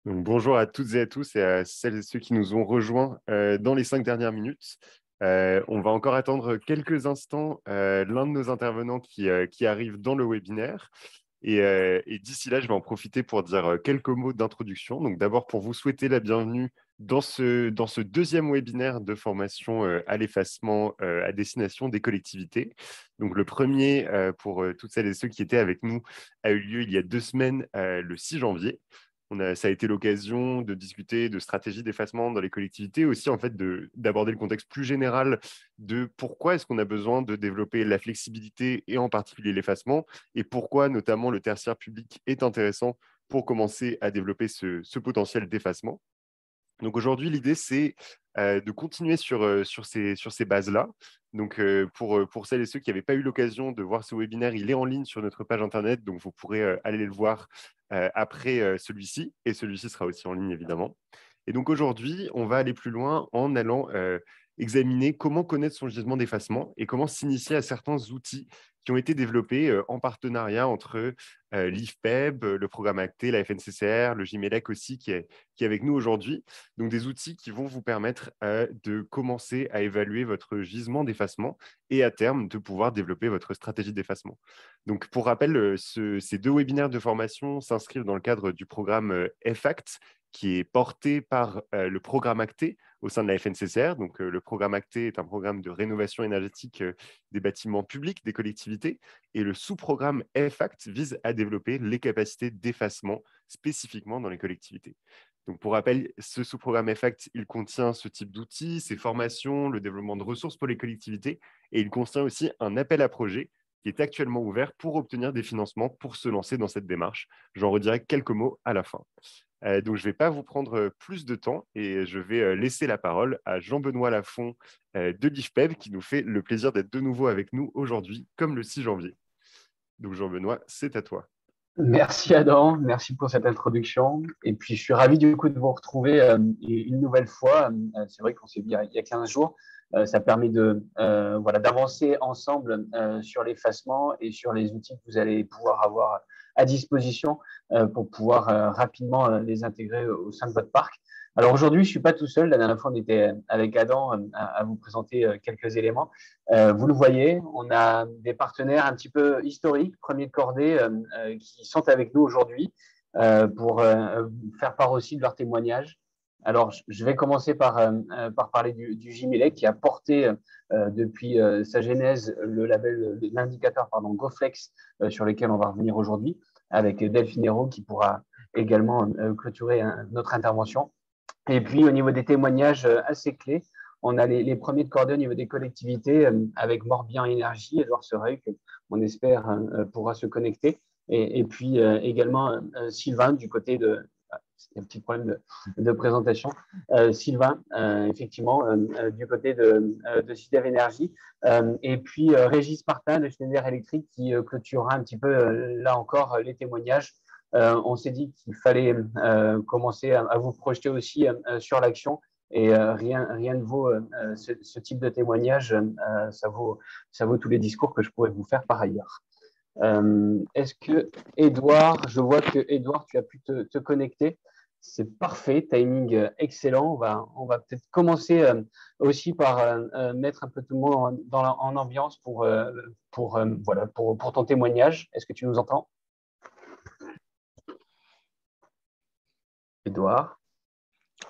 Donc, bonjour à toutes et à tous et à celles et ceux qui nous ont rejoints dans les 5 dernières minutes. On va encore attendre quelques instants l'un de nos intervenants qui arrive dans le webinaire. Et d'ici là, je vais en profiter pour dire quelques mots d'introduction. Donc d'abord, pour vous souhaiter la bienvenue dans ce deuxième webinaire de formation à l'effacement à destination des collectivités. Donc le premier, pour toutes celles et ceux qui étaient avec nous, a eu lieu il y a 2 semaines, le 6 janvier. Ça a été l'occasion de discuter de stratégies d'effacement dans les collectivités, aussi en fait d'aborder le contexte plus général de pourquoi est-ce qu'on a besoin de développer la flexibilité et en particulier l'effacement, et pourquoi notamment le tertiaire public est intéressant pour commencer à développer ce potentiel d'effacement. Donc aujourd'hui, l'idée, c'est de continuer sur ces bases-là. Donc pour celles et ceux qui n'avaient pas eu l'occasion de voir ce webinaire, il est en ligne sur notre page Internet, donc vous pourrez aller le voir après celui-ci, et celui-ci sera aussi en ligne, évidemment. Et donc aujourd'hui, on va aller plus loin en allant examiner comment connaître son gisement d'effacement et comment s'initier à certains outils qui ont été développés en partenariat entre l'IFPEB, le programme ACT, la FNCCR, le GIMELEC aussi, qui est avec nous aujourd'hui. Donc, des outils qui vont vous permettre de commencer à évaluer votre gisement d'effacement et à terme de pouvoir développer votre stratégie d'effacement. Donc, pour rappel, ces 2 webinaires de formation s'inscrivent dans le cadre du programme FACT, qui est porté par le programme ACT au sein de la FNCCR. Donc, le programme ACT est un programme de rénovation énergétique des bâtiments publics, des collectivités, et le sous-programme FACT vise à développer les capacités d'effacement spécifiquement dans les collectivités. Donc, pour rappel, ce sous-programme FACT, il contient ce type d'outils, ces formations, le développement de ressources pour les collectivités, et il contient aussi un appel à projet qui est actuellement ouvert pour obtenir des financements pour se lancer dans cette démarche. J'en redirai quelques mots à la fin. Donc, je ne vais pas vous prendre plus de temps et je vais laisser la parole à Jean-Benoît Lafont de l'IFPEB qui nous fait le plaisir d'être de nouveau avec nous aujourd'hui, comme le 6 janvier. Donc, Jean-Benoît, c'est à toi. Merci Adam, merci pour cette introduction. Et puis je suis ravi du coup de vous retrouver une nouvelle fois. C'est vrai qu'on s'est vu il y a 15 jours. Ça permet voilà, d'avancer ensemble sur l'effacement et sur les outils que vous allez pouvoir avoir à disposition pour pouvoir rapidement les intégrer au sein de votre parc. Alors aujourd'hui, je ne suis pas tout seul. La dernière fois, on était avec Adam à vous présenter quelques éléments. Vous le voyez, on a des partenaires un petit peu historiques, premiers de cordée, qui sont avec nous aujourd'hui pour faire part aussi de leur témoignage. Alors, je vais commencer par parler du GIMELEC qui a porté depuis sa genèse le label, l'indicateur GoFlex sur lequel on va revenir aujourd'hui avec Delphine Hérault qui pourra également clôturer notre intervention. Et puis, au niveau des témoignages assez clés, on a les premiers de cordée au niveau des collectivités avec Morbihan Énergie, Edouard Sereuil, qu'on espère pourra se connecter. Et puis également Sylvain du côté de. C'était un petit problème de présentation. Sylvain, effectivement, du côté de Sider Énergie. Et puis Régis Martin de Schneider Electric qui clôturera un petit peu, là encore, les témoignages. On s'est dit qu'il fallait commencer à vous projeter aussi sur l'action et rien ne vaut ce type de témoignage, ça vaut tous les discours que je pourrais vous faire par ailleurs. Est-ce que Edouard, je vois que Edouard, tu as pu te connecter. C'est parfait, timing excellent. On va peut-être commencer aussi par mettre un peu tout le monde en ambiance voilà, pour ton témoignage. Est-ce que tu nous entends, Edouard?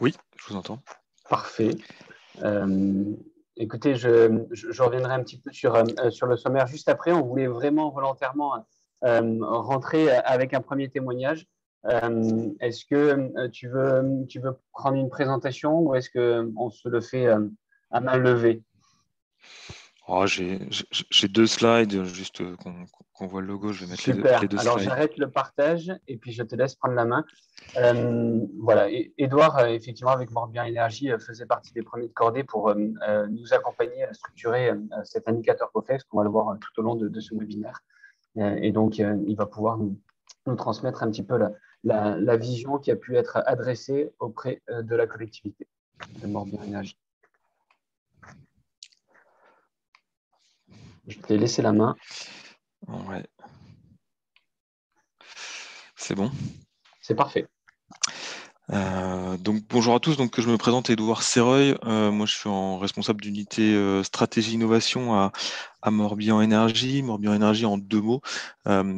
Oui, je vous entends. Parfait. Écoutez, je reviendrai un petit peu sur le sommaire juste après. On voulait vraiment volontairement rentrer avec un premier témoignage. Est-ce que tu veux prendre une présentation ou est-ce qu'on se le fait à main levée? Oh, j'ai 2 slides, juste qu'on voit le logo. Je vais mettre Super. les deux Alors, slides. j'arrête le partage et puis je te laisse prendre la main. Voilà. Edouard, effectivement, avec Morbihan Énergie, faisait partie des premiers de cordée pour nous accompagner à structurer cet indicateur GoFlex qu'on va le voir tout au long de ce webinaire. Et donc, il va pouvoir nous transmettre un petit peu la vision qui a pu être adressée auprès de la collectivité de Morbihan Énergie. Je t'ai laissé la main. Ouais. C'est bon. C'est parfait. Donc bonjour à tous, donc je me présente Édouard Serreuil. Moi je suis responsable d'unité stratégie innovation à Morbihan Énergie. Morbihan Énergie, en deux mots,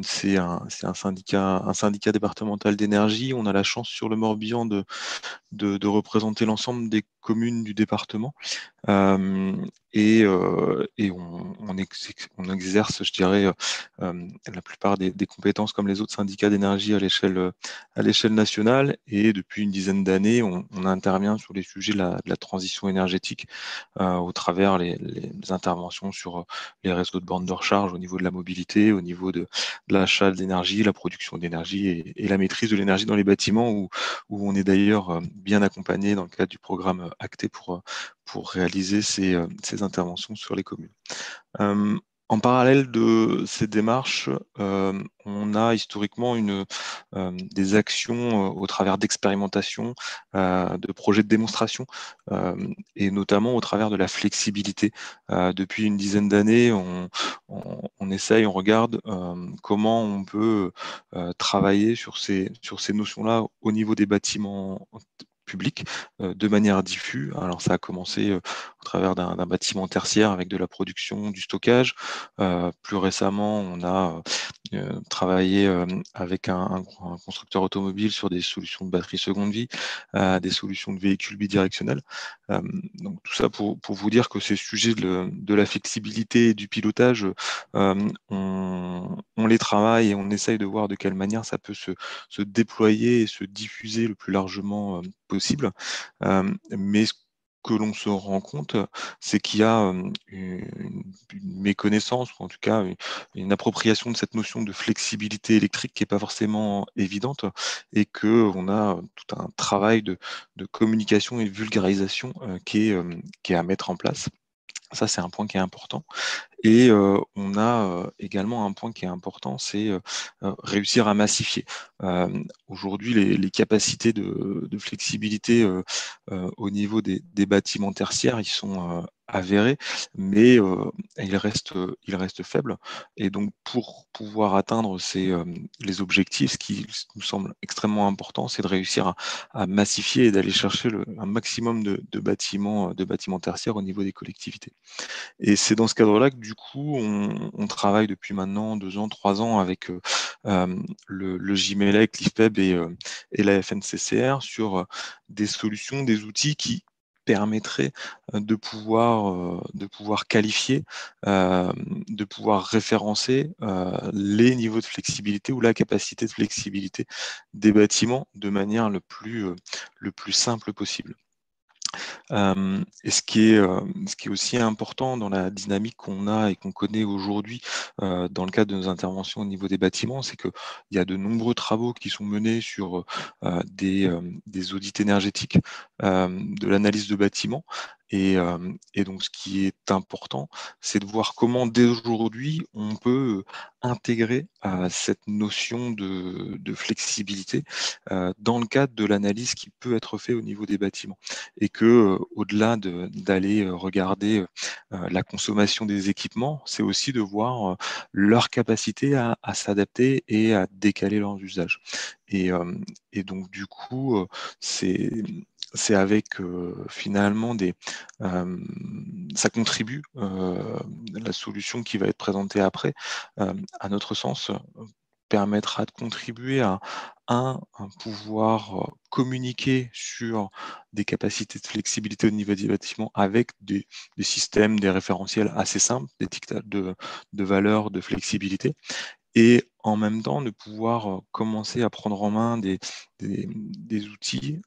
c'est un syndicat départemental d'énergie. On a la chance sur le Morbihan de représenter l'ensemble des communes du département. Et on exerce, je dirais, la plupart des compétences comme les autres syndicats d'énergie à l'échelle nationale. Et depuis une dizaine d'années, on intervient sur les sujets de la transition énergétique au travers les interventions sur les réseaux de bornes de recharge au niveau de la mobilité, au niveau de l'achat d'énergie, la production d'énergie et la maîtrise de l'énergie dans les bâtiments, où on est d'ailleurs bien accompagné dans le cadre du programme ACTE pour réaliser ces interventions sur les communes. En parallèle de ces démarches, on a historiquement des actions au travers d'expérimentations, de projets de démonstration, et notamment au travers de la flexibilité. Depuis une dizaine d'années, on essaye, on regarde comment on peut travailler sur ces notions-là au niveau des bâtiments public de manière diffuse. Alors ça a commencé au travers d'un bâtiment tertiaire avec de la production, du stockage. Plus récemment, on a travaillé avec un constructeur automobile sur des solutions de batterie seconde vie, des solutions de véhicules bidirectionnels. Donc tout ça pour vous dire que ces sujets de la flexibilité et du pilotage, on les travaille et on essaye de voir de quelle manière ça peut se déployer et se diffuser le plus largement possible. Mais ce que l'on se rend compte, c'est qu'il y a une méconnaissance, ou en tout cas une appropriation de cette notion de flexibilité électrique qui n'est pas forcément évidente, et qu'on a tout un travail de communication et de vulgarisation qui est à mettre en place. Ça, c'est un point qui est important. Et on a également un point qui est important, c'est réussir à massifier. Aujourd'hui, les capacités de flexibilité au niveau des bâtiments tertiaires, ils sont avérés, mais ils restent faibles. Et donc, pour pouvoir atteindre les objectifs, ce qui nous semble extrêmement important, c'est de réussir à massifier et d'aller chercher un maximum de bâtiments tertiaires au niveau des collectivités. Et c'est dans ce cadre-là que du coup, on travaille depuis maintenant 2 ans, 3 ans avec le JMELEC, l'IFPEB et la FNCCR sur des solutions, des outils qui permettraient de pouvoir qualifier, de pouvoir référencer les niveaux de flexibilité ou la capacité de flexibilité des bâtiments de manière le plus simple possible. Et ce qui est aussi important dans la dynamique qu'on a et qu'on connaît aujourd'hui dans le cadre de nos interventions au niveau des bâtiments, c'est qu'il y a de nombreux travaux qui sont menés sur des audits énergétiques, de l'analyse de bâtiments. Et donc, ce qui est important, c'est de voir comment, dès aujourd'hui, on peut intégrer cette notion de flexibilité dans le cadre de l'analyse qui peut être faite au niveau des bâtiments. Et que, au-delà d'aller regarder la consommation des équipements, c'est aussi de voir leur capacité à s'adapter et à décaler leurs usages. Et donc, du coup, c'est c'est avec finalement ça contribue, la solution qui va être présentée après, à notre sens, permettra de contribuer à pouvoir communiquer sur des capacités de flexibilité au niveau des bâtiments avec des systèmes, des référentiels assez simples, des dictats de valeurs de flexibilité, et en même temps de pouvoir commencer à prendre en main des outils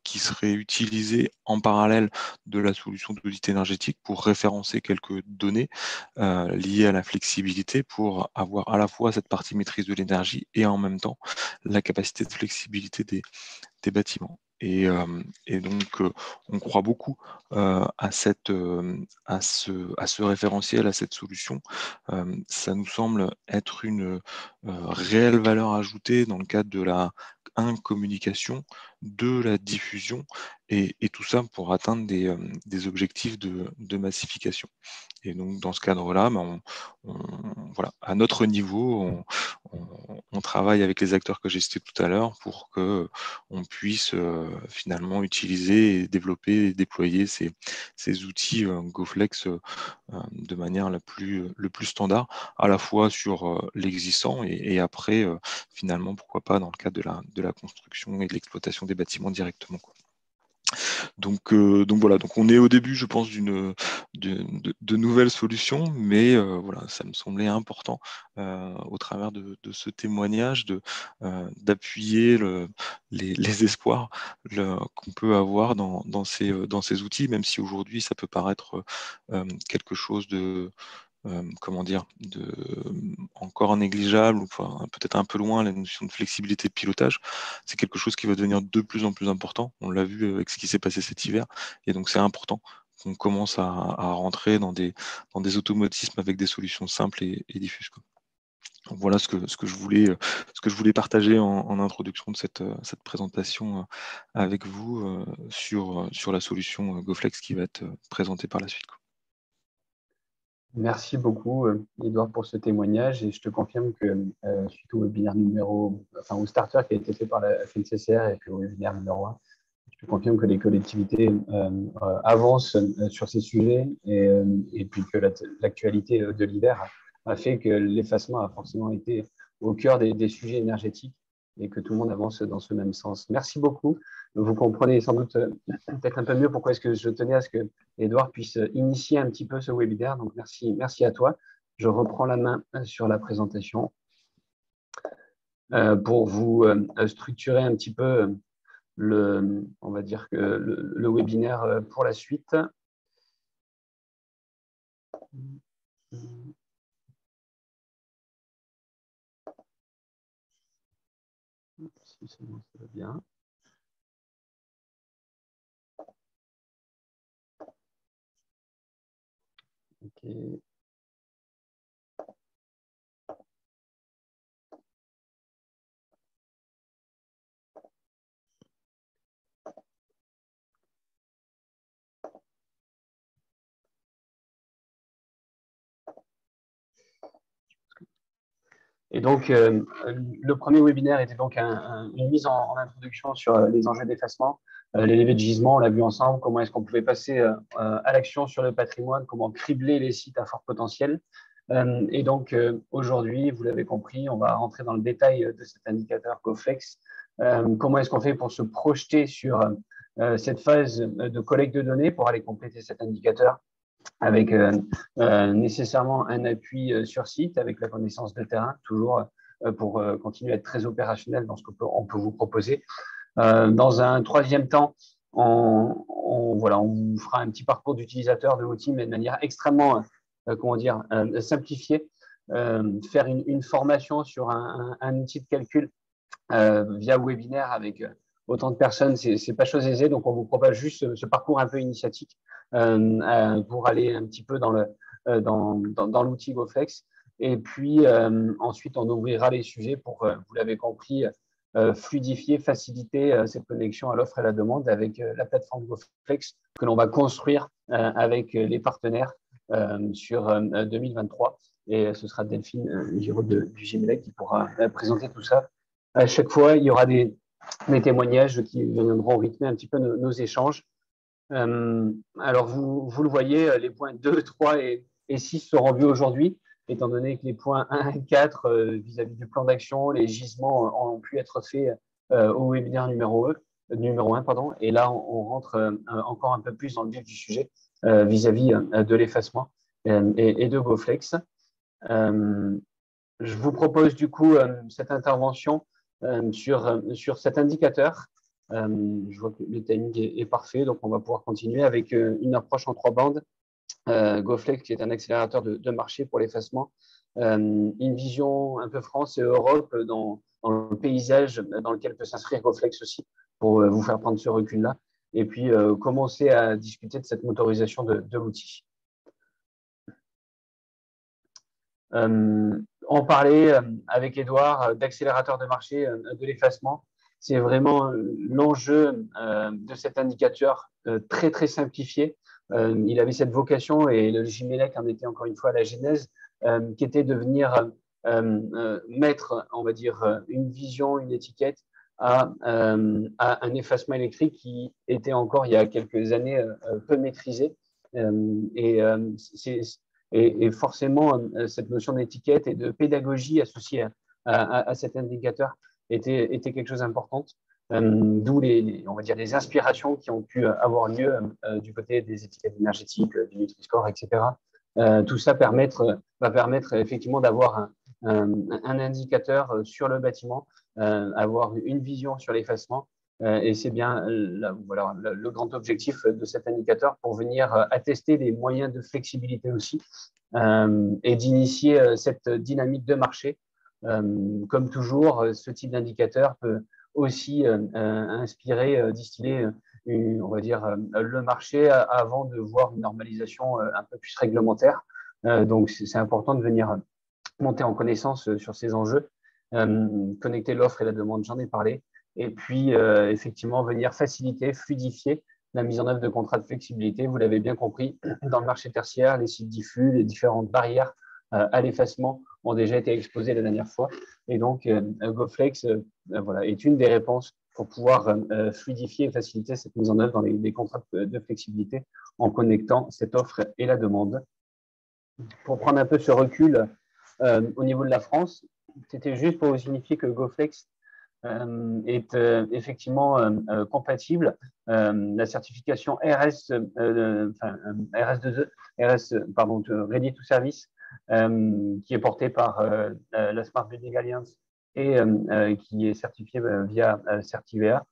qui seraient utilisés en parallèle de la solution d'audit énergétique pour référencer quelques données liées à la flexibilité, pour avoir à la fois cette partie maîtrise de l'énergie et en même temps la capacité de flexibilité des bâtiments. Et donc, on croit beaucoup à ce référentiel, à cette solution. Ça nous semble être une réelle valeur ajoutée dans le cadre de la communication, de la diffusion, et tout ça pour atteindre des objectifs de massification. Et donc, dans ce cadre-là, voilà, à notre niveau, on on travaille avec les acteurs que j'ai cités tout à l'heure pour que on puisse finalement utiliser, et développer et déployer ces outils GoFlex de manière le plus standard, à la fois sur l'existant et après, finalement, pourquoi pas dans le cadre de la construction et de l'exploitation des bâtiments directement, quoi. Donc voilà, donc on est au début, je pense, de nouvelles solutions, mais voilà, ça me semblait important au travers de ce témoignage d'appuyer les espoirs qu'on peut avoir dans ces outils, même si aujourd'hui ça peut paraître quelque chose de comment dire, encore négligeable, ou enfin, peut-être un peu loin, la notion de flexibilité de pilotage, c'est quelque chose qui va devenir de plus en plus important. On l'a vu avec ce qui s'est passé cet hiver, et donc c'est important qu'on commence à rentrer dans des automatismes avec des solutions simples et diffuses, quoi. Donc voilà ce que je voulais partager en introduction de cette présentation avec vous sur la solution GoFlex qui va être présentée par la suite, quoi. Merci beaucoup, Edouard, pour ce témoignage. Et je te confirme que suite au webinaire au starter qui a été fait par la FNCCR et puis au webinaire numéro 1, je te confirme que les collectivités avancent sur ces sujets et puis que l'actualité de l'hiver a fait que l'effacement a forcément été au cœur des sujets énergétiques et que tout le monde avance dans ce même sens. Merci beaucoup. Vous comprenez sans doute peut-être un peu mieux pourquoi est-ce que je tenais à ce que Edouard puisse initier un petit peu ce webinaire. Donc, merci à toi. Je reprends la main sur la présentation pour vous structurer un petit peu on va dire que le webinaire pour la suite. Si c'est bon, ça va bien. Ok. Et donc, le premier webinaire était donc une mise en introduction sur les enjeux d'effacement, les levées de gisement, on l'a vu ensemble, comment est-ce qu'on pouvait passer à l'action sur le patrimoine, comment cribler les sites à fort potentiel. Et donc, aujourd'hui, vous l'avez compris, on va rentrer dans le détail de cet indicateur GoFlex. Comment est-ce qu'on fait pour se projeter sur cette phase de collecte de données pour aller compléter cet indicateur avec nécessairement un appui sur site, avec la connaissance de terrain, toujours pour continuer à être très opérationnel dans ce qu'on peut vous proposer. Dans un troisième temps, voilà, on vous fera un petit parcours d'utilisateur de l'outil, mais de manière extrêmement simplifiée. Faire une formation sur un outil de calcul via webinaire avec autant de personnes, c'est pas chose aisée. Donc, on vous propose juste ce parcours un peu initiatique pour aller un petit peu dans l'outil GoFlex. Et puis, ensuite, on ouvrira les sujets pour, vous l'avez compris, fluidifier, faciliter cette connexion à l'offre et à la demande avec la plateforme GoFlex que l'on va construire avec les partenaires sur 2023. Et ce sera Delphine Giraud du Gimlec qui pourra présenter tout ça. À chaque fois, il y aura des témoignages qui viendront rythmer un petit peu nos échanges. Alors, vous le voyez, les points 2, 3 et 6 seront vus aujourd'hui, étant donné que les points 1 et 4, vis-à-vis du plan d'action, les gisements ont pu être faits au webinaire numéro 1. Pardon, et là, on rentre encore un peu plus dans le vif du sujet vis-à-vis de l'effacement et de GoFlex. Je vous propose du coup cette intervention sur cet indicateur. Je vois que le timing est parfait, donc on va pouvoir continuer avec une approche en 3 bandes. GoFlex, qui est un accélérateur de marché pour l'effacement. Une vision un peu France et Europe dans le paysage dans lequel peut s'inscrire GoFlex aussi, pour vous faire prendre ce recul-là. Et puis, commencer à discuter de cette motorisation de l'outil. On parlait avec Edouard d'accélérateur de marché de l'effacement. C'est vraiment l'enjeu de cet indicateur très, très simplifié. Il avait cette vocation, et le Gimlec en était encore une fois à la genèse, qui était de venir mettre, on va dire, une vision, une étiquette à un effacement électrique qui était encore il y a quelques années peu maîtrisé. Et, et forcément, cette notion d'étiquette et de pédagogie associée à cet indicateur était quelque chose d'important. D'où on va dire, les inspirations qui ont pu avoir lieu du côté des étiquettes énergétiques, du Nutri-Score, etc. Tout ça va permettre effectivement d'avoir un indicateur sur le bâtiment, avoir une vision sur l'effacement. Et c'est bien voilà, le grand objectif de cet indicateur pour venir attester des moyens de flexibilité aussi et d'initier cette dynamique de marché. Comme toujours, ce type d'indicateur peut aussi inspirer, distiller, on va dire, le marché avant de voir une normalisation un peu plus réglementaire. Donc, c'est important de venir monter en connaissance sur ces enjeux, connecter l'offre et la demande, j'en ai parlé, et puis effectivement venir faciliter, fluidifier la mise en œuvre de contrats de flexibilité. Vous l'avez bien compris, dans le marché tertiaire, les sites diffus, les différentes barrières à l'effacement ont déjà été exposées la dernière fois. Et donc, GoFlex voilà, est une des réponses pour pouvoir fluidifier et faciliter cette mise en œuvre dans les contrats de flexibilité en connectant cette offre et la demande. Pour prendre un peu ce recul au niveau de la France, c'était juste pour vous signifier que GoFlex est effectivement compatible. La certification pardon, Ready to Service, qui est portée par la Smart Building Alliance et qui est certifiée via Certivea,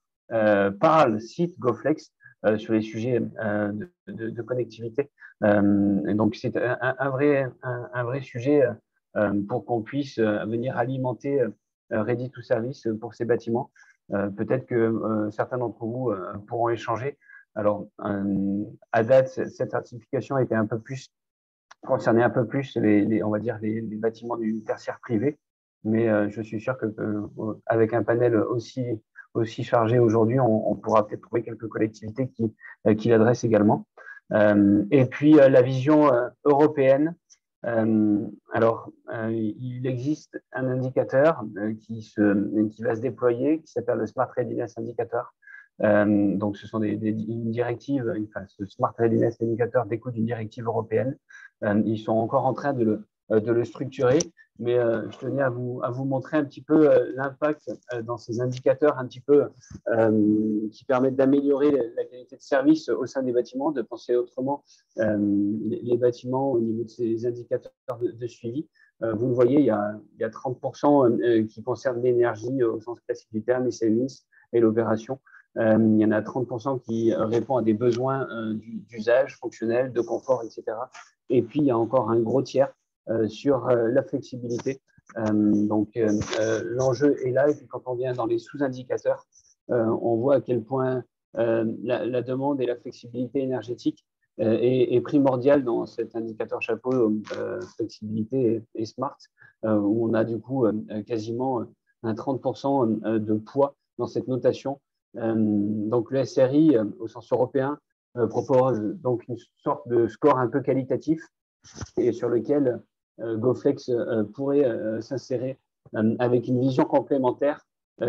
cite GoFlex sur les sujets de connectivité. Donc, c'est un vrai sujet pour qu'on puisse venir alimenter Ready to Service pour ces bâtiments. Peut-être que certains d'entre vous pourront échanger. Alors, à date, cette certification était un peu plus concernait un peu plus on va dire les bâtiments du tertiaire privé, mais je suis sûr que avec un panel aussi chargé aujourd'hui, on pourra peut-être trouver quelques collectivités qui l'adressent également. Et puis la vision européenne. Alors, il existe un indicateur qui va se déployer, qui s'appelle le Smart Readiness Indicator. Donc, ce sont une directive, enfin, ce Smart Readiness Indicator découle d'une directive européenne. Ils sont encore en train de le structurer, mais je tenais à vous montrer un petit peu l'impact dans ces indicateurs un petit peu qui permettent d'améliorer la qualité de service au sein des bâtiments, de penser autrement les bâtiments au niveau de ces indicateurs de suivi. Vous le voyez, il y a 30% qui concernent l'énergie au sens classique du terme, les savings et l'opération. Il y en a 30% qui répondent à des besoins d'usage fonctionnel, de confort, etc. Et puis, il y a encore un gros tiers sur la flexibilité. Donc, l'enjeu est là. Et puis, quand on vient dans les sous-indicateurs, on voit à quel point la demande et la flexibilité énergétique est primordiale dans cet indicateur chapeau flexibilité et smart, où on a du coup quasiment un 30% de poids dans cette notation. Donc, le SRI, au sens européen, propose donc une sorte de score un peu qualitatif et sur lequel GoFlex pourrait s'insérer avec une vision complémentaire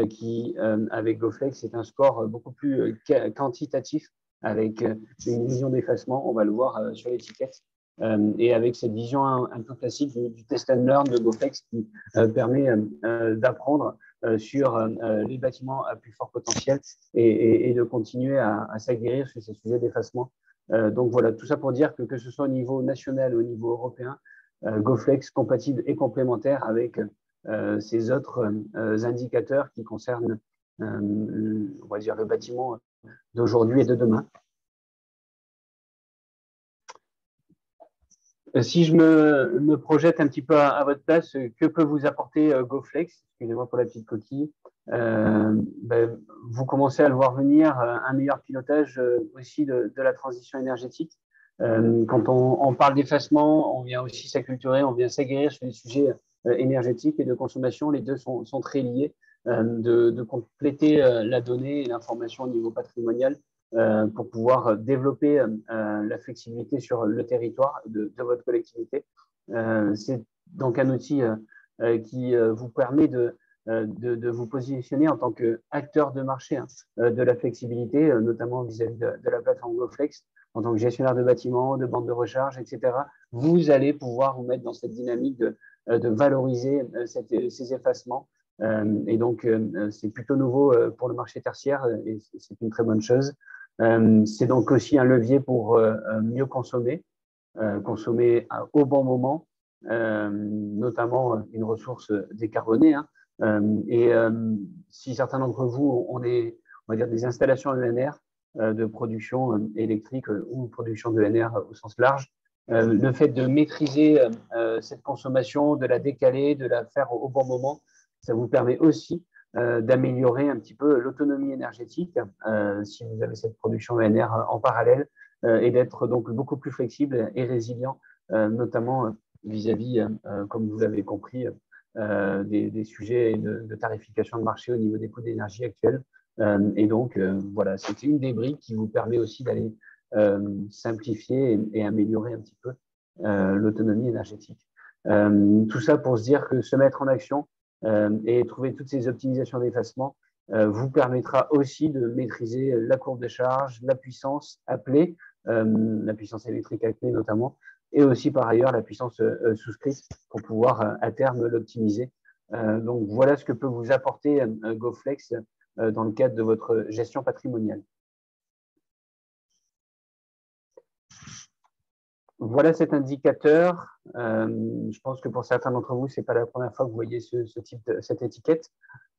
qui, avec GoFlex, est un score beaucoup plus quantitatif avec une vision d'effacement, on va le voir sur l'étiquette, et avec cette vision un peu classique du test and learn de GoFlex qui permet d'apprendre sur les bâtiments à plus fort potentiel et de continuer à s'aguerrir sur ces sujets d'effacement. Donc voilà, tout ça pour dire que ce soit au niveau national ou au niveau européen, GoFlex compatible et complémentaire avec ces autres indicateurs qui concernent, on va dire, le bâtiment d'aujourd'hui et de demain. Si je me projette un petit peu à votre place, que peut vous apporter GoFlex? Excusez-moi pour la petite coquille. Vous commencez à le voir venir, un meilleur pilotage aussi de la transition énergétique. Quand on parle d'effacement, on vient aussi s'acculturer, on vient s'aguerrir sur les sujets énergétiques et de consommation. Les deux sont très liés. De compléter la donnée et l'information au niveau patrimonial pour pouvoir développer la flexibilité sur le territoire de votre collectivité. C'est donc un outil qui vous permet de vous positionner en tant qu'acteur de marché de la flexibilité, notamment vis-à-vis de la plateforme GoFlex, en tant que gestionnaire de bâtiments, de bandes de recharge, etc. Vous allez pouvoir vous mettre dans cette dynamique de valoriser ces effacements. Et donc, c'est plutôt nouveau pour le marché tertiaire et c'est une très bonne chose. C'est donc aussi un levier pour mieux consommer, consommer au bon moment, notamment une ressource décarbonée. Et si certains d'entre vous ont on va dire, des installations ENR de production électrique ou production d'ENR au sens large, le fait de maîtriser cette consommation, de la décaler, de la faire au bon moment, ça vous permet aussi d'améliorer un petit peu l'autonomie énergétique si vous avez cette production ENR en parallèle et d'être donc beaucoup plus flexible et résilient, notamment vis-à-vis, comme vous l'avez compris, des sujets de tarification de marché au niveau des coûts d'énergie actuels. Et donc, voilà, c'est une des briques qui vous permet aussi d'aller simplifier et améliorer un petit peu l'autonomie énergétique. Tout ça pour se dire que se mettre en action et trouver toutes ces optimisations d'effacement vous permettra aussi de maîtriser la courbe de charge, la puissance appelée, la puissance électrique appelée notamment, et aussi par ailleurs la puissance souscrite pour pouvoir à terme l'optimiser. Donc voilà ce que peut vous apporter GoFlex dans le cadre de votre gestion patrimoniale. Voilà cet indicateur. Je pense que pour certains d'entre vous, ce n'est pas la première fois que vous voyez cette étiquette,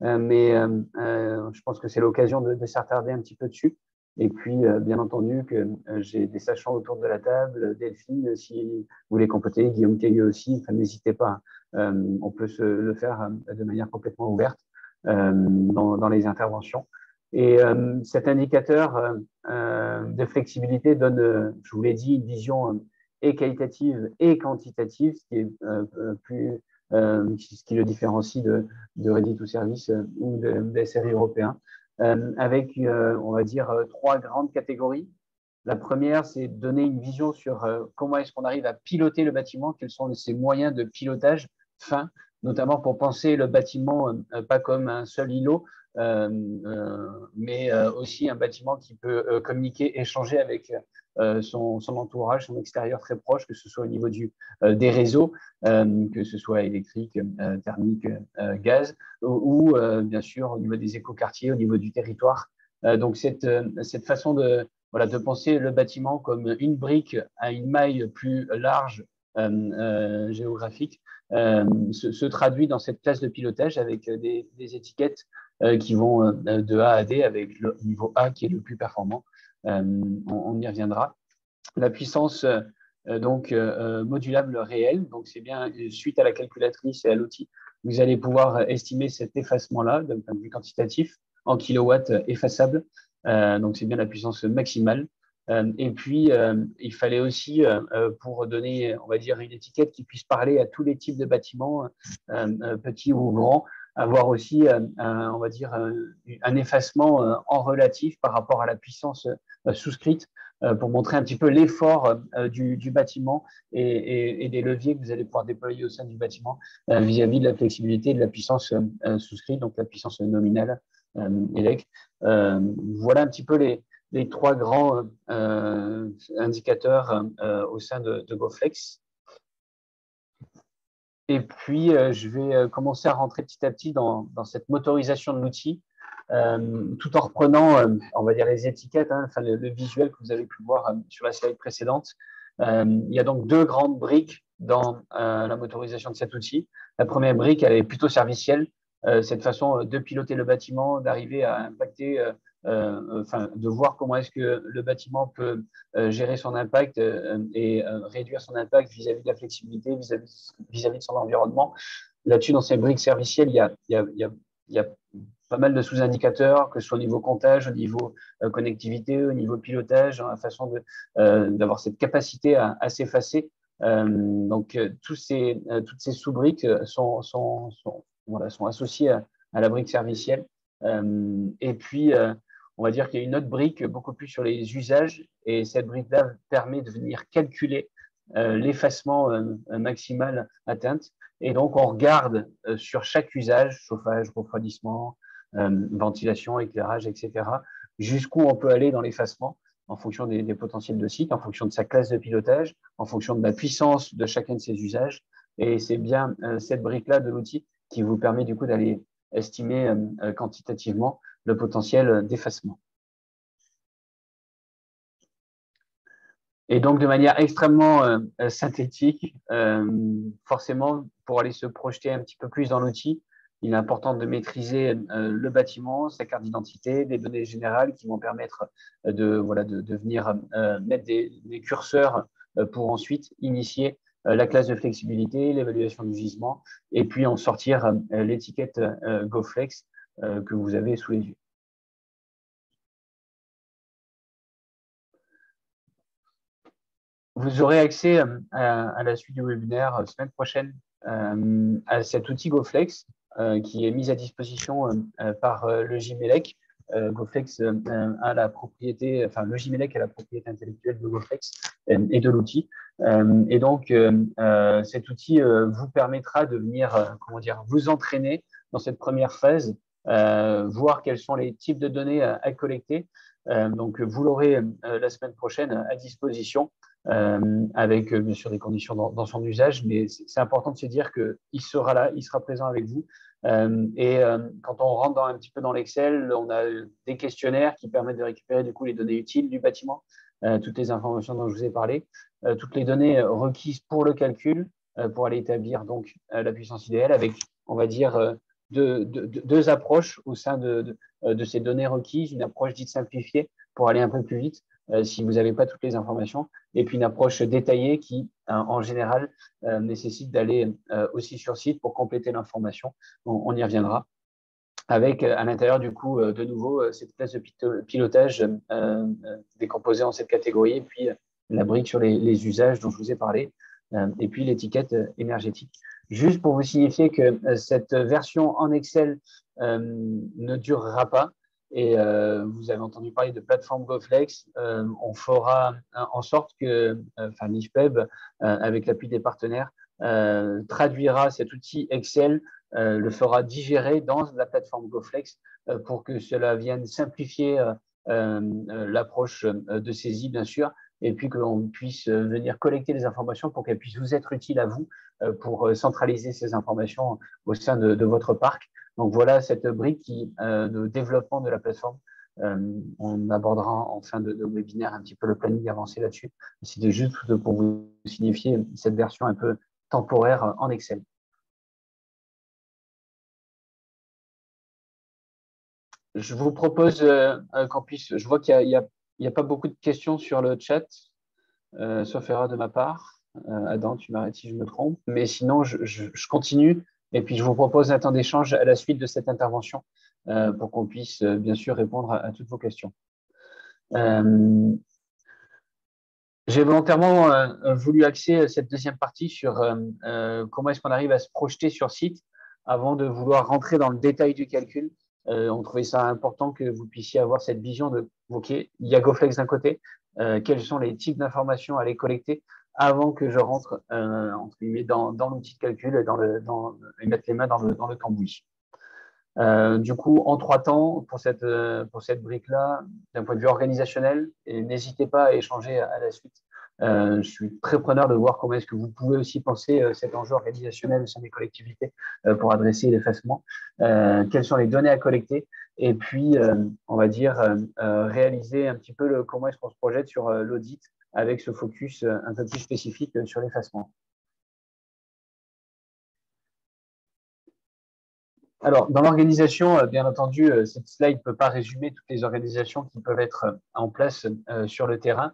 mais je pense que c'est l'occasion de s'attarder un petit peu dessus. Et puis, bien entendu, que j'ai des sachants autour de la table. Delphine, si vous voulez compléter, Guillaume Cailleux aussi, n'hésitez pas. On peut le faire de manière complètement ouverte dans les interventions. Et cet indicateur de flexibilité donne, je vous l'ai dit, une vision et qualitative et quantitative, ce qui est ce qui le différencie de Ready to Service ou des SRI européens, avec, on va dire, trois grandes catégories. La première, c'est donner une vision sur comment est-ce qu'on arrive à piloter le bâtiment, quels sont ses moyens de pilotage fin, notamment pour penser le bâtiment pas comme un seul îlot, mais aussi un bâtiment qui peut communiquer, échanger avec son entourage, son extérieur très proche, que ce soit au niveau des réseaux, que ce soit électrique, thermique, gaz, ou bien sûr au niveau des écoquartiers, au niveau du territoire. Donc cette façon de penser le bâtiment comme une brique à une maille plus large géographique se traduit dans cette classe de pilotage avec des étiquettes qui vont de A à D avec le niveau A qui est le plus performant. On y reviendra. La puissance modulable réelle, donc c'est bien suite à la calculatrice et à l'outil, vous allez pouvoir estimer cet effacement-là d'un point de vue quantitatif en kilowatts effaçables. Donc c'est bien la puissance maximale. Et puis, il fallait aussi, pour donner, on va dire, une étiquette qui puisse parler à tous les types de bâtiments, petits ou grands, avoir aussi, on va dire, un effacement en relatif par rapport à la puissance souscrite pour montrer un petit peu l'effort du bâtiment et des leviers que vous allez pouvoir déployer au sein du bâtiment vis-à-vis de la flexibilité et de la puissance souscrite, donc la puissance nominale, ELEC. Voilà un petit peu les trois grands indicateurs au sein de GoFlex. Et puis, je vais commencer à rentrer petit à petit dans cette motorisation de l'outil, tout en reprenant, on va dire, les étiquettes, le visuel que vous avez pu voir sur la slide précédente. Il y a donc deux grandes briques dans la motorisation de cet outil. La première brique, elle est plutôt servicielle, cette façon de piloter le bâtiment, d'arriver à impacter de voir comment est-ce que le bâtiment peut gérer son impact et réduire son impact vis-à-vis de la flexibilité, vis-à-vis de son environnement. Là-dessus, dans ces briques servicielles, il y a pas mal de sous-indicateurs, que ce soit au niveau comptage, au niveau connectivité, au niveau pilotage, la façon d'avoir cette capacité à s'effacer. Donc, toutes ces sous-briques sont associées à la brique servicielle. Et puis, on va dire qu'il y a une autre brique beaucoup plus sur les usages et cette brique-là permet de venir calculer l'effacement maximal atteinte Et donc, on regarde sur chaque usage, chauffage, refroidissement, ventilation, éclairage, etc., jusqu'où on peut aller dans l'effacement en fonction des potentiels de site, en fonction de sa classe de pilotage, en fonction de la puissance de chacun de ses usages. Et c'est bien cette brique-là de l'outil qui vous permet du coup d'aller estimer quantitativement le potentiel d'effacement. Et donc, de manière extrêmement synthétique, forcément, pour aller se projeter un petit peu plus dans l'outil, il est important de maîtriser le bâtiment, sa carte d'identité, des données générales qui vont permettre de venir mettre des curseurs pour ensuite initier la classe de flexibilité, l'évaluation du gisement, et puis en sortir l'étiquette GoFlex que vous avez sous les yeux. Vous aurez accès à la suite du webinaire semaine prochaine à cet outil GoFlex qui est mis à disposition par le GIMELEC. GoFlex a la propriété, enfin le GIMELEC a la propriété intellectuelle de GoFlex et de l'outil. Et donc cet outil vous permettra de venir, vous entraîner dans cette première phase, voir quels sont les types de données à collecter. Donc vous l'aurez la semaine prochaine à disposition. Avec bien sûr des conditions dans son usage, mais c'est important de se dire qu'il sera là, il sera présent avec vous. Quand on rentre un petit peu dans l'Excel, on a des questionnaires qui permettent de récupérer du coup les données utiles du bâtiment, toutes les informations dont je vous ai parlé, toutes les données requises pour le calcul, pour aller établir donc la puissance idéale avec, on va dire, deux approches au sein de ces données requises, une approche dite simplifiée pour aller un peu plus vite si vous n'avez pas toutes les informations, et puis une approche détaillée qui, en général, nécessite d'aller aussi sur site pour compléter l'information. On y reviendra. Avec à l'intérieur, du coup, de nouveau, cette classe de pilotage décomposée en cette catégorie, et puis la brique sur les usages dont je vous ai parlé, et puis l'étiquette énergétique. Juste pour vous signifier que cette version en Excel ne durera pas. Et vous avez entendu parler de plateforme GoFlex. On fera en sorte que l'IFPEB, avec l'appui des partenaires, traduira cet outil Excel, le fera digérer dans la plateforme GoFlex pour que cela vienne simplifier l'approche de saisie, bien sûr, et puis qu'on puisse venir collecter les informations pour qu'elles puissent vous être utiles à vous pour centraliser ces informations au sein de votre parc. Donc voilà cette brique de développement de la plateforme. On abordera en fin de webinaire un petit peu le planning avancé là-dessus. C'était juste pour vous signifier cette version un peu temporaire en Excel. Je vous propose qu'on puisse. Je vois qu'il n'y a pas beaucoup de questions sur le chat, sauf erreur de ma part. Adam, tu m'arrêtes si je me trompe. Mais sinon, je continue. Et puis, je vous propose un temps d'échange à la suite de cette intervention pour qu'on puisse, bien sûr, répondre à toutes vos questions. J'ai volontairement voulu axer cette deuxième partie sur comment est-ce qu'on arrive à se projeter sur site avant de vouloir rentrer dans le détail du calcul. On trouvait ça important que vous puissiez avoir cette vision de, OK, il y a GoFlex d'un côté, quels sont les types d'informations à aller collecter avant que je rentre entre guillemets, dans l'outil de calcul et mettre les mains dans le cambouis. Du coup, en 3 temps, pour cette brique-là, d'un point de vue organisationnel, et n'hésitez pas à échanger à la suite. Je suis très preneur de voir comment est-ce que vous pouvez aussi penser cet enjeu organisationnel au sein des collectivités pour adresser l'effacement. Quelles sont les données à collecter et puis, on va dire, réaliser un petit peu comment est-ce qu'on se projette sur l'audit avec ce focus un peu plus spécifique sur l'effacement. Alors, dans l'organisation, bien entendu, cette slide ne peut pas résumer toutes les organisations qui peuvent être en place sur le terrain,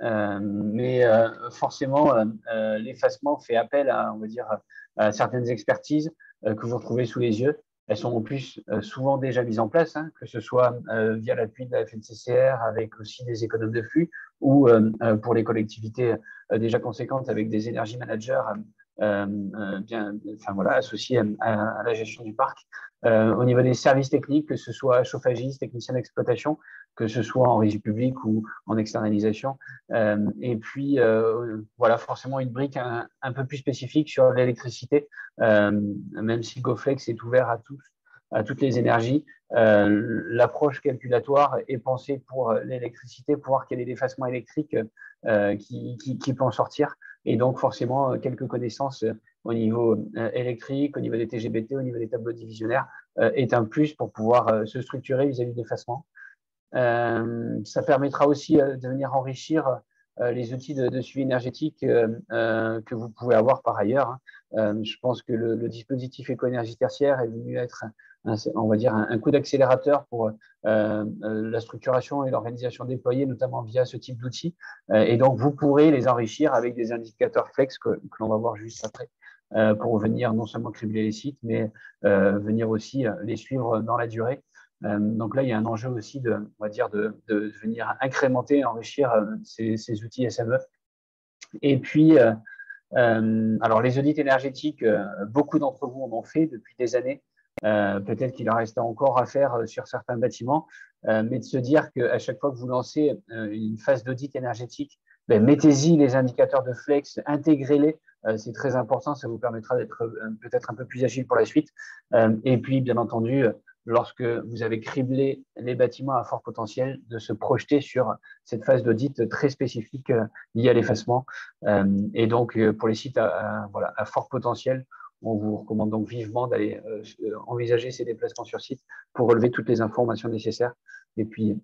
mais forcément, l'effacement fait appel à, on va dire, à certaines expertises que vous retrouvez sous les yeux. Elles sont en plus souvent déjà mises en place, hein, que ce soit via l'appui de la FNCCR avec aussi des économes de flux ou pour les collectivités déjà conséquentes avec des énergie managers enfin, voilà, associés à la gestion du parc. Au niveau des services techniques, que ce soit chauffagiste, technicien d'exploitation, que ce soit en régie publique ou en externalisation. Et puis, voilà, forcément une brique un peu plus spécifique sur l'électricité, même si GoFlex est ouvert à toutes les énergies. L'approche calculatoire est pensée pour l'électricité, pour voir quel est l'effacement électrique qui peut en sortir. Et donc, forcément, quelques connaissances au niveau électrique, au niveau des TGBT, au niveau des tableaux divisionnaires, est un plus pour pouvoir se structurer vis-à-vis de l'effacement. Ça permettra aussi de venir enrichir les outils de suivi énergétique que vous pouvez avoir par ailleurs. Je pense que le dispositif éco-énergie tertiaire est venu être, on va dire, un coup d'accélérateur pour la structuration et l'organisation déployée, notamment via ce type d'outils. Et donc, vous pourrez les enrichir avec des indicateurs flex que l'on va voir juste après, pour venir non seulement cribler les sites, mais venir aussi les suivre dans la durée. Donc là, il y a un enjeu aussi on va dire de venir incrémenter, enrichir ces outils SME. Et puis, alors les audits énergétiques, beaucoup d'entre vous en ont fait depuis des années. Peut-être qu'il en reste encore à faire sur certains bâtiments, mais de se dire qu'à chaque fois que vous lancez une phase d'audit énergétique, ben, mettez-y les indicateurs de flex, intégrez-les, c'est très important, ça vous permettra d'être peut-être un peu plus agile pour la suite. Et puis, bien entendu, lorsque vous avez criblé les bâtiments à fort potentiel, de se projeter sur cette phase d'audit très spécifique liée à l'effacement. Et donc, pour les sites voilà, à fort potentiel, on vous recommande donc vivement d'aller envisager ces déplacements sur site pour relever toutes les informations nécessaires. Et puis,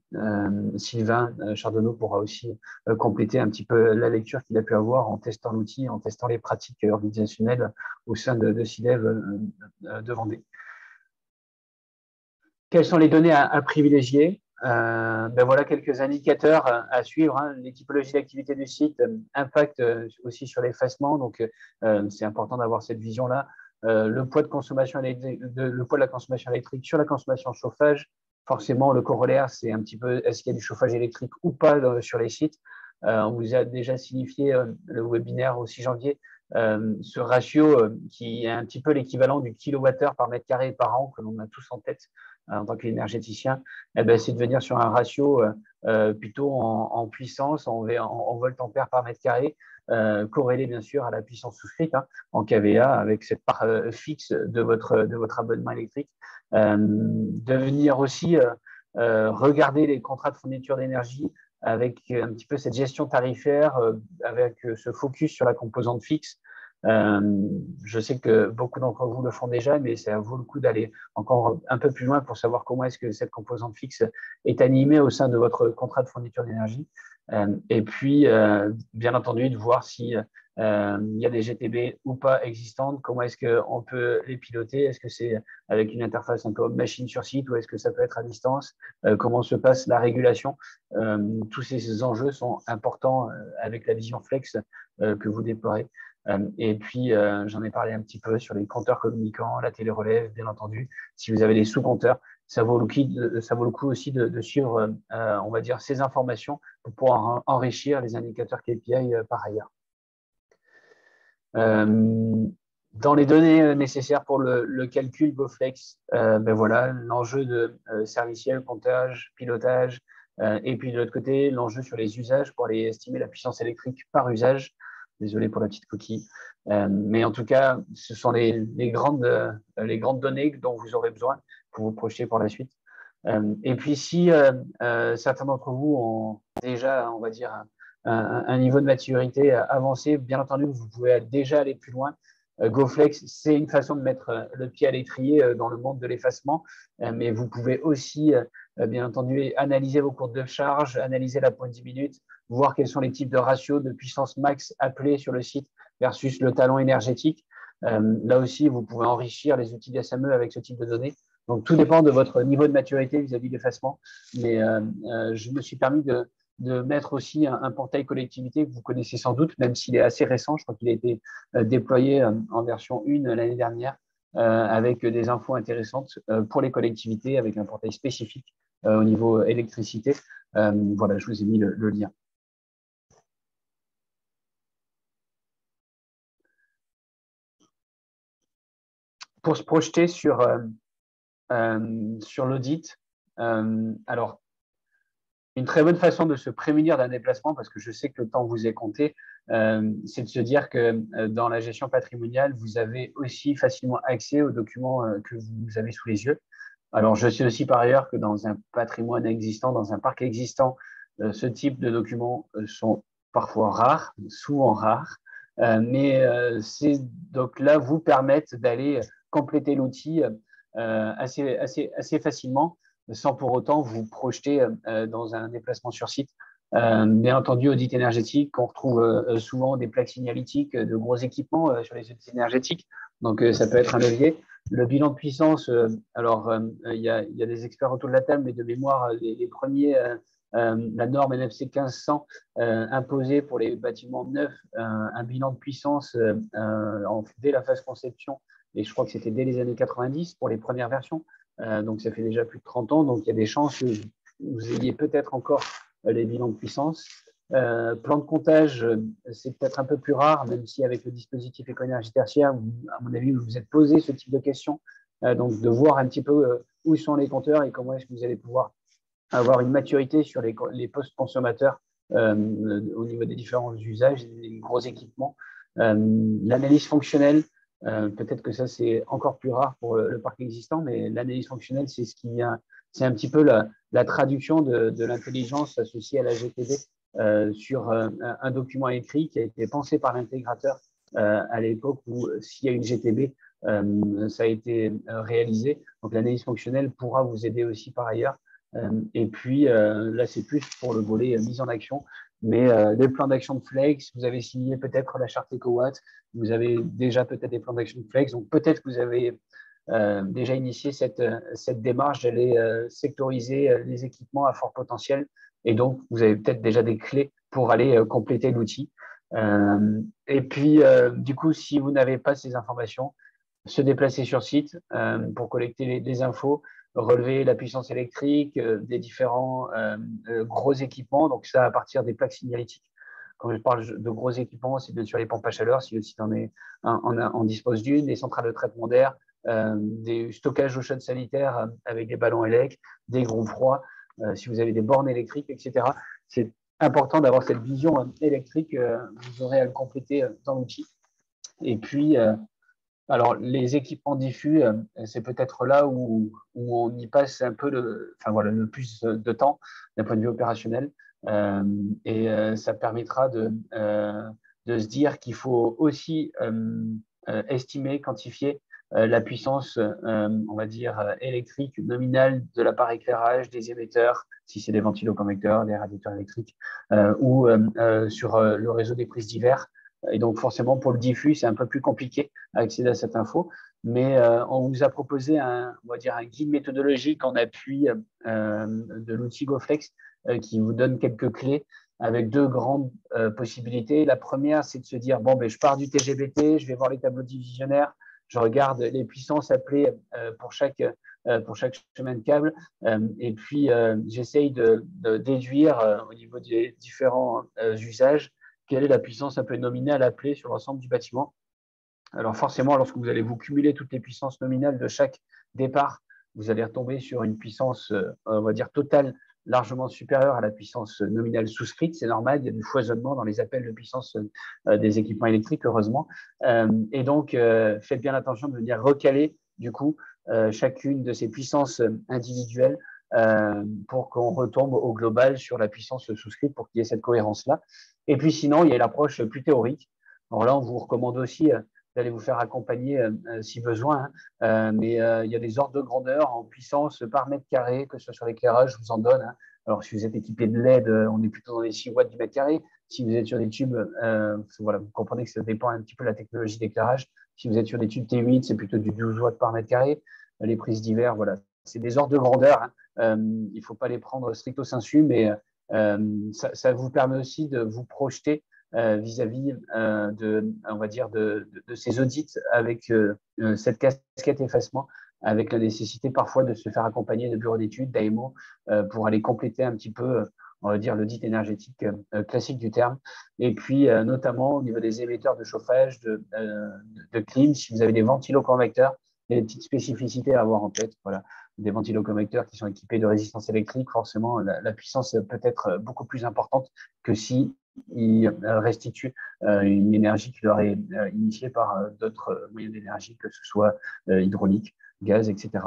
Sylvain Chardonneau pourra aussi compléter un petit peu la lecture qu'il a pu avoir en testant l'outil, en testant les pratiques organisationnelles au sein de SILEV de Vendée. Quelles sont les données à privilégier? Ben voilà quelques indicateurs à suivre. Hein. Les typologies d'activité du site impactent aussi sur l'effacement, donc c'est important d'avoir cette vision-là. Le poids de consommation le poids de la consommation électrique sur la consommation de chauffage. Forcément, le corollaire, c'est un petit peu est-ce qu'il y a du chauffage électrique ou pas sur les sites. On vous a déjà signifié le webinaire au 6 janvier. Ce ratio qui est un petit peu l'équivalent du kilowattheure par mètre carré par an que l'on a tous en tête en tant qu'énergéticien, eh ben, c'est de venir sur un ratio plutôt en puissance, en volt-ampère par mètre carré, corrélé bien sûr à la puissance souscrite en kVA avec cette part fixe de votre abonnement électrique. De venir aussi regarder les contrats de fourniture d'énergie avec un petit peu cette gestion tarifaire, avec ce focus sur la composante fixe. Je sais que beaucoup d'entre vous le font déjà, mais ça vaut le coup d'aller encore un peu plus loin pour savoir comment est-ce que cette composante fixe est animée au sein de votre contrat de fourniture d'énergie. Et puis, bien entendu, de voir si il y a des GTB ou pas existantes, comment est-ce qu'on peut les piloter, est-ce que c'est avec une interface un peu machine sur site ou est-ce que ça peut être à distance, comment se passe la régulation. Tous ces enjeux sont importants avec la vision flex que vous déploierez. Et puis, j'en ai parlé un petit peu sur les compteurs communicants, la télérelève, bien entendu. Si vous avez des sous-compteurs, ça vaut le coup aussi de suivre, on va dire, ces informations pour pouvoir enrichir les indicateurs KPI par ailleurs. Dans les données nécessaires pour le calcul GoFlex, ben voilà, l'enjeu de serviciel, comptage, pilotage, et puis de l'autre côté, l'enjeu sur les usages pour aller estimer la puissance électrique par usage. Désolé pour la petite coquille. Mais en tout cas, ce sont les grandes données dont vous aurez besoin pour vous projeter pour la suite. Et puis, si certains d'entre vous ont déjà, on va dire, un niveau de maturité avancé, bien entendu, vous pouvez déjà aller plus loin. GoFlex, c'est une façon de mettre le pied à l'étrier dans le monde de l'effacement, mais vous pouvez aussi, bien entendu, analyser vos courbes de charge, analyser la pointe 10 minutes, voir quels sont les types de ratios de puissance max appelés sur le site versus le talon énergétique. Là aussi, vous pouvez enrichir les outils d'SME avec ce type de données. Donc, tout dépend de votre niveau de maturité vis-à-vis de l'effacement. Mais je me suis permis de mettre aussi un portail collectivité que vous connaissez sans doute, même s'il est assez récent. Je crois qu'il a été déployé en version 1 l'année dernière, avec des infos intéressantes pour les collectivités, avec un portail spécifique au niveau électricité. Voilà, je vous ai mis le lien. pour se projeter sur l'audit, alors, une très bonne façon de se prémunir d'un déplacement, parce que je sais que le temps vous est compté, c'est de se dire que dans la gestion patrimoniale, vous avez aussi facilement accès aux documents que vous avez sous les yeux. Alors, je sais aussi par ailleurs que dans un patrimoine existant, dans un parc existant, ce type de documents sont parfois rares, souvent rares, mais ces docs-là vous permettent d'aller compléter l'outil assez facilement, sans pour autant vous projeter dans un déplacement sur site. Bien entendu, audit énergétique, on retrouve souvent des plaques signalétiques, de gros équipements sur les audits énergétiques, donc ça peut être un levier. Le bilan de puissance, alors il y a des experts autour de la table, mais de mémoire, les premiers, la norme NFC 1500 imposée pour les bâtiments neufs, un bilan de puissance dès la phase conception, et je crois que c'était dès les années 90 pour les premières versions. Donc ça fait déjà plus de 30 ans, donc il y a des chances que vous ayez peut-être encore les bilans de puissance. Plan de comptage, c'est peut-être un peu plus rare, même si avec le dispositif éco-énergie tertiaire, à mon avis, vous vous êtes posé ce type de questions. Donc de voir un petit peu où sont les compteurs et comment est-ce que vous allez pouvoir avoir une maturité sur les postes consommateurs au niveau des différents usages, des gros équipements. L'analyse fonctionnelle, peut-être que ça c'est encore plus rare pour le parc existant, mais l'analyse fonctionnelle, c'est ce qui vient, c'est un petit peu la traduction de l'intelligence associée à la GTD sur un document écrit qui a été pensé par l'intégrateur à l'époque où s'il y a une GTB, ça a été réalisé. Donc l'analyse fonctionnelle pourra vous aider aussi par ailleurs. Et puis là, c'est plus pour le volet mise en action. Mais les plans d'action de Flex, vous avez signé peut-être la charte EcoWatt, vous avez déjà peut-être des plans d'action de Flex, donc peut-être que vous avez déjà initié cette démarche d'aller sectoriser les équipements à fort potentiel, et donc vous avez peut-être déjà des clés pour aller compléter l'outil. Et puis, du coup, si vous n'avez pas ces informations, se déplacer sur site pour collecter les infos, relever la puissance électrique des différents gros équipements, donc ça à partir des plaques signalétiques. Quand je parle de gros équipements, c'est bien sûr les pompes à chaleur, si le site en dispose d'une, des centrales de traitement d'air, des stockages d'eau chaude sanitaire avec des ballons élec, des groupes froids, si vous avez des bornes électriques, etc. C'est important d'avoir cette vision électrique, vous aurez à le compléter dans l'outil. Et puis, alors, les équipements diffus, c'est peut-être là où on y passe un peu le plus de temps d'un point de vue opérationnel. Et ça permettra de se dire qu'il faut aussi estimer, quantifier la puissance, on va dire, électrique nominale de l'appareil éclairage, des émetteurs, si c'est des ventiloconvecteurs, des radiateurs électriques, ou sur le réseau des prises divers. Et donc, forcément, pour le diffus, c'est un peu plus compliqué à accéder à cette info. Mais on vous a proposé on va dire un guide méthodologique en appui de l'outil GoFlex qui vous donne quelques clés avec deux grandes possibilités. La première, c'est de se dire, bon, ben, je pars du TGBT, je vais voir les tableaux divisionnaires, je regarde les puissances appelées pour chaque chemin de câble, et puis j'essaye de déduire au niveau des différents usages quelle est la puissance un peu nominale appelée sur l'ensemble du bâtiment. Alors forcément, lorsque vous allez vous cumuler toutes les puissances nominales de chaque départ, vous allez retomber sur une puissance, on va dire, totale largement supérieure à la puissance nominale souscrite. C'est normal, il y a du foisonnement dans les appels de puissance des équipements électriques, heureusement. Et donc, faites bien attention de venir recaler, du coup, chacune de ces puissances individuelles pour qu'on retombe au global sur la puissance souscrite pour qu'il y ait cette cohérence-là. Et puis sinon, il y a l'approche plus théorique. Alors là, on vous recommande aussi d'aller vous faire accompagner si besoin, mais il y a des ordres de grandeur en puissance par mètre carré, que ce soit sur l'éclairage, je vous en donne. Hein. Alors, si vous êtes équipé de LED, on est plutôt dans les 6 watts du mètre carré. Si vous êtes sur des tubes, voilà, vous comprenez que ça dépend un petit peu de la technologie d'éclairage. Si vous êtes sur des tubes T8, c'est plutôt du 12 watts par mètre carré. Les prises d'hiver, voilà, c'est des ordres de grandeur. Hein. Il ne faut pas les prendre stricto sensu, mais ça vous permet aussi de vous projeter vis-à-vis on va dire, de ces audits avec cette casquette effacement, avec la nécessité parfois de se faire accompagner de bureaux d'études, d'AMO, pour aller compléter un petit peu, on va dire, l'audit énergétique classique du terme. Et puis, notamment au niveau des émetteurs de chauffage, de clim, si vous avez des ventiloconvecteurs, il y a des petites spécificités à avoir en tête. Voilà. Des ventiloconvecteurs qui sont équipés de résistance électrique, forcément, la puissance peut être beaucoup plus importante que si ils restituent une énergie qui leur est initiée par d'autres moyens d'énergie, que ce soit hydraulique, gaz, etc.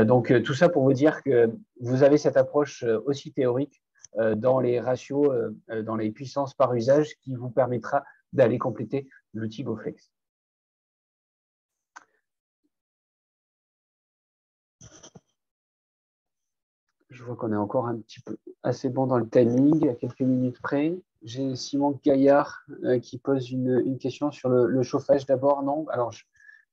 Donc, tout ça pour vous dire que vous avez cette approche aussi théorique dans les ratios, dans les puissances par usage qui vous permettra d'aller compléter l'outil GoFlex. Je vois qu'on est encore un petit peu assez bon dans le timing, à quelques minutes près. J'ai Simon Gaillard qui pose une question sur le chauffage d'abord. Non, alors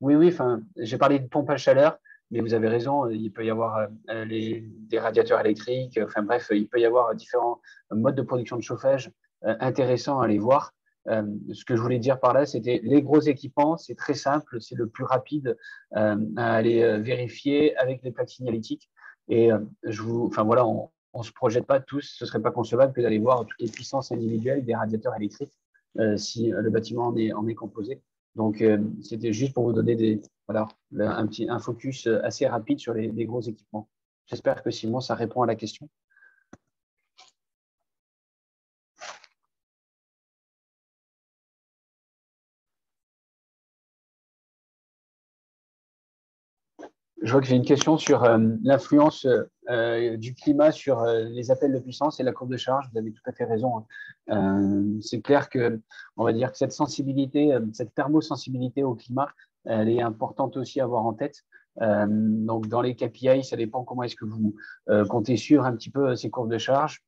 oui, enfin, j'ai parlé de pompe à chaleur, mais vous avez raison, il peut y avoir des radiateurs électriques, enfin bref, il peut y avoir différents modes de production de chauffage intéressants à aller voir. Ce que je voulais dire par là, c'était les gros équipements, c'est très simple, c'est le plus rapide à aller vérifier avec les plaques signalétiques. Et enfin voilà, on ne se projette pas tous, ce ne serait pas concevable que d'aller voir toutes les puissances individuelles des radiateurs électriques si le bâtiment en est composé. Donc, c'était juste pour vous donner voilà, un focus assez rapide sur les gros équipements. J'espère que Simon, ça répond à la question. Je vois que j'ai une question sur l'influence du climat sur les appels de puissance et la courbe de charge. Vous avez tout à fait raison. C'est clair que, on va dire que cette sensibilité, cette thermosensibilité au climat, elle est importante aussi à avoir en tête. Donc, dans les KPI, ça dépend comment est-ce que vous comptez sur un petit peu ces courbes de charge.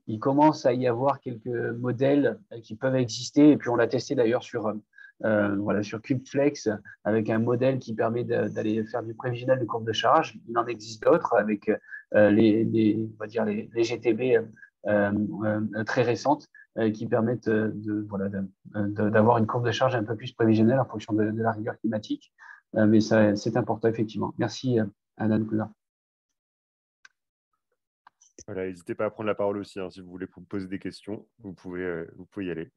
Il commence à y avoir quelques modèles qui peuvent exister, et puis on l'a testé d'ailleurs voilà, sur CubeFlex avec un modèle qui permet d'aller faire du prévisionnel de courbe de charge. Il en existe d'autres avec on va dire les GTB très récentes qui permettent voilà, d'avoir une courbe de charge un peu plus prévisionnelle en fonction de la rigueur climatique. Mais c'est important, effectivement. Merci, Alan Coulard. Voilà, n'hésitez pas à prendre la parole aussi, hein, si vous voulez poser des questions, vous pouvez y aller.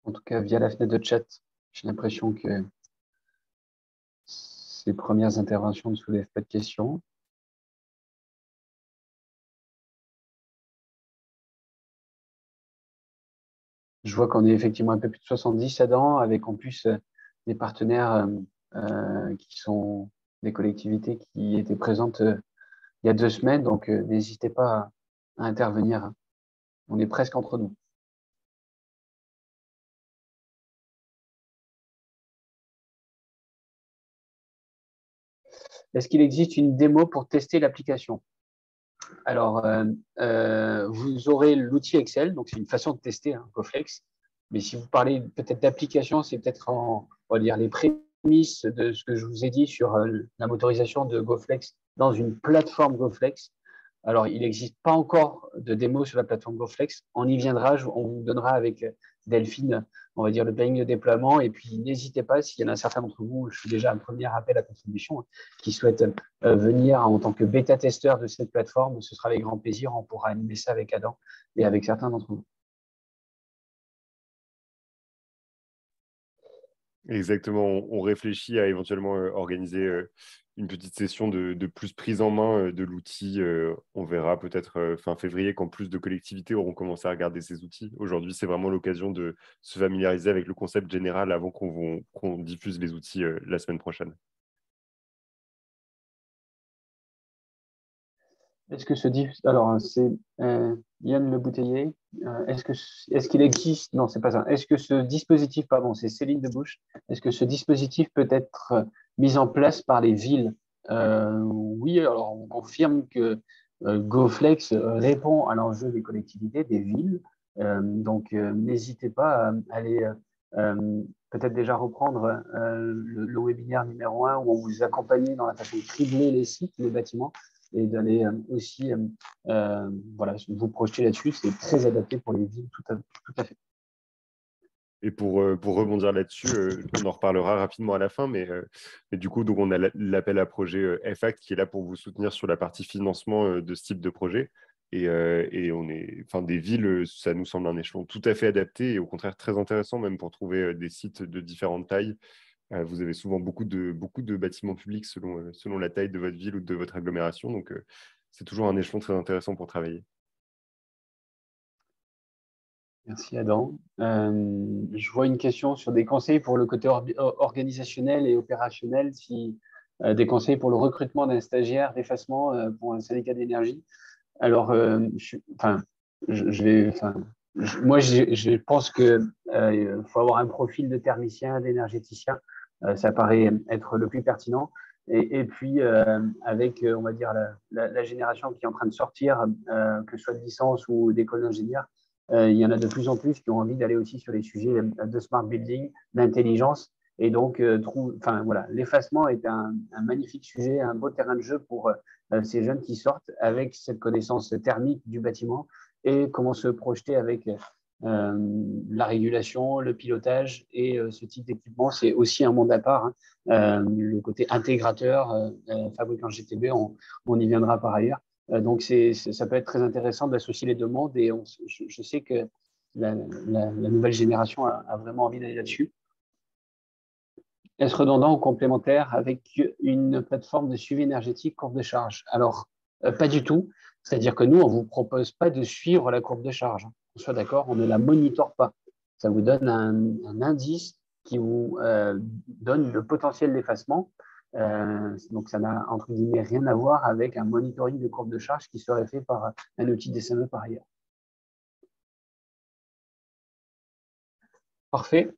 En tout cas, via la fenêtre de chat, j'ai l'impression que ces premières interventions ne soulèvent pas de questions. Je vois qu'on est effectivement un peu plus de 70 Adam, avec en plus des partenaires qui sont des collectivités qui étaient présentes il y a 2 semaines. Donc, n'hésitez pas à intervenir. On est presque entre nous. Est-ce qu'il existe une démo pour tester l'application? Alors, vous aurez l'outil Excel, donc c'est une façon de tester GoFlex. Mais si vous parlez peut-être d'application, c'est peut-être on va dire les prémices de ce que je vous ai dit sur la motorisation de GoFlex dans une plateforme GoFlex. Alors, il n'existe pas encore de démo sur la plateforme GoFlex. On y viendra, on vous donnera avec Delphine, on va dire, le planning de déploiement. Et puis, n'hésitez pas, s'il y en a certains d'entre vous, je fais déjà un premier appel à contribution, qui souhaitent venir en tant que bêta-testeur de cette plateforme. Ce sera avec grand plaisir. On pourra animer ça avec Adam et avec certains d'entre vous. Exactement, on réfléchit à éventuellement organiser une petite session de plus prise en main de l'outil. On verra peut-être fin février quand plus de collectivités auront commencé à regarder ces outils. Aujourd'hui, c'est vraiment l'occasion de se familiariser avec le concept général avant qu'on diffuse les outils la semaine prochaine. Est-ce que alors c'est Yann Le Bouteiller. Est-ce qu'il existe? Non, c'est pas ça. Est-ce que ce dispositif, pardon, c'est Céline Debouche. Est-ce que ce dispositif peut être mis en place par les villes? Oui, alors on confirme que GoFlex répond à l'enjeu des collectivités, des villes. Donc n'hésitez pas à aller peut-être déjà reprendre le webinaire numéro 1 où on vous accompagne dans la façon de tripler les sites, les bâtiments, et d'aller aussi voilà, vous projeter là-dessus. C'est très adapté pour les villes, tout à fait. Et pour rebondir là-dessus, on en reparlera rapidement à la fin, mais du coup, donc on a l'appel à projet FACT qui est là pour vous soutenir sur la partie financement de ce type de projet. Et enfin, des villes, ça nous semble un échelon tout à fait adapté et au contraire très intéressant, même pour trouver des sites de différentes tailles. Vous avez souvent beaucoup de bâtiments publics selon la taille de votre ville ou de votre agglomération. Donc, c'est toujours un échelon très intéressant pour travailler. Merci Adam. Je vois une question sur des conseils pour le côté organisationnel et opérationnel, si, des conseils pour le recrutement d'un stagiaire d'effacement pour un syndicat d'énergie. Alors, moi, je pense que faut avoir un profil de thermicien, d'énergéticien. Ça paraît être le plus pertinent. Et puis, avec, on va dire, la génération qui est en train de sortir, que ce soit de licence ou d'école d'ingénieur, il y en a de plus en plus qui ont envie d'aller aussi sur les sujets de smart building, d'intelligence. Et donc, voilà, l'effacement est un magnifique sujet, un beau terrain de jeu pour ces jeunes qui sortent avec cette connaissance thermique du bâtiment et comment se projeter avec la régulation, le pilotage et ce type d'équipement. C'est aussi un monde à part. Hein. Le côté intégrateur, fabricant GTB, on y viendra par ailleurs. Donc, ça peut être très intéressant d'associer les deux mondes et je sais que la nouvelle génération a vraiment envie d'aller là-dessus. Est-ce redondant ou complémentaire avec une plateforme de suivi énergétique courbe de charge? Alors, pas du tout. C'est-à-dire que nous, on ne vous propose pas de suivre la courbe de charge. On soit d'accord, on ne la monitore pas. Ça vous donne un indice qui vous donne le potentiel d'effacement. Donc, ça n'a, entre guillemets, rien à voir avec un monitoring de courbe de charge qui serait fait par un outil DSME par ailleurs. Parfait.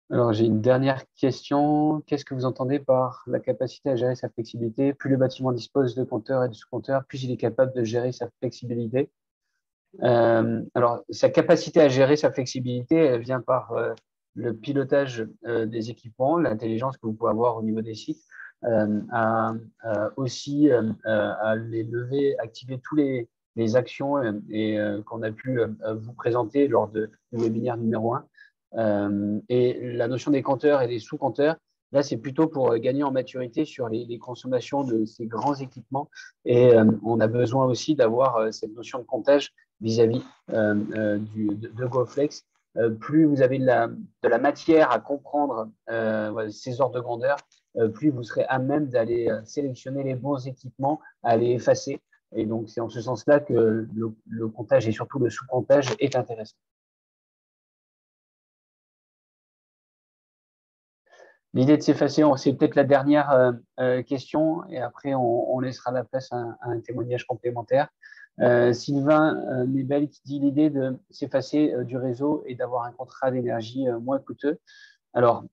Alors, j'ai une dernière question. Qu'est-ce que vous entendez par la capacité à gérer sa flexibilité? Plus le bâtiment dispose de compteurs et de sous-compteurs, plus il est capable de gérer sa flexibilité. Alors, sa capacité à gérer sa flexibilité, elle vient par le pilotage des équipements, l'intelligence que vous pouvez avoir au niveau des sites, aussi à les lever, activer tous les actions qu'on a pu vous présenter lors du webinaire numéro 1. Et la notion des compteurs et des sous-compteurs, là, c'est plutôt pour gagner en maturité sur les consommations de ces grands équipements. Et on a besoin aussi d'avoir cette notion de comptage vis-à-vis de GoFlex. Plus vous avez de la matière à comprendre ces ordres de grandeur, plus vous serez à même d'aller sélectionner les bons équipements, à les effacer. Et donc, c'est en ce sens-là que le comptage et surtout le sous-comptage est intéressant. L'idée de s'effacer, c'est peut-être la dernière question et après on laissera la place à un témoignage complémentaire. Sylvain Mébel qui dit l'idée de s'effacer du réseau et d'avoir un contrat d'énergie moins coûteux. Alors,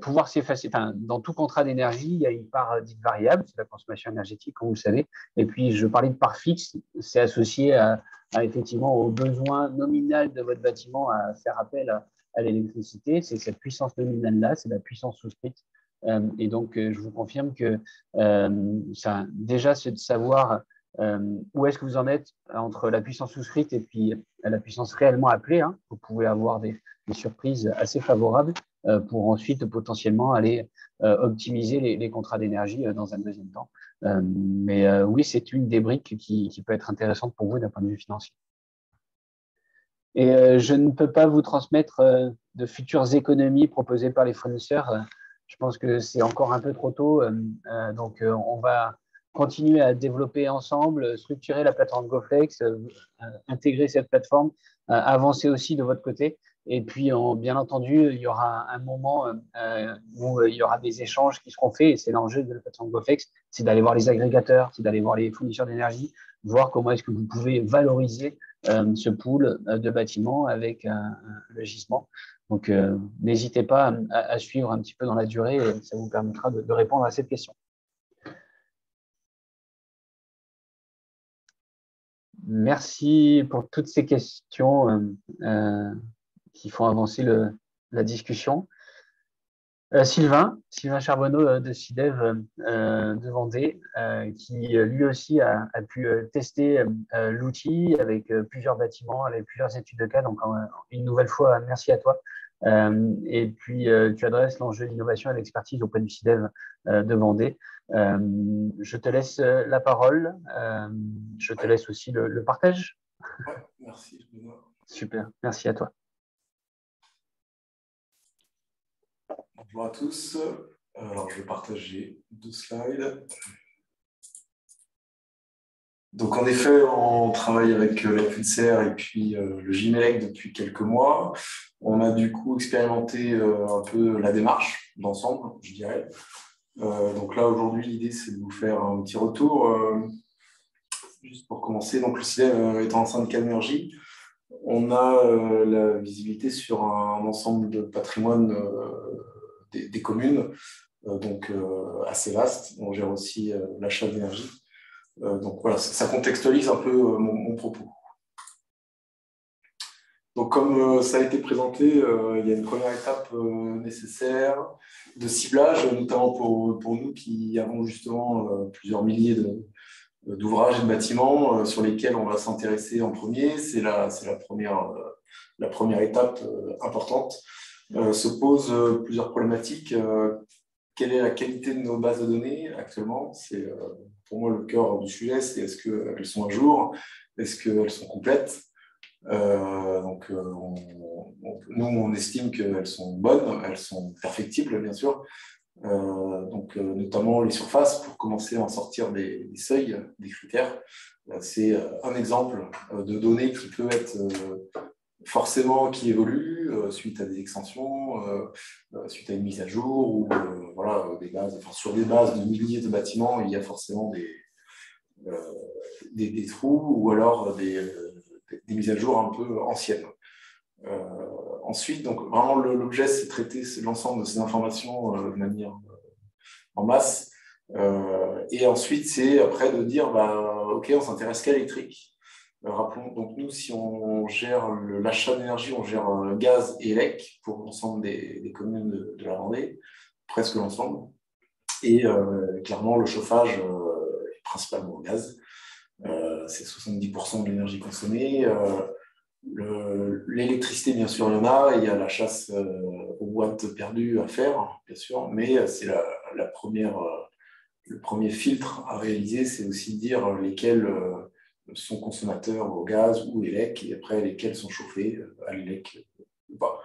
pouvoir s'effacer, dans tout contrat d'énergie, il y a une part dite variable, c'est la consommation énergétique, comme vous le savez. Et puis, je parlais de part fixe, c'est associé effectivement au besoin nominal de votre bâtiment à faire appel à l'électricité. C'est cette puissance nominale-là, c'est la puissance souscrite. Et donc, je vous confirme que déjà, c'est de savoir où est-ce que vous en êtes entre la puissance souscrite et puis la puissance réellement appelée. Hein. Vous pouvez avoir des surprises assez favorables pour ensuite potentiellement aller optimiser les contrats d'énergie dans un deuxième temps. Mais oui, c'est une des briques qui peut être intéressante pour vous d'un point de vue financier. Et je ne peux pas vous transmettre de futures économies proposées par les fournisseurs. Je pense que c'est encore un peu trop tôt. Donc, on va continuer à développer ensemble, structurer la plateforme GoFlex, intégrer cette plateforme, avancer aussi de votre côté. Et puis, bien entendu, il y aura un moment où il y aura des échanges qui seront faits. Et c'est l'enjeu de la plateforme GoFlex, c'est d'aller voir les agrégateurs, c'est d'aller voir les fournisseurs d'énergie, voir comment est-ce que vous pouvez valoriser ce pool de bâtiments avec le gisement. Donc, n'hésitez pas à suivre un petit peu dans la durée et ça vous permettra de répondre à cette question. Merci pour toutes ces questions qui font avancer la discussion. Sylvain Charbonneau de CIDEV de Vendée, qui lui aussi a pu tester l'outil avec plusieurs bâtiments, avec plusieurs études de cas. Donc, une nouvelle fois, merci à toi. Et puis, tu adresses l'enjeu d'innovation et d'expertise auprès du CIDEV de Vendée. Je te laisse la parole. Je te laisse aussi le partage. Ouais, merci. Super, merci à toi. Bonjour à tous. Alors, je vais partager 2 slides. Donc, en effet, on travaille avec la FNCR et puis le GIMELEC depuis quelques mois. On a du coup expérimenté un peu la démarche d'ensemble, je dirais. Donc là, aujourd'hui, l'idée, c'est de vous faire un petit retour. Juste pour commencer, donc le CIDEV étant un syndicat d'énergie, on a la visibilité sur un ensemble de patrimoine des communes, donc assez vaste. On gère aussi l'achat d'énergie. Donc voilà, ça contextualise un peu mon propos. Donc comme ça a été présenté, il y a une première étape nécessaire de ciblage, notamment pour nous qui avons justement plusieurs milliers d'ouvrages et de bâtiments sur lesquels on va s'intéresser en premier. C'est la première étape importante. Se posent plusieurs problématiques. Quelle est la qualité de nos bases de données actuellement? C'est pour moi le cœur du sujet. C'est est-ce qu'elles sont à jour? Est-ce qu'elles sont complètes? Nous, on estime qu'elles sont bonnes, elles sont perfectibles, bien sûr. Notamment les surfaces, pour commencer à en sortir des seuils, des critères. C'est un exemple de données qui peut être forcément qui évolue suite à des extensions, suite à une mise à jour, ou voilà, sur des bases de milliers de bâtiments, il y a forcément des trous, ou alors des mises à jour un peu anciennes. Ensuite, donc vraiment l'objet, c'est de traiter l'ensemble de ces informations de manière en masse. Et ensuite, c'est après de dire, OK, on s'intéresse qu'à l'électrique. Rappelons, donc nous, si on gère l'achat d'énergie, on gère gaz et élec pour l'ensemble des communes de la Vendée, presque l'ensemble. Et clairement, le chauffage est principalement au gaz. C'est 70% de l'énergie consommée. L'électricité, bien sûr, il y en a. Il y a la chasse aux watts perdus à faire, bien sûr. Mais c'est le premier filtre à réaliser, c'est aussi de dire lesquels sont consommateurs au gaz ou élec, et après lesquels sont chauffés à l'élec ou pas.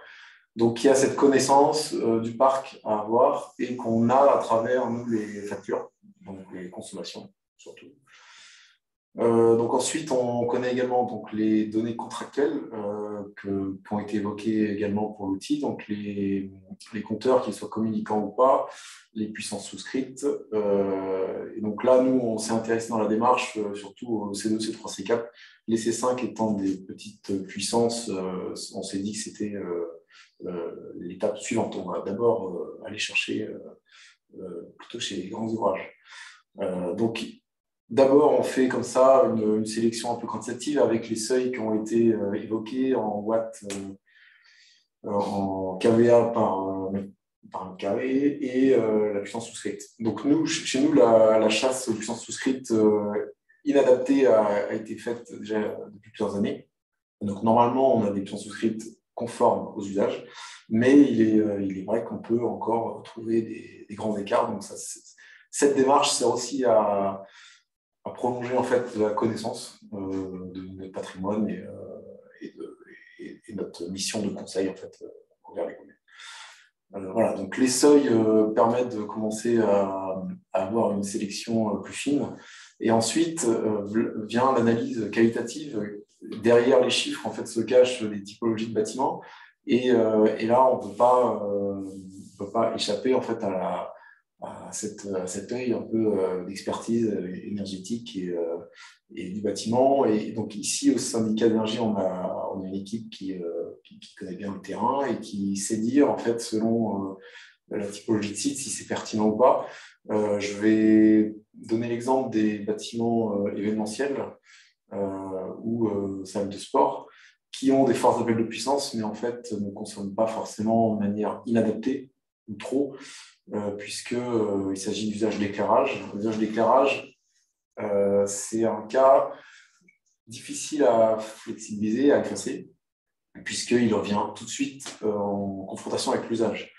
Donc il y a cette connaissance du parc à avoir et qu'on a à travers nous les factures, donc les consommations surtout. Donc ensuite, on connaît également donc, les données contractuelles qui ont été évoquées également pour l'outil, donc les compteurs, qu'ils soient communicants ou pas, les puissances souscrites. Et donc là, nous, on s'est intéressé dans la démarche, surtout au C2, C3, C4, les C5 étant des petites puissances. On s'est dit que c'était l'étape suivante. On va d'abord aller chercher plutôt chez les grands ouvrages. Donc, d'abord, on fait comme ça une sélection un peu quantitative avec les seuils qui ont été évoqués en watts, en kVA par mètre carré et la puissance souscrite. Donc, chez nous, la chasse aux puissances souscrites inadaptée a été faite déjà depuis plusieurs années. Donc, normalement, on a des puissances souscrites conformes aux usages, mais il est vrai qu'on peut encore trouver des grands écarts. Donc, cette démarche sert aussi à prolonger en fait la connaissance de notre patrimoine et notre mission de conseil en fait envers les communes. Voilà, donc les seuils permettent de commencer à avoir une sélection plus fine, et ensuite vient l'analyse qualitative. Derrière les chiffres en fait se cachent des typologies de bâtiments, et là on peut pas échapper en fait à cet œil un peu d'expertise énergétique et du bâtiment. Et donc ici, au syndicat d'énergie, on a une équipe qui connaît bien le terrain et qui sait dire, en fait, selon la typologie de site, si c'est pertinent ou pas. Je vais donner l'exemple des bâtiments événementiels ou salles de sport qui ont des forts appels de puissance, mais en fait ne consomment pas forcément de manière inadaptée ou trop, puisqu'il s'agit d'usage d'éclairage. L'usage d'éclairage, c'est un cas difficile à flexibiliser, à classer, puisqu'il revient tout de suite en confrontation avec l'usage.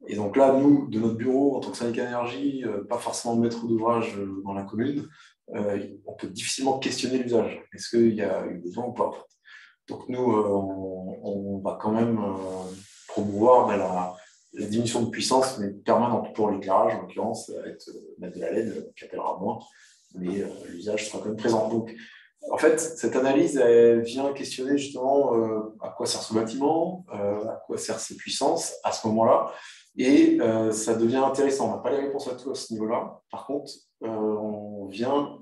Et donc là, nous, de notre bureau, en tant que syndicat d'énergie, pas forcément maître d'ouvrage dans la commune, on peut difficilement questionner l'usage. Est-ce qu'il y a eu besoin ou pas, en fait. Donc nous, on va quand même promouvoir la diminution de puissance, mais permanente pour l'éclairage, en l'occurrence, ça va être mettre de la LED qui appellera moins, mais l'usage sera quand même présent. Donc, en fait, cette analyse, elle vient questionner justement à quoi sert ce bâtiment, à quoi servent ces puissances à ce moment-là, et ça devient intéressant. On n'a pas les réponses à tout à ce niveau-là. Par contre, on vient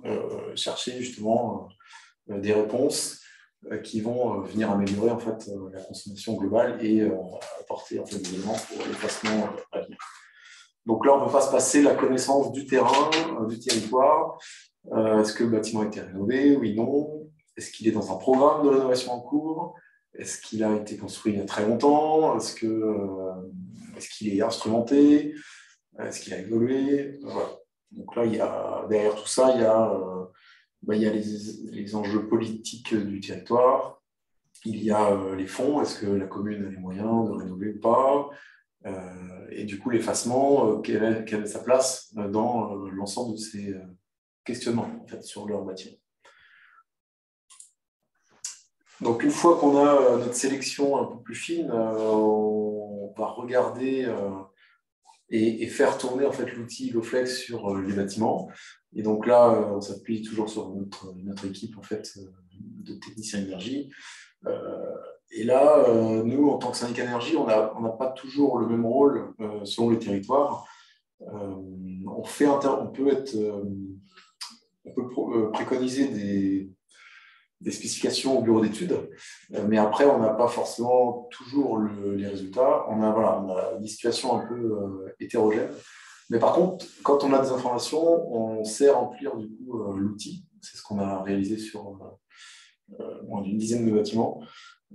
chercher justement des réponses qui vont venir améliorer en fait, la consommation globale et apporter en fait, des éléments pour l'effacement à venir. Donc là, on ne peut pas se passer la connaissance du terrain, du territoire. Est-ce que le bâtiment a été rénové? Oui, non. Est-ce qu'il est dans un programme de rénovation en cours? Est-ce qu'il a été construit il y a très longtemps? Est-ce qu'il est instrumenté? Est-ce qu'il a évolué? Voilà. Donc là, derrière tout ça, il y a les enjeux politiques du territoire. Il y a les fonds. Est-ce que la commune a les moyens de rénover ou pas? Et du coup, l'effacement, quelle est sa place dans l'ensemble de ces questionnements en fait, sur leur bâtiment. Donc, une fois qu'on a notre sélection un peu plus fine, on va regarder et faire tourner en fait, l'outil Loflex sur les bâtiments. Et donc là, on s'appuie toujours sur notre équipe en fait, de techniciens énergie. Et là, nous, en tant que syndicat énergie, on n'a pas toujours le même rôle selon les territoires. On peut préconiser des spécifications au bureau d'études, mais après, on n'a pas forcément toujours les résultats. On a des situations un peu hétérogènes. Mais par contre, quand on a des informations, on sait remplir du coup l'outil. C'est ce qu'on a réalisé sur moins d'une dizaine de bâtiments.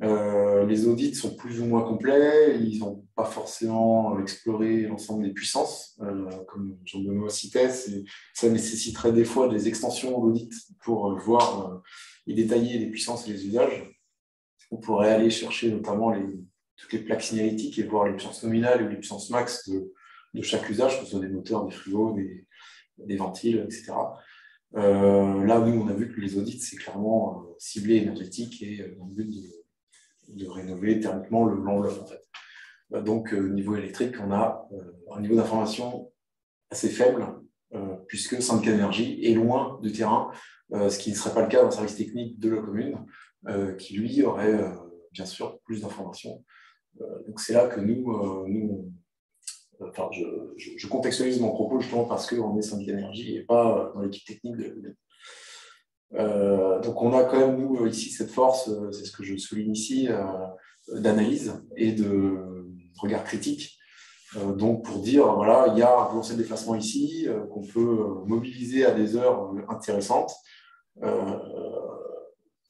Les audits sont plus ou moins complets, ils n'ont pas forcément exploré l'ensemble des puissances, comme Jean-Benoît citait, ça nécessiterait des fois des extensions d'audit pour voir et détailler les puissances et les usages. On pourrait aller chercher notamment toutes les plaques signalétiques et voir les puissances nominales ou les puissances max de chaque usage, que ce soit des moteurs, des frigos, des ventiles, etc. Là, nous, on a vu que les audits, c'est clairement ciblé énergétique et dans le but de rénover thermiquement l'enveloppe. En fait. Donc, niveau électrique, on a un niveau d'information assez faible, puisque syndicat d'énergie est loin du terrain, ce qui ne serait pas le cas d'un service technique de la commune, qui lui aurait bien sûr plus d'informations. Donc, c'est là que je contextualise mon propos justement parce qu'on est syndicat d'énergie et pas dans l'équipe technique de la commune. Donc on a quand même, nous, ici, cette force, c'est ce que je souligne ici, d'analyse et de regard critique. Donc pour dire, voilà, il y a un potentiel d'effacement ici, qu'on peut mobiliser à des heures intéressantes,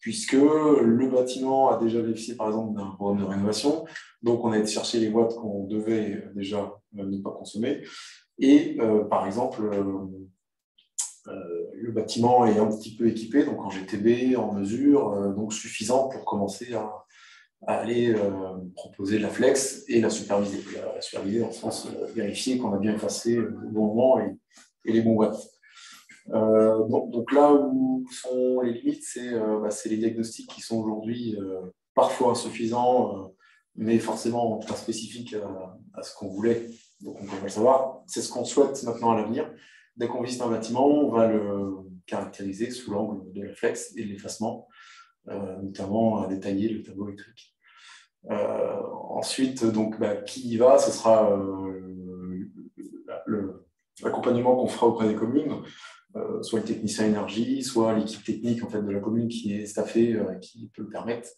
puisque le bâtiment a déjà bénéficié, par exemple, d'un programme de rénovation. Donc on a été chercher les watts qu'on devait déjà ne pas consommer. Et par exemple, le bâtiment est un petit peu équipé, donc en GTB, en mesure, donc suffisant pour commencer à aller proposer de la flex et la superviser. La superviser dans le sens vérifier qu'on a bien effacé au bon moment et les bons watts. Donc là où sont les limites, c'est les diagnostics qui sont aujourd'hui parfois insuffisants, mais forcément pas spécifiques à ce qu'on voulait. Donc on peut le savoir. C'est ce qu'on souhaite maintenant à l'avenir. Dès qu'on visite un bâtiment, on va le caractériser sous l'angle de la flex et de l'effacement, notamment à détailler le tableau électrique. Ensuite, donc, qui y va? Ce sera l'accompagnement qu'on fera auprès des communes, soit le technicien énergie, soit l'équipe technique en fait, de la commune qui est staffée, qui peut le permettre,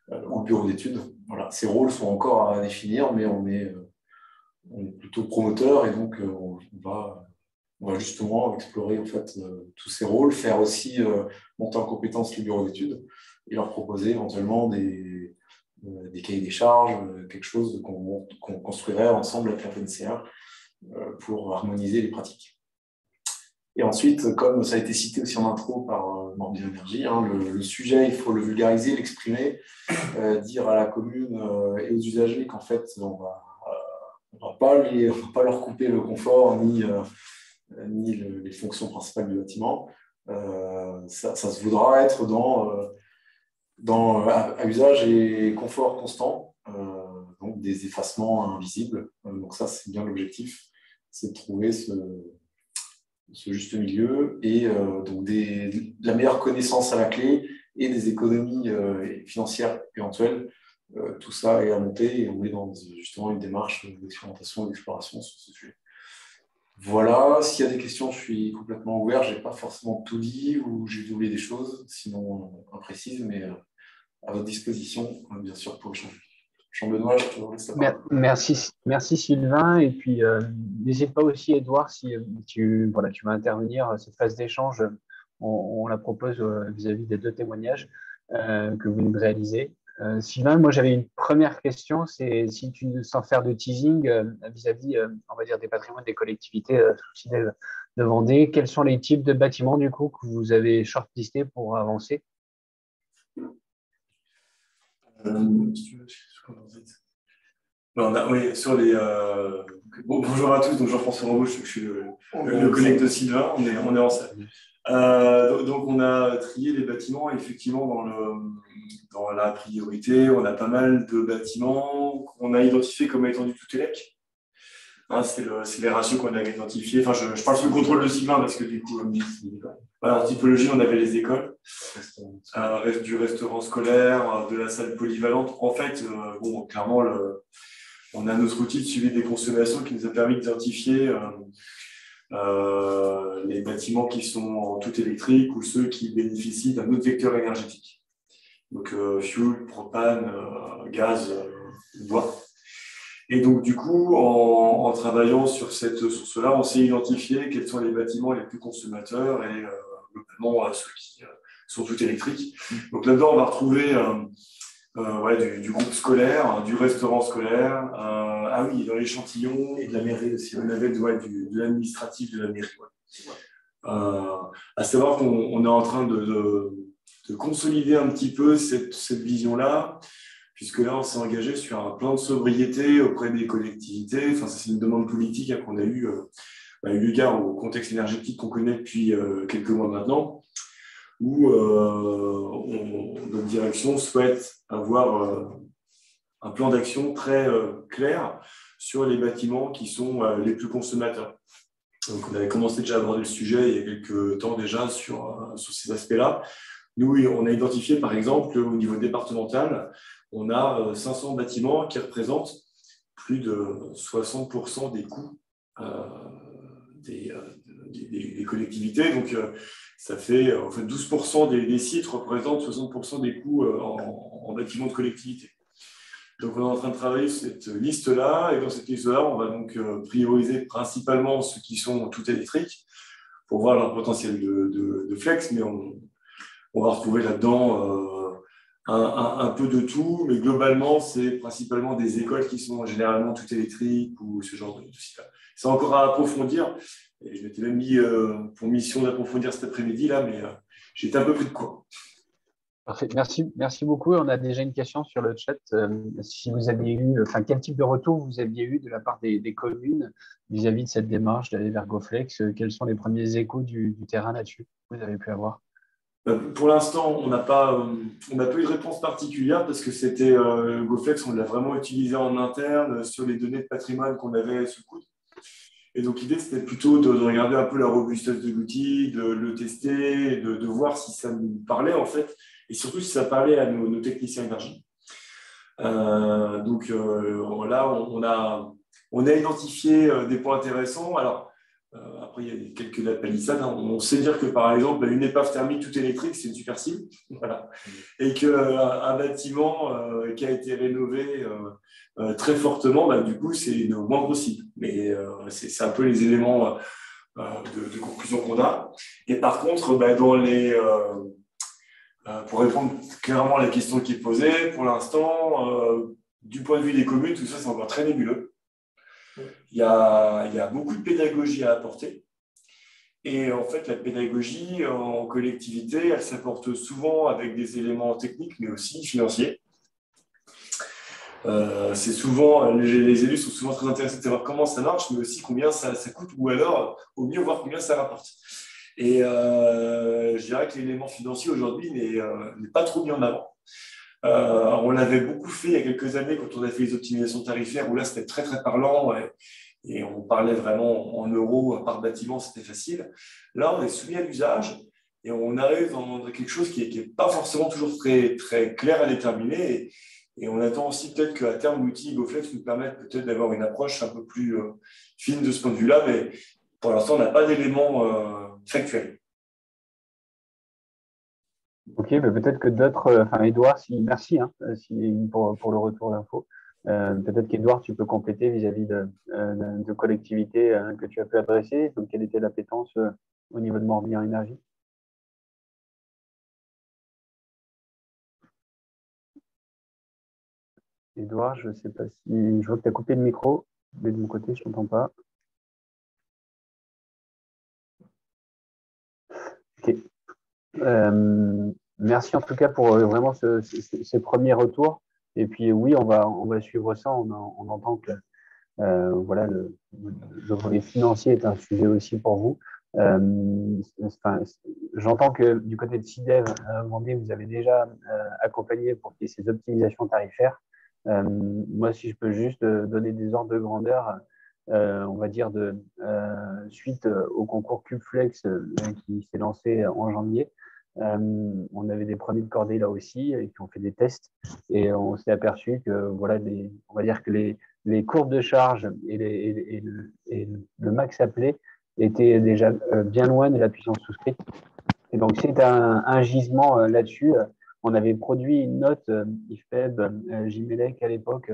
ou le bureau d'études. Voilà. Ces rôles sont encore à définir, mais on est plutôt promoteur et donc on va justement explorer en fait, tous ces rôles, faire aussi monter en compétence les bureaux d'études et leur proposer éventuellement des des cahiers des charges, quelque chose qu'on construirait ensemble avec la FNCA pour harmoniser les pratiques. Et ensuite, comme ça a été cité aussi en intro par Morbihan Énergie, hein, le sujet, il faut le vulgariser, l'exprimer, dire à la commune et aux usagers qu'en fait, on va pas leur couper le confort ni les fonctions principales du bâtiment. Ça se voudra être à usage et confort constant, donc des effacements invisibles. Donc ça, c'est bien l'objectif, c'est de trouver ce juste milieu et donc la meilleure connaissance à la clé et des économies financières éventuelles. Tout ça est à monter et on est dans justement une démarche d'expérimentation et d'exploration sur ce sujet. Voilà, s'il y a des questions, je suis complètement ouvert. Je n'ai pas forcément tout dit ou j'ai oublié des choses, sinon imprécises, mais à votre disposition, bien sûr, pour échanger. Jean-Benoît, je te laisse la parole. Merci Sylvain. Et puis, n'hésite pas aussi, Edouard, si tu vas intervenir. Cette phase d'échange, on la propose vis-à-vis des 2 témoignages que vous venez de réaliser. Sylvain, moi, j'avais une première question. C'est si tu sans faire de teasing vis-à-vis, on va dire, des patrimoines des collectivités de Vendée, quels sont les types de bâtiments, du coup, que vous avez shortlistés pour avancer? Oui, sur les. Bonjour à tous, donc Jean-François Rambaud, je suis le collègue de Sylvain, on est en salle. Donc on a trié les bâtiments, effectivement, dans la priorité, on a pas mal de bâtiments qu'on a identifiés comme étant du tout élec. Hein, c'est les ratios qu'on avait identifiés. Enfin, je parle sous le contrôle de Sylvain parce que du coup, en typologie, on avait les écoles, du restaurant scolaire, de la salle polyvalente. En fait, clairement, on a notre outil de suivi des consommations qui nous a permis d'identifier les bâtiments qui sont en tout électrique ou ceux qui bénéficient d'un autre vecteur énergétique. Donc, fuel, propane, gaz, bois. Et donc, du coup, en travaillant sur cette source-là, on s'est identifié quels sont les bâtiments les plus consommateurs et globalement ceux qui sont tout électriques. Donc là-dedans, on va retrouver du groupe scolaire, du restaurant scolaire, dans l'échantillon. Et de la mairie aussi. On avait de l'administratif de la mairie. À savoir qu'on est en train de consolider un petit peu cette vision-là, puisque là, on s'est engagé sur un plan de sobriété auprès des collectivités. Enfin, c'est une demande politique qu'on a eue, eu égard au contexte énergétique qu'on connaît depuis quelques mois maintenant, où notre direction souhaite avoir un plan d'action très clair sur les bâtiments qui sont les plus consommateurs. Donc, on avait commencé déjà à aborder le sujet il y a quelques temps déjà sur ces aspects-là. Nous, on a identifié, par exemple, au niveau départemental, on a 500 bâtiments qui représentent plus de 60% des coûts des collectivités. Donc, ça fait 12% des sites représentent 60% des coûts en bâtiments de collectivité. Donc, on est en train de travailler sur cette liste-là. Et dans cette liste-là, on va donc prioriser principalement ceux qui sont tout électriques pour voir leur potentiel de flex. Mais on va retrouver là-dedans un peu de tout, mais globalement, c'est principalement des écoles qui sont généralement toutes électriques ou ce genre de site-là. C'est encore à approfondir. Et je m'étais même mis pour mission d'approfondir cet après-midi, là, mais j'ai été un peu pris de court. Parfait, merci beaucoup. On a déjà une question sur le chat. Si vous aviez eu, quel type de retour vous aviez eu de la part des communes vis-à-vis de cette démarche d'aller vers GoFlex? Quels sont les premiers échos du terrain là-dessus que vous avez pu avoir? Pour l'instant, on n'a pas eu de réponse particulière parce que c'était GoFlex, on l'a vraiment utilisé en interne sur les données de patrimoine qu'on avait sous le coude. Et donc, l'idée, c'était plutôt de regarder un peu la robustesse de l'outil, de le tester, de voir si ça nous parlait, en fait, et surtout si ça parlait à nos techniciens énergie. Donc, là, on a identifié des points intéressants. Alors, après, il y a quelques palissades. On sait dire que, par exemple, une épave thermique tout électrique, c'est une super cible. Voilà. Et qu'un bâtiment qui a été rénové très fortement, du coup, c'est une moindre cible. Mais c'est un peu les éléments de conclusion qu'on a. Et par contre, Pour répondre clairement à la question qui est posée, pour l'instant, du point de vue des communes, tout ça, c'est encore très nébuleux. Il y a beaucoup de pédagogie à apporter. Et en fait, la pédagogie en collectivité, elle s'apporte souvent avec des éléments techniques, mais aussi financiers. C'est souvent, les élus sont souvent très intéressés de savoir comment ça marche, mais aussi combien ça coûte, ou alors, au mieux, voir combien ça rapporte. Et je dirais que l'élément financier aujourd'hui n'est pas trop mis en avant. On l'avait beaucoup fait il y a quelques années quand on a fait les optimisations tarifaires, où là, c'était très, très parlant. Et on parlait vraiment en euros par bâtiment, c'était facile. Là, on est soumis à l'usage et on arrive dans quelque chose qui n'est pas forcément toujours très, très clair à déterminer. Et on attend aussi peut-être qu'à terme, l'outil GoFlex nous permette peut-être d'avoir une approche un peu plus fine de ce point de vue-là. Mais pour l'instant, on n'a pas d'éléments factuels. Ok, mais peut-être que d'autres, Edouard, merci pour le retour d'infos. Peut-être qu'Edouard, tu peux compléter vis-à-vis de collectivités que tu as pu adresser. Donc, quelle était l'appétence au niveau de Morbihan Énergie? Edouard, je ne sais pas si… Je vois que tu as coupé le micro, mais de mon côté, je ne t'entends pas. Ok. Merci en tout cas pour vraiment ces premiers retours. Et puis oui, on va suivre ça. On entend que voilà, le volet financier est un sujet aussi pour vous. J'entends que du côté de CIDEV, Vendée, vous avez déjà accompagné pour qu'il y ait ces optimisations tarifaires. Moi, si je peux juste donner des ordres de grandeur, on va dire suite au concours CubeFlex qui s'est lancé en janvier. On avait des premiers de cordée là aussi qui ont fait des tests et on s'est aperçu que voilà, on va dire que les courbes de charge et le max appelé étaient déjà bien loin de la puissance souscrite. Et donc, c'est un gisement là-dessus. On avait produit une note IFEB, Jimelec à l'époque,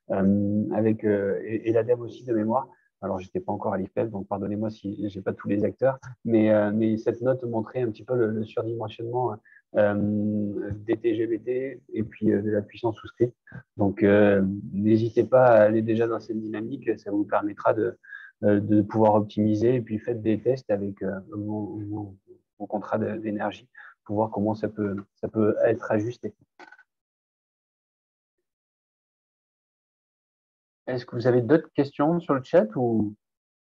avec et l'ADEME aussi de mémoire. Alors, je n'étais pas encore à l'IFEB, donc pardonnez-moi si je n'ai pas tous les acteurs, mais cette note montrait un petit peu le surdimensionnement des TGBT et puis de la puissance souscrite. Donc, n'hésitez pas à aller déjà dans cette dynamique, ça vous permettra de pouvoir optimiser et puis faites des tests avec vos contrats d'énergie pour voir comment ça peut être ajusté. Est-ce que vous avez d'autres questions sur le chat ou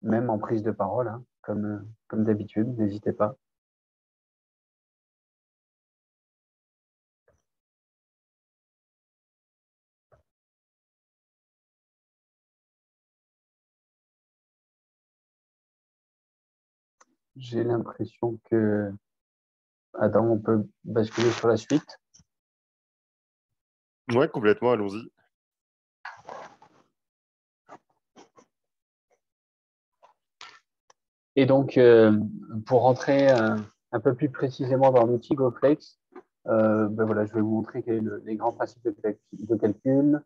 même en prise de parole, hein, comme d'habitude, n'hésitez pas. J'ai l'impression que… Attends, on peut basculer sur la suite. Oui, complètement, allons-y. Et donc, pour rentrer un peu plus précisément dans l'outil GoFlex, voilà, je vais vous montrer quels sont les grands principes de calcul,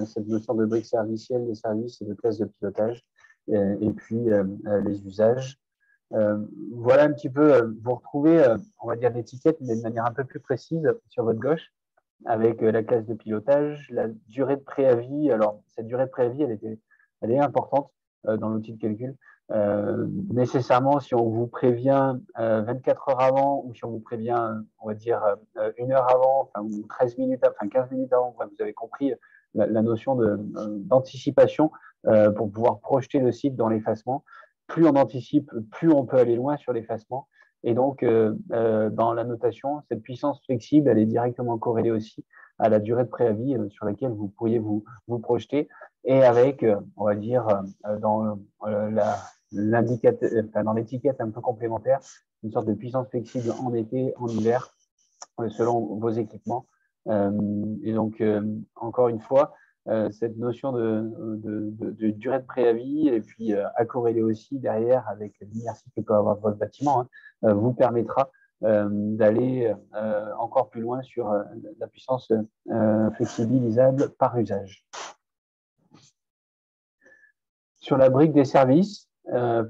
cette notion de briques servicielles, de services et de classes de pilotage, et puis les usages. Voilà un petit peu, vous retrouvez, on va dire, l'étiquette, mais de manière un peu plus précise sur votre gauche, avec la classe de pilotage, la durée de préavis. Alors, cette durée de préavis, elle est importante dans l'outil de calcul. Nécessairement, si on vous prévient 24 heures avant ou si on vous prévient, on va dire, 1 heure avant, ou 13 minutes, 15 minutes avant, vous avez compris la notion d'anticipation pour pouvoir projeter le site dans l'effacement. Plus on anticipe, plus on peut aller loin sur l'effacement. Et donc, dans la notation, cette puissance flexible, elle est directement corrélée aussi à la durée de préavis sur laquelle vous pourriez vous projeter. Et avec, on va dire, dans l'étiquette un peu complémentaire, une sorte de puissance flexible en été, en hiver, selon vos équipements. Et donc, encore une fois, cette notion de durée de préavis et puis à corréler aussi derrière avec l'inertie que peut avoir votre bâtiment, vous permettra d'aller encore plus loin sur la puissance flexibilisable par usage. Sur la brique des services,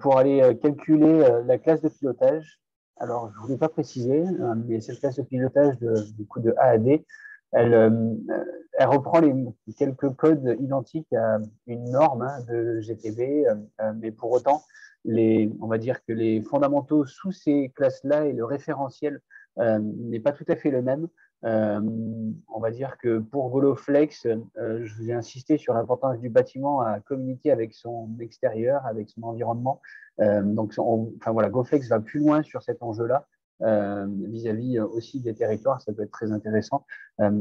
pour aller calculer la classe de pilotage, Alors, je ne voulais pas préciser, mais cette classe de pilotage du coup de A à D, elle reprend quelques codes identiques à une norme de GTB, mais pour autant, on va dire que les fondamentaux sous ces classes-là et le référentiel n'est pas tout à fait le même. On va dire que pour VoloFlex, je vous ai insisté sur l'importance du bâtiment à communiquer avec son extérieur, avec son environnement. Enfin voilà, GoFlex va plus loin sur cet enjeu-là vis-à-vis aussi des territoires, ça peut être très intéressant.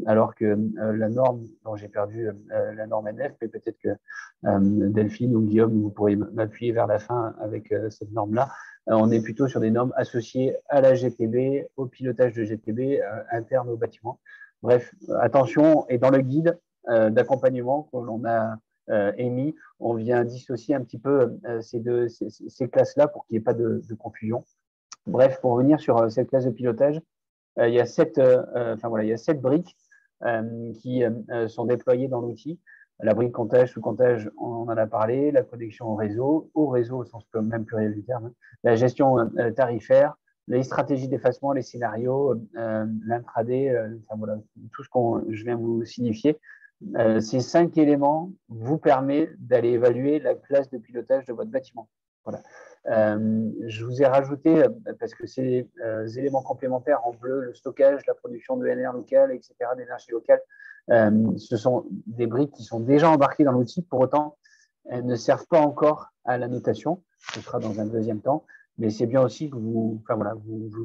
Alors que la norme dont j'ai perdu la norme NF, mais peut-être que Delphine ou Guillaume, vous pourrez m'appuyer vers la fin avec cette norme-là. On est plutôt sur des normes associées à la GTB, au pilotage de GTB interne au bâtiment. Bref, attention, et dans le guide d'accompagnement que l'on a émis, on vient dissocier un petit peu ces classes-là pour qu'il n'y ait pas de confusion. Bref, pour revenir sur cette classe de pilotage, il y a 7 briques qui sont déployées dans l'outil. La brique comptage, sous-comptage, on en a parlé, la connexion au réseau au sens même pluriel du terme, la gestion tarifaire, les stratégies d'effacement, les scénarios, l'intraday, tout ce que je viens vous signifier. Ces 5 éléments vous permettent d'aller évaluer la classe de pilotage de votre bâtiment. Voilà. Je vous ai rajouté, parce que ces éléments complémentaires en bleu, le stockage, la production de NR locale, etc., d'énergie locale, ce sont des briques qui sont déjà embarquées dans l'outil. Pour autant, elles ne servent pas encore à la notation. Ce sera dans un deuxième temps. Mais c'est bien aussi que vous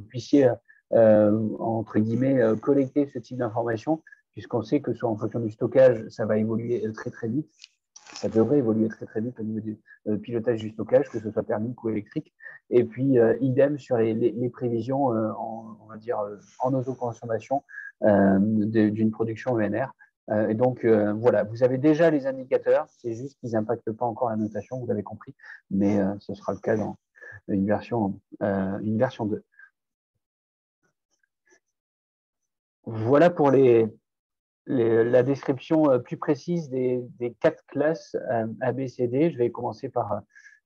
puissiez, entre guillemets, collecter ce type d'informations, puisqu'on sait que soit en fonction du stockage, ça va évoluer très, très vite. Ça devrait évoluer très, très vite au niveau du pilotage du stockage, que ce soit thermique ou électrique. Et puis, idem sur les prévisions, on va dire, en autoconsommation d'une production ENR. Et donc, voilà, vous avez déjà les indicateurs, c'est juste qu'ils n'impactent pas encore la notation, vous l'avez compris, mais ce sera le cas dans une version 2. Voilà pour la description plus précise des 4 classes A, B, C, D. Je vais commencer par,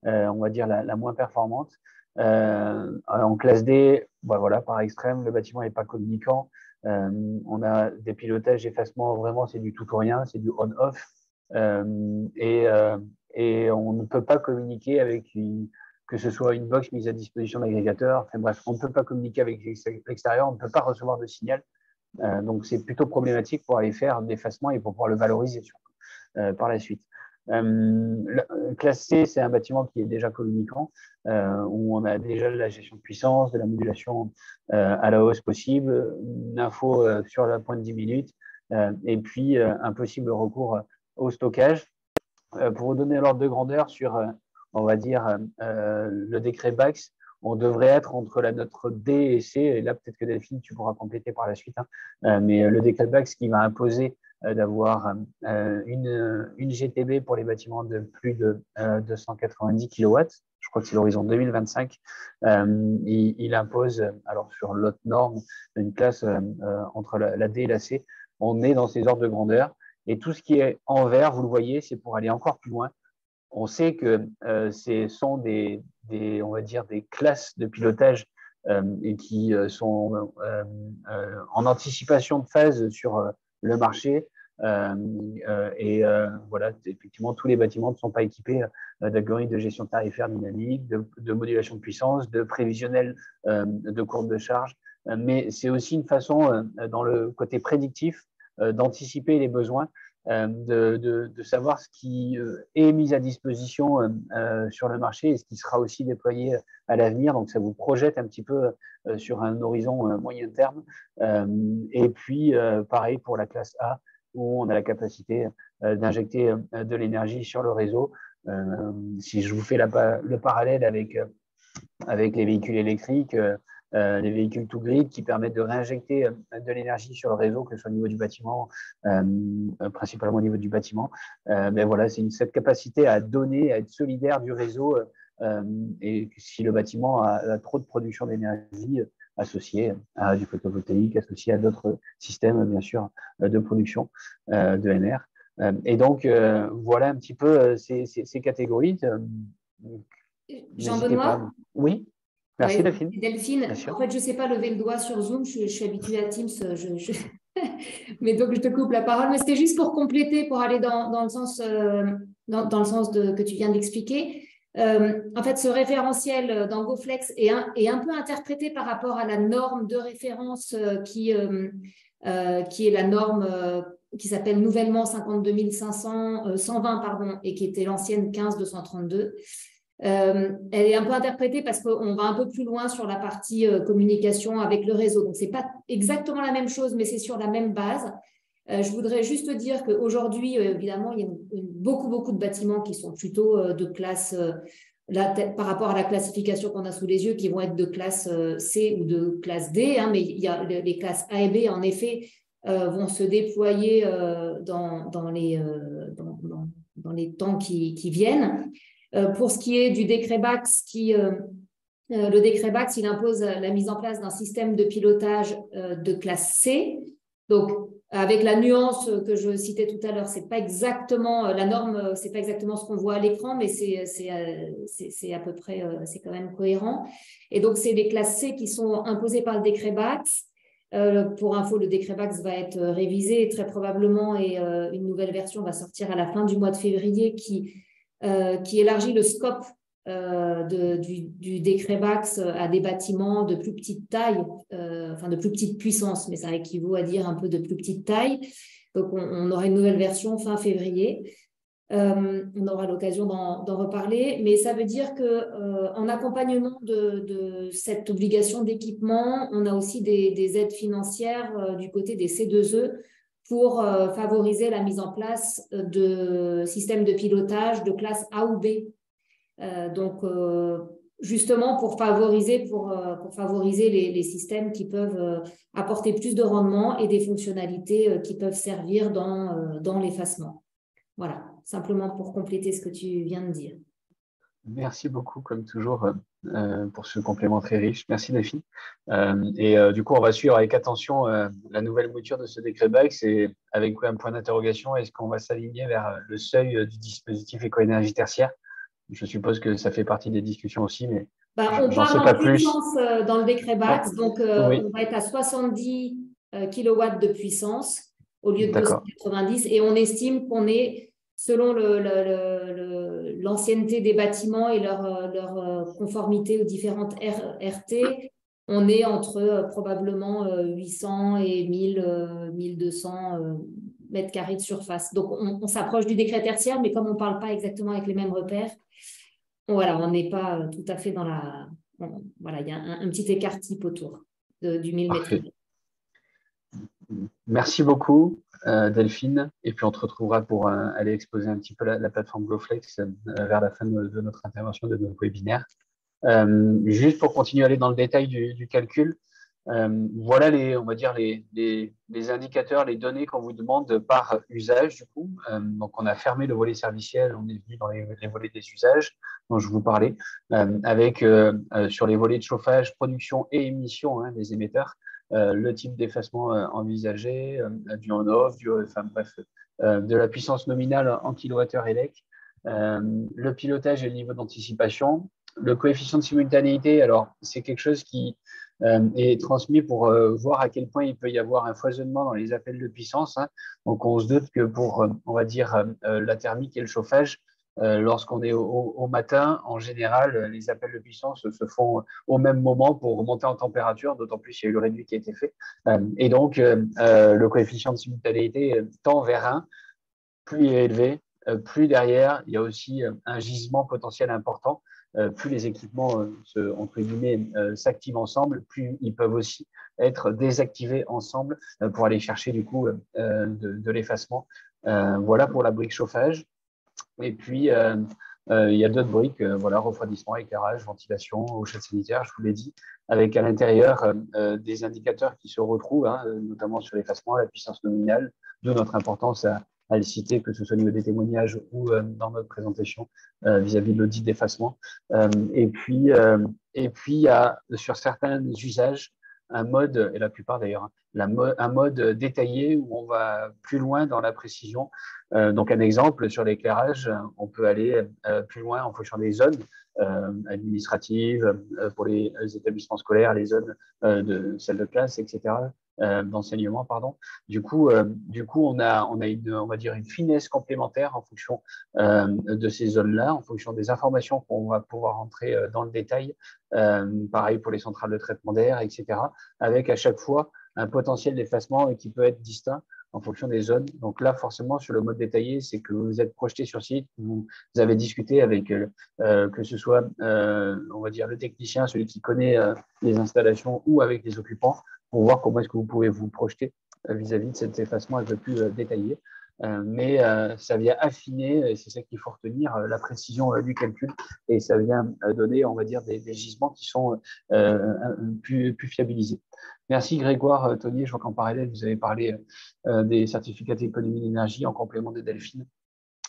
on va dire, la moins performante. En classe D, voilà, par extrême, le bâtiment n'est pas communicant. On a des pilotages d'effacement, vraiment, c'est du tout ou rien, c'est du on-off. Et on ne peut pas communiquer avec que ce soit une box mise à disposition de l'agrégateur. Enfin bref, on ne peut pas communiquer avec l'extérieur, on ne peut pas recevoir de signal. Donc, c'est plutôt problématique pour aller faire l'effacement et pour pouvoir le valoriser surtout par la suite. Classe C, c'est un bâtiment qui est déjà communicant, où on a déjà de la gestion de puissance, de la modulation à la hausse possible, une info sur la pointe de 10 minutes, et puis un possible recours au stockage. Pour vous donner l'ordre de grandeur sur, on va dire, le décret BAX, on devrait être entre la note D et C, et là peut-être que Delphine, tu pourras compléter par la suite, mais le décret BAX qui va imposer d'avoir une GTB pour les bâtiments de plus de 290 kW, je crois que c'est l'horizon 2025, il impose, alors sur l'autre norme, une classe entre la D et la C, on est dans ces ordres de grandeur, et tout ce qui est en vert, vous le voyez, c'est pour aller encore plus loin. On sait que ce sont on va dire, des classes de pilotage et qui sont en anticipation de phase sur le marché. Voilà, effectivement, tous les bâtiments ne sont pas équipés d'algorithmes de gestion tarifaire dynamique, de modulation de puissance, de prévisionnel de courbe de charge. Mais c'est aussi une façon, dans le côté prédictif, d'anticiper les besoins, de savoir ce qui est mis à disposition sur le marché et ce qui sera aussi déployé à l'avenir. Donc, ça vous projette un petit peu sur un horizon moyen terme. Et puis, pareil pour la classe A, où on a la capacité d'injecter de l'énergie sur le réseau. Si je vous fais le parallèle avec les véhicules électriques, les véhicules to grid qui permettent de réinjecter de l'énergie sur le réseau, que ce soit au niveau du bâtiment, principalement au niveau du bâtiment. Mais voilà, c'est cette capacité à donner, à être solidaire du réseau. Et si le bâtiment a trop de production d'énergie associée à du photovoltaïque, associée à d'autres systèmes, bien sûr, de production de NR. Et donc, voilà un petit peu ces catégories. Jean-Benoît, oui. Merci Ouais, Delphine. Delphine, en fait, je ne sais pas lever le doigt sur Zoom, je suis habituée à Teams, mais donc je te coupe la parole. Mais c'était juste pour compléter, pour aller dans le sens, dans le sens que tu viens d'expliquer. En fait, ce référentiel dans GoFlex est un peu interprété par rapport à la norme de référence qui est la norme qui s'appelle nouvellement 52 500, 120 pardon, et qui était l'ancienne 15 232. Elle est un peu interprétée parce qu'on va un peu plus loin sur la partie communication avec le réseau. Donc, ce n'est pas exactement la même chose, mais c'est sur la même base. Je voudrais juste dire qu'aujourd'hui, évidemment, il y a beaucoup de bâtiments qui sont plutôt de classe, par rapport à la classification qu'on a sous les yeux, qui vont être de classe C ou de classe D, hein, mais il y a les classes A et B, en effet, vont se déployer dans les temps qui viennent. Pour ce qui est du décret BACS, le décret BACS, il impose la mise en place d'un système de pilotage de classe C. Donc, avec la nuance que je citais tout à l'heure, c'est pas exactement la norme, c'est pas exactement ce qu'on voit à l'écran, mais c'est à peu près, c'est quand même cohérent. Et donc, c'est les classes C qui sont imposées par le décret BACS. Pour info, le décret BACS va être révisé très probablement et une nouvelle version va sortir à la fin du mois de février qui élargit le scope du décret BACS à des bâtiments de plus petite taille, enfin de plus petite puissance, mais ça équivaut à dire un peu de plus petite taille. Donc, on aura une nouvelle version fin février. On aura l'occasion d'en reparler, mais ça veut dire qu'en accompagnement de cette obligation d'équipement, on a aussi des aides financières du côté des C2E pour favoriser la mise en place de systèmes de pilotage de classe A ou B. Donc, justement, pour favoriser les systèmes qui peuvent apporter plus de rendement et des fonctionnalités qui peuvent servir dans l'effacement. Voilà, simplement pour compléter ce que tu viens de dire. Merci beaucoup, comme toujours, pour ce complément très riche. Merci, Delphine. Du coup, on va suivre avec attention la nouvelle mouture de ce décret BACS et avec un point d'interrogation, est-ce qu'on va s'aligner vers le seuil du dispositif éco-énergie tertiaire? Je suppose que ça fait partie des discussions aussi, mais on j'en sais parle pas en plus. puissance dans le décret BACS, donc Oui. on va être à 70 kW de puissance au lieu de 290 et on estime qu'on est, selon l'ancienneté des bâtiments et leur conformité aux différentes RT, on est entre probablement 800 et 1200 mètres carrés de surface. Donc, on s'approche du décret tertiaire, mais comme on ne parle pas exactement avec les mêmes repères, voilà, on n'est pas tout à fait dans la… Voilà, il y a un petit écart type autour du 1000 mètres carrés. Merci beaucoup, Delphine. Et puis, on te retrouvera pour aller exposer un petit peu la plateforme GoFlex vers la fin de notre intervention, de notre webinaire. Juste pour continuer à aller dans le détail du calcul, voilà on va dire les indicateurs, les données qu'on vous demande par usage du coup. Donc, on a fermé le volet serviciel, on est venu dans les volets des usages dont je vous parlais, avec sur les volets de chauffage, production et émission des émetteurs, le type d'effacement envisagé, du on-off, enfin bref, de la puissance nominale en kilowattheure élec, le pilotage et le niveau d'anticipation. Le coefficient de simultanéité, alors c'est quelque chose qui est transmis pour voir à quel point il peut y avoir un foisonnement dans les appels de puissance. Donc, on se doute que pour, on va dire, la thermique et le chauffage, lorsqu'on est au matin, en général, les appels de puissance se font au même moment pour remonter en température, d'autant plus qu'il y a eu le réduit qui a été fait. Et donc, le coefficient de simultanéité tend vers 1, plus il est élevé, plus derrière, il y a aussi un gisement potentiel important. Plus les équipements entre guillemets s'activent ensemble, plus ils peuvent aussi être désactivés ensemble pour aller chercher du coup de l'effacement. Voilà pour la brique chauffage. Et puis il y a d'autres briques, voilà, refroidissement, éclairage, ventilation, eau chaude sanitaire, je vous l'ai dit, avec à l'intérieur des indicateurs qui se retrouvent, notamment sur l'effacement, la puissance nominale, d'où notre importance à le citer, que ce soit au niveau des témoignages ou dans notre présentation vis-à-vis de l'audit d'effacement. Et puis, il y a sur certains usages un mode, et la plupart d'ailleurs, un mode détaillé où on va plus loin dans la précision. Donc un exemple sur l'éclairage, on peut aller plus loin en fonction des zones administratives pour les établissements scolaires, les zones de salles de classe, etc., d'enseignement, pardon. Du coup, on a on va dire une finesse complémentaire en fonction de ces zones-là, en fonction des informations qu'on va pouvoir entrer dans le détail. Pareil pour les centrales de traitement d'air, etc., avec à chaque fois un potentiel d'effacement qui peut être distinct en fonction des zones. Donc là, forcément, sur le mode détaillé, c'est que vous êtes projeté sur site, vous avez discuté avec, que ce soit, on va dire, le technicien, celui qui connaît les installations, ou avec les occupants, pour voir comment est-ce que vous pouvez vous projeter vis-à-vis de cet effacement un peu plus détaillé. Mais ça vient affiner, et c'est ça qu'il faut retenir, la précision du calcul, et ça vient donner, on va dire, des gisements qui sont plus fiabilisés. Merci Grégoire. Tony, je vois qu'en parallèle, vous avez parlé des certificats d'économie d'énergie en complément de Delphine,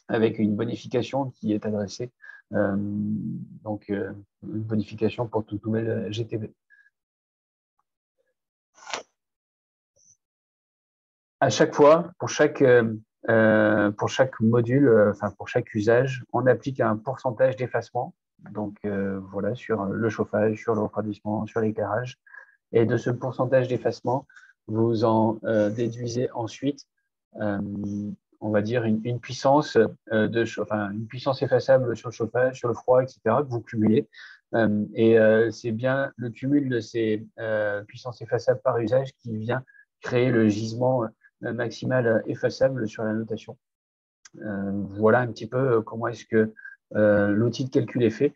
avec une bonification qui est adressée, donc une bonification pour toute nouvelle GTB. À chaque fois, pour chaque module, enfin pour chaque usage, on applique un pourcentage d'effacement. Donc voilà, sur le chauffage, sur le refroidissement, sur l'éclairage. Et de ce pourcentage d'effacement, vous en déduisez ensuite, on va dire, une puissance une puissance effaçable sur le chauffage, sur le froid, etc., que vous cumulez. Et c'est bien le cumul de ces puissances effaçables par usage qui vient créer le gisement maximal effaçable sur la notation. Voilà un petit peu comment est-ce que l'outil de calcul est fait,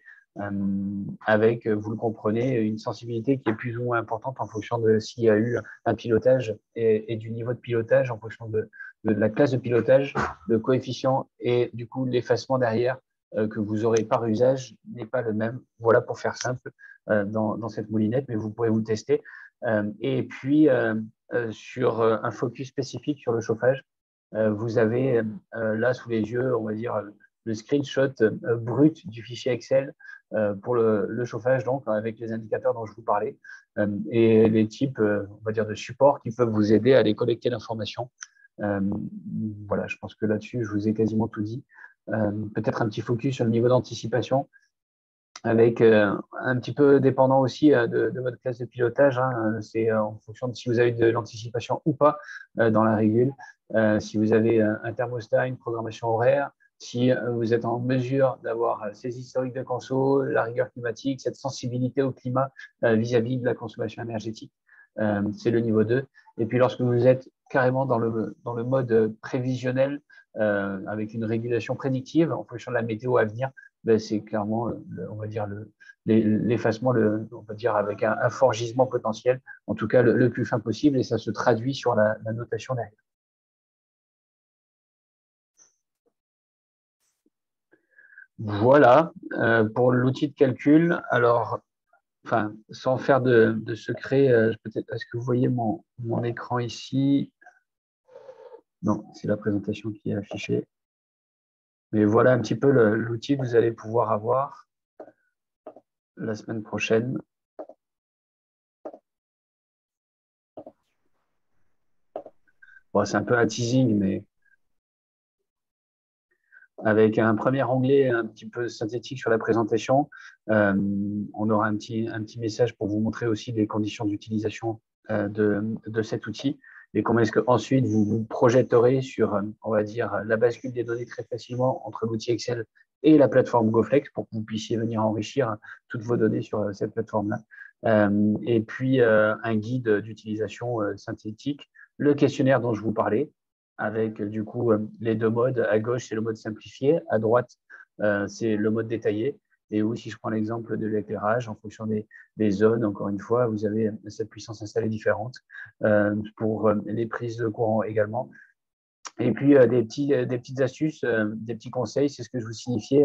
avec, vous le comprenez, une sensibilité qui est plus ou moins importante en fonction de s'il y a eu un pilotage et du niveau de pilotage, en fonction de la classe de pilotage, le coefficient et du coup l'effacement derrière que vous aurez par usage n'est pas le même. Voilà pour faire simple dans cette moulinette, mais vous pourrez vous le tester. Et puis, sur un focus spécifique sur le chauffage, vous avez là sous les yeux, on va dire, le screenshot brut du fichier Excel pour le chauffage, donc avec les indicateurs dont je vous parlais, et les types, on va dire, de supports qui peuvent vous aider à aller collecter l'information. Voilà, je pense que là-dessus, je vous ai quasiment tout dit. Peut-être un petit focus sur le niveau d'anticipation, avec un petit peu dépendant aussi de votre classe de pilotage. Hein. C'est en fonction de si vous avez de l'anticipation ou pas dans la régule, si vous avez un thermostat, une programmation horaire, si vous êtes en mesure d'avoir ces historiques de conso, la rigueur climatique, cette sensibilité au climat vis-à-vis de la consommation énergétique. C'est le niveau 2. Et puis lorsque vous êtes carrément dans le mode prévisionnel, avec une régulation prédictive en fonction de la météo à venir, ben, c'est clairement, on va dire, l'effacement, on va dire, avec un fort gisement potentiel, en tout cas le plus fin possible, et ça se traduit sur la notation derrière. Voilà pour l'outil de calcul. Alors, enfin, sans faire de secret, peut-être, est-ce que vous voyez mon écran ici? Non, c'est la présentation qui est affichée. Mais voilà un petit peu l'outil que vous allez pouvoir avoir la semaine prochaine. Bon, c'est un peu un teasing, mais avec un premier onglet un petit peu synthétique sur la présentation, on aura un petit message pour vous montrer aussi les conditions d'utilisation de cet outil et comment est-ce qu'ensuite vous vous projetterez sur, on va dire, la bascule des données très facilement entre l'outil Excel et la plateforme GoFlex pour que vous puissiez venir enrichir toutes vos données sur cette plateforme-là. Et puis, un guide d'utilisation synthétique, le questionnaire dont je vous parlais, avec du coup les deux modes. À gauche, c'est le mode simplifié. À droite, c'est le mode détaillé. Et où, si je prends l'exemple de l'éclairage, en fonction des zones, encore une fois, vous avez cette puissance installée différente pour les prises de courant également. Et puis, des petites astuces, des petits conseils, c'est ce que je vous signifiais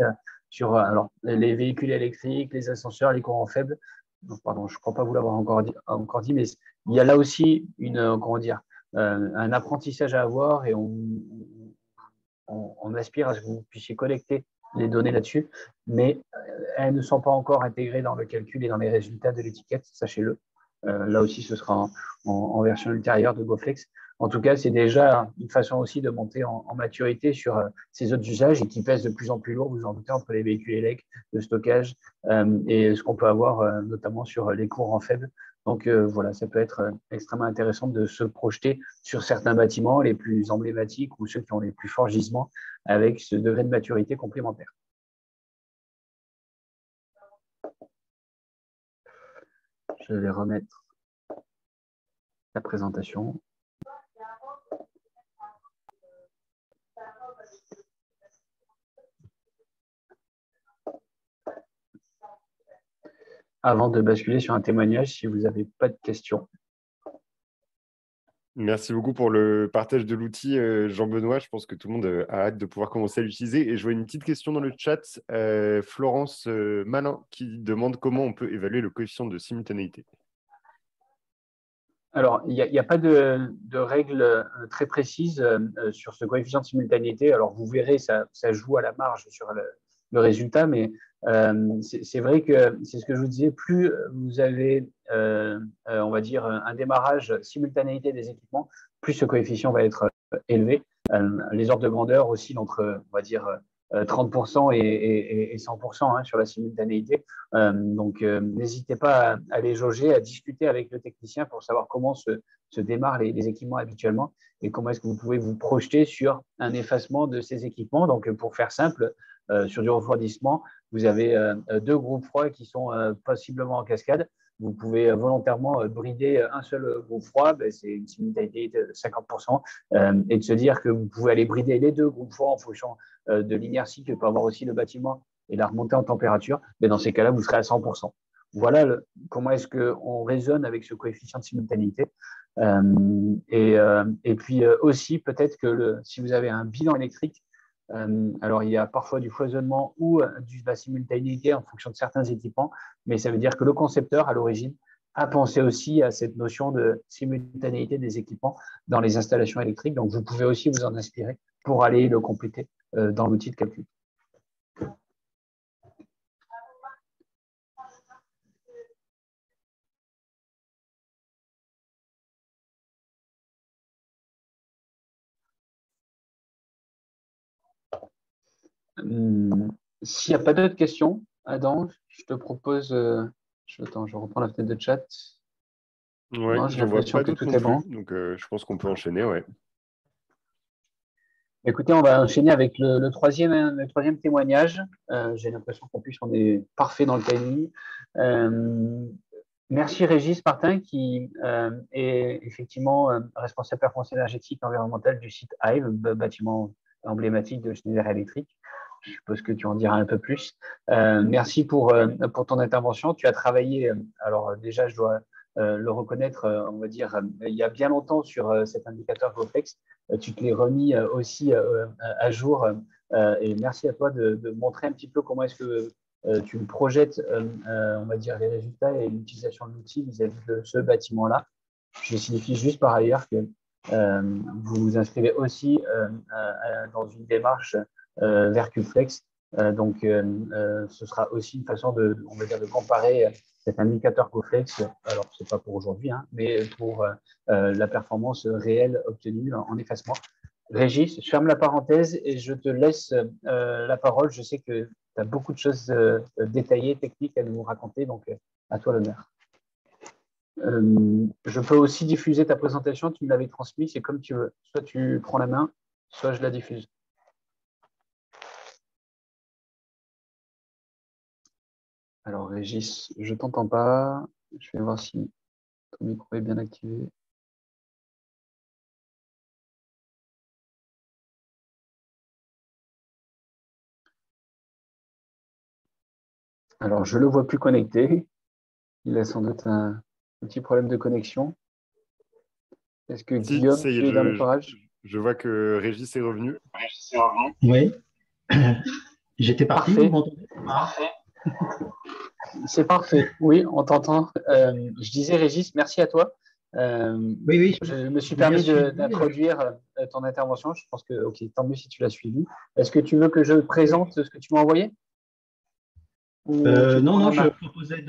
sur alors, les véhicules électriques, les ascenseurs, les courants faibles. Donc, pardon, je ne crois pas vous l'avoir encore dit, mais il y a là aussi comment dire, un apprentissage à avoir et on aspire à ce que vous puissiez collecter les données là-dessus, mais elles ne sont pas encore intégrées dans le calcul et dans les résultats de l'étiquette, sachez-le. là aussi, ce sera en version ultérieure de GoFlex. En tout cas, c'est déjà une façon aussi de monter en maturité sur ces autres usages et qui pèsent de plus en plus lourd, vous en doutez, entre les véhicules électriques, le stockage et ce qu'on peut avoir notamment sur les courants faibles. Donc voilà, ça peut être extrêmement intéressant de se projeter sur certains bâtiments les plus emblématiques ou ceux qui ont les plus forts gisements avec ce degré de maturité complémentaire. Je vais remettre la présentation. Avant de basculer sur un témoignage, si vous n'avez pas de questions. Merci beaucoup pour le partage de l'outil, Jean-Benoît. Je pense que tout le monde a hâte de pouvoir commencer à l'utiliser. Et je vois une petite question dans le chat, Florence Malin, qui demande comment on peut évaluer le coefficient de simultanéité. Alors, il n'y a pas de règle très précise sur ce coefficient de simultanéité. Alors, vous verrez, ça joue à la marge sur le résultat, mais c'est vrai que c'est ce que je vous disais, plus vous avez, on va dire, un démarrage simultanéité des équipements, plus ce coefficient va être élevé. Les ordres de grandeur oscillent entre, on va dire, 30% et 100% hein, sur la simultanéité. Donc, n'hésitez pas à les jauger, à discuter avec le technicien pour savoir comment se démarrent les équipements habituellement et comment est-ce que vous pouvez vous projeter sur un effacement de ces équipements. Donc, pour faire simple, sur du refroidissement, vous avez deux groupes froids qui sont possiblement en cascade. Vous pouvez volontairement brider un seul groupe froid, c'est une simultanéité de 50%, et de se dire que vous pouvez aller brider les deux groupes froids en fonction de l'inertie que peut avoir aussi le bâtiment et la remontée en température, mais dans ces cas-là, vous serez à 100%. Voilà comment est-ce qu'on raisonne avec ce coefficient de simultanéité. Et puis aussi, peut-être que si vous avez un bilan électrique, alors il y a parfois du foisonnement ou de la simultanéité en fonction de certains équipements, mais ça veut dire que le concepteur, à l'origine, a pensé aussi à cette notion de simultanéité des équipements dans les installations électriques. Donc, vous pouvez aussi vous en inspirer pour aller le compléter dans l'outil de calcul. S'il n'y a pas d'autres questions, Adam, je te propose… Attends, je reprends la fenêtre de chat. Oui, je ne vois pas d'autres non plus, bon. Donc je pense qu'on peut enchaîner. Ouais. Écoutez, on va enchaîner avec le troisième témoignage. J'ai l'impression qu'en plus, on est parfait dans le timing. Merci Régis Martin, qui est effectivement responsable performance énergétique et environnementale du site Hive, bâtiment emblématique de Schneider Electric. Je suppose que tu en diras un peu plus. Merci pour ton intervention. Tu as travaillé, alors déjà, je dois le reconnaître, on va dire, il y a bien longtemps sur cet indicateur GoFlex. Tu te l'es remis aussi à jour. Et merci à toi de montrer un petit peu comment est-ce que tu projettes, on va dire, les résultats et l'utilisation de l'outil vis-à-vis de ce bâtiment-là. Je signifie juste par ailleurs que vous vous inscrivez aussi dans une démarche vers QFlex. Donc, ce sera aussi une façon on va dire, de comparer cet indicateur GoFlex, alors ce n'est pas pour aujourd'hui, hein, mais pour la performance réelle obtenue en effacement. Régis, je ferme la parenthèse et je te laisse la parole. Je sais que tu as beaucoup de choses détaillées, techniques à nous raconter, donc à toi l'honneur. Je peux aussi diffuser ta présentation, tu me l'avais transmise, c'est comme tu veux. Soit tu prends la main, soit je la diffuse. Alors Régis, je ne t'entends pas. Je vais voir si ton micro est bien activé. Alors, je ne le vois plus connecté. Il a sans doute un petit problème de connexion. Est-ce que Guillaume, tu es dans le parage ? Je vois que Régis est revenu. Oui. J'étais parti, vous m'entendez ? Parfait. C'est parfait. Oui, on t'entend. Je disais, Régis, merci à toi. Oui. Je me suis permis d'introduire ton intervention. Je pense que, ok, tant mieux si tu l'as suivi. Est-ce que tu veux que je présente ce que tu m'as envoyé ? Non, je proposais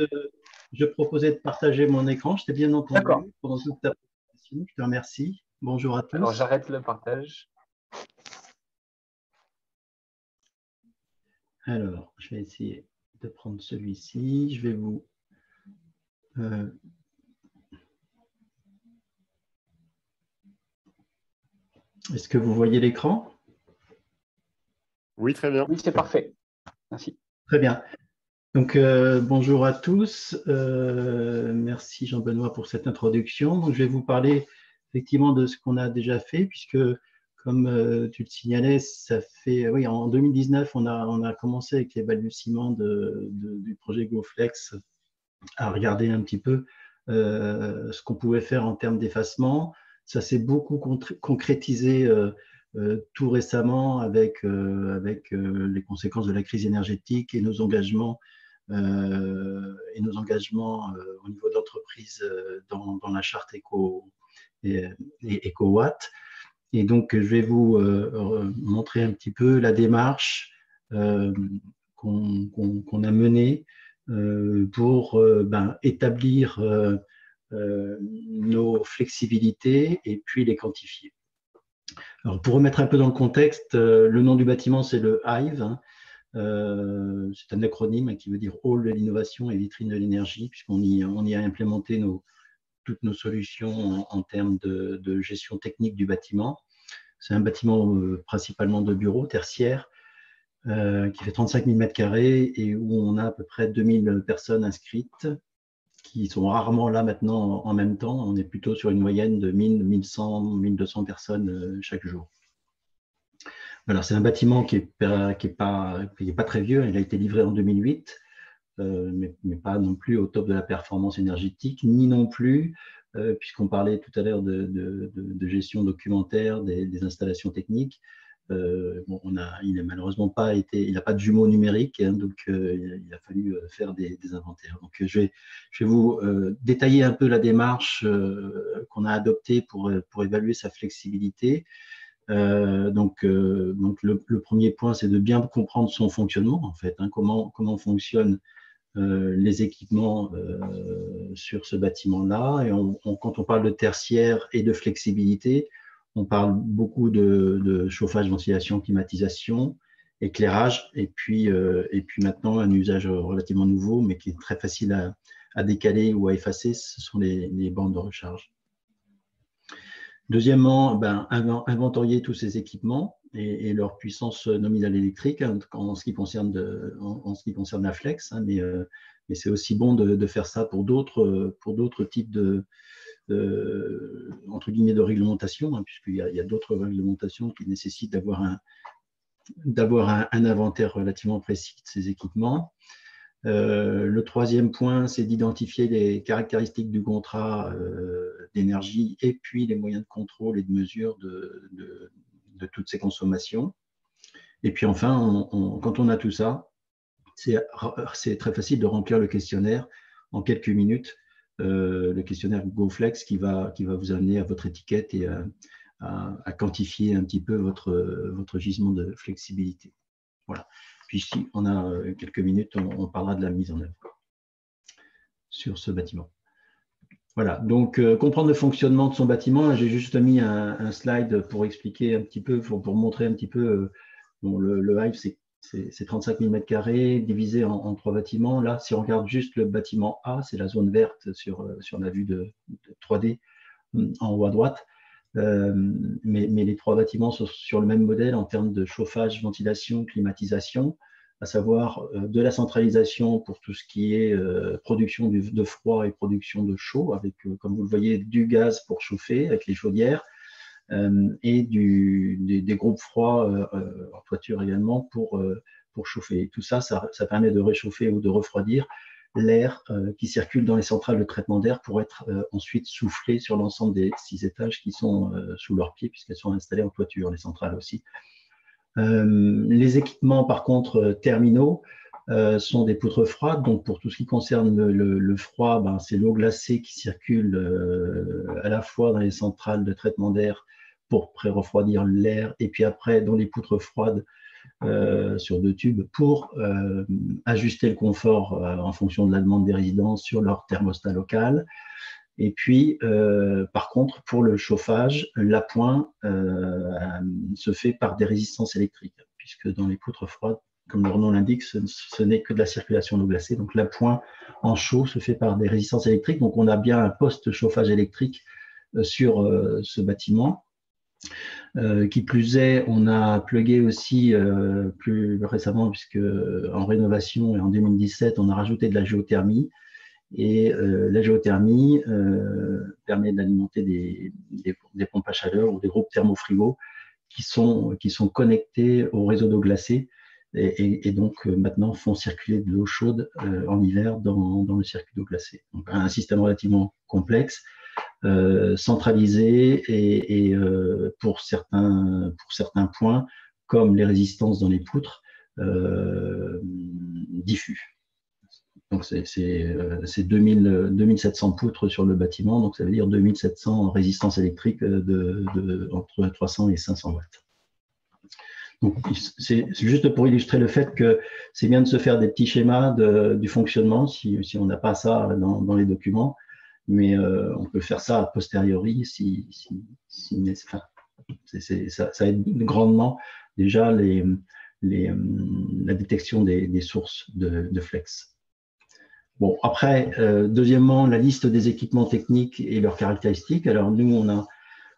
je proposais de partager mon écran. Je t'ai bien D'accord. entendu pendant toute ta présentation. Je te remercie. Bonjour à tous. Alors, j'arrête le partage. Alors, je vais essayer de prendre celui-ci. Je vais vous... Est-ce que vous voyez l'écran? Oui, très bien. Oui, c'est parfait. Merci. Très bien. Donc, bonjour à tous. Merci Jean-Benoît pour cette introduction. Donc, je vais vous parler effectivement de ce qu'on a déjà fait, puisque, comme tu le signalais, ça fait, oui, en 2019, on a commencé avec les balbutiements du projet GoFlex à regarder un petit peu ce qu'on pouvait faire en termes d'effacement. Ça s'est beaucoup concrétisé tout récemment avec les conséquences de la crise énergétique et nos engagements au niveau de l'entreprise dans la charte EcoWatt. Et donc, je vais vous montrer un petit peu la démarche qu'on a menée pour établir nos flexibilités et puis les quantifier. Alors, pour remettre un peu dans le contexte, le nom du bâtiment, c'est le Hive. Hein. C'est un acronyme qui veut dire Hall de l'innovation et vitrine de l'énergie, puisqu'on y a implémenté toutes nos solutions en termes de gestion technique du bâtiment. C'est un bâtiment principalement de bureaux tertiaires qui fait 35 000 m² et où on a à peu près 2000 personnes inscrites qui sont rarement là maintenant en même temps. On est plutôt sur une moyenne de 1000, 1100, 1200 personnes chaque jour. Voilà, c'est un bâtiment qui est pas très vieux. Il a été livré en 2008, mais pas non plus au top de la performance énergétique, ni non plus, puisqu'on parlait tout à l'heure de gestion documentaire des installations techniques. Bon, il n'a malheureusement pas de jumeaux numériques, hein, donc il a fallu faire des inventaires. Donc je vais vous détailler un peu la démarche qu'on a adoptée pour évaluer sa flexibilité. Donc le premier point, c'est de bien comprendre son fonctionnement, en fait, hein, comment fonctionnent les équipements sur ce bâtiment-là. Et quand on parle de tertiaire et de flexibilité, on parle beaucoup de chauffage, ventilation, climatisation, éclairage, et puis maintenant un usage relativement nouveau, mais qui est très facile à décaler ou à effacer, ce sont les bandes de recharge. Deuxièmement, inventorier tous ces équipements et leur puissance nominale électrique, hein, en ce qui concerne la flex, hein, mais c'est aussi bon de faire ça pour d'autres types entre guillemets de réglementation, hein, puisqu'il y a d'autres réglementations qui nécessitent d'avoir un inventaire relativement précis de ces équipements. Le troisième point, c'est d'identifier les caractéristiques du contrat d'énergie et puis les moyens de contrôle et de mesure de toutes ces consommations. Et puis enfin, quand on a tout ça, c'est très facile de remplir le questionnaire en quelques minutes, le questionnaire GoFlex qui va vous amener à votre étiquette et à quantifier un petit peu votre gisement de flexibilité. Voilà. Puis si on a quelques minutes, on parlera de la mise en œuvre sur ce bâtiment. Voilà, donc comprendre le fonctionnement de son bâtiment. J'ai juste mis un slide pour expliquer un petit peu, pour montrer un petit peu. Bon, le Hive, c'est 35 000 m² divisé en 3 bâtiments. Là, si on regarde juste le bâtiment A, c'est la zone verte sur la vue de 3D en haut à droite. Mais les 3 bâtiments sont sur le même modèle en termes de chauffage, ventilation, climatisation, à savoir de la centralisation pour tout ce qui est production de froid et production de chaud, avec, comme vous le voyez, du gaz pour chauffer avec les chaudières et des groupes froids en toiture également pour chauffer. Tout ça permet de réchauffer ou de refroidir l'air qui circule dans les centrales de traitement d'air pour être ensuite soufflé sur l'ensemble des 6 étages qui sont sous leurs pieds, puisqu'elles sont installées en toiture, les centrales aussi. Les équipements, par contre, terminaux, sont des poutres froides. Donc, pour tout ce qui concerne le froid, c'est l'eau glacée qui circule à la fois dans les centrales de traitement d'air pour pré-refroidir l'air, et puis après, dans les poutres froides, sur 2 tubes pour ajuster le confort en fonction de la demande des résidents sur leur thermostat local. Et puis, par contre, pour le chauffage, l'appoint se fait par des résistances électriques, puisque dans les poutres froides, comme leur nom l'indique, ce n'est que de la circulation d'eau glacée. Donc, l'appoint en chaud se fait par des résistances électriques. Donc, on a bien un poste chauffage électrique sur ce bâtiment. Qui plus est, on a plugué aussi plus récemment, puisque en rénovation et en 2017, on a rajouté de la géothermie. Et la géothermie permet d'alimenter des pompes à chaleur ou des groupes thermofrigos qui sont connectés au réseau d'eau glacée et donc maintenant font circuler de l'eau chaude en hiver dans le circuit d'eau glacée. Donc un système relativement complexe, centralisé et pour certains points, comme les résistances dans les poutres, diffus. Donc, c'est 2700 poutres sur le bâtiment, donc ça veut dire 2700 résistances électriques entre 300 et 500 watts. Donc, c'est juste pour illustrer le fait que c'est bien de se faire des petits schémas du fonctionnement si on n'a pas ça dans les documents, mais on peut faire ça a posteriori ça aide grandement déjà la détection des sources de flex. Bon, après, deuxièmement, la liste des équipements techniques et leurs caractéristiques. Alors, nous,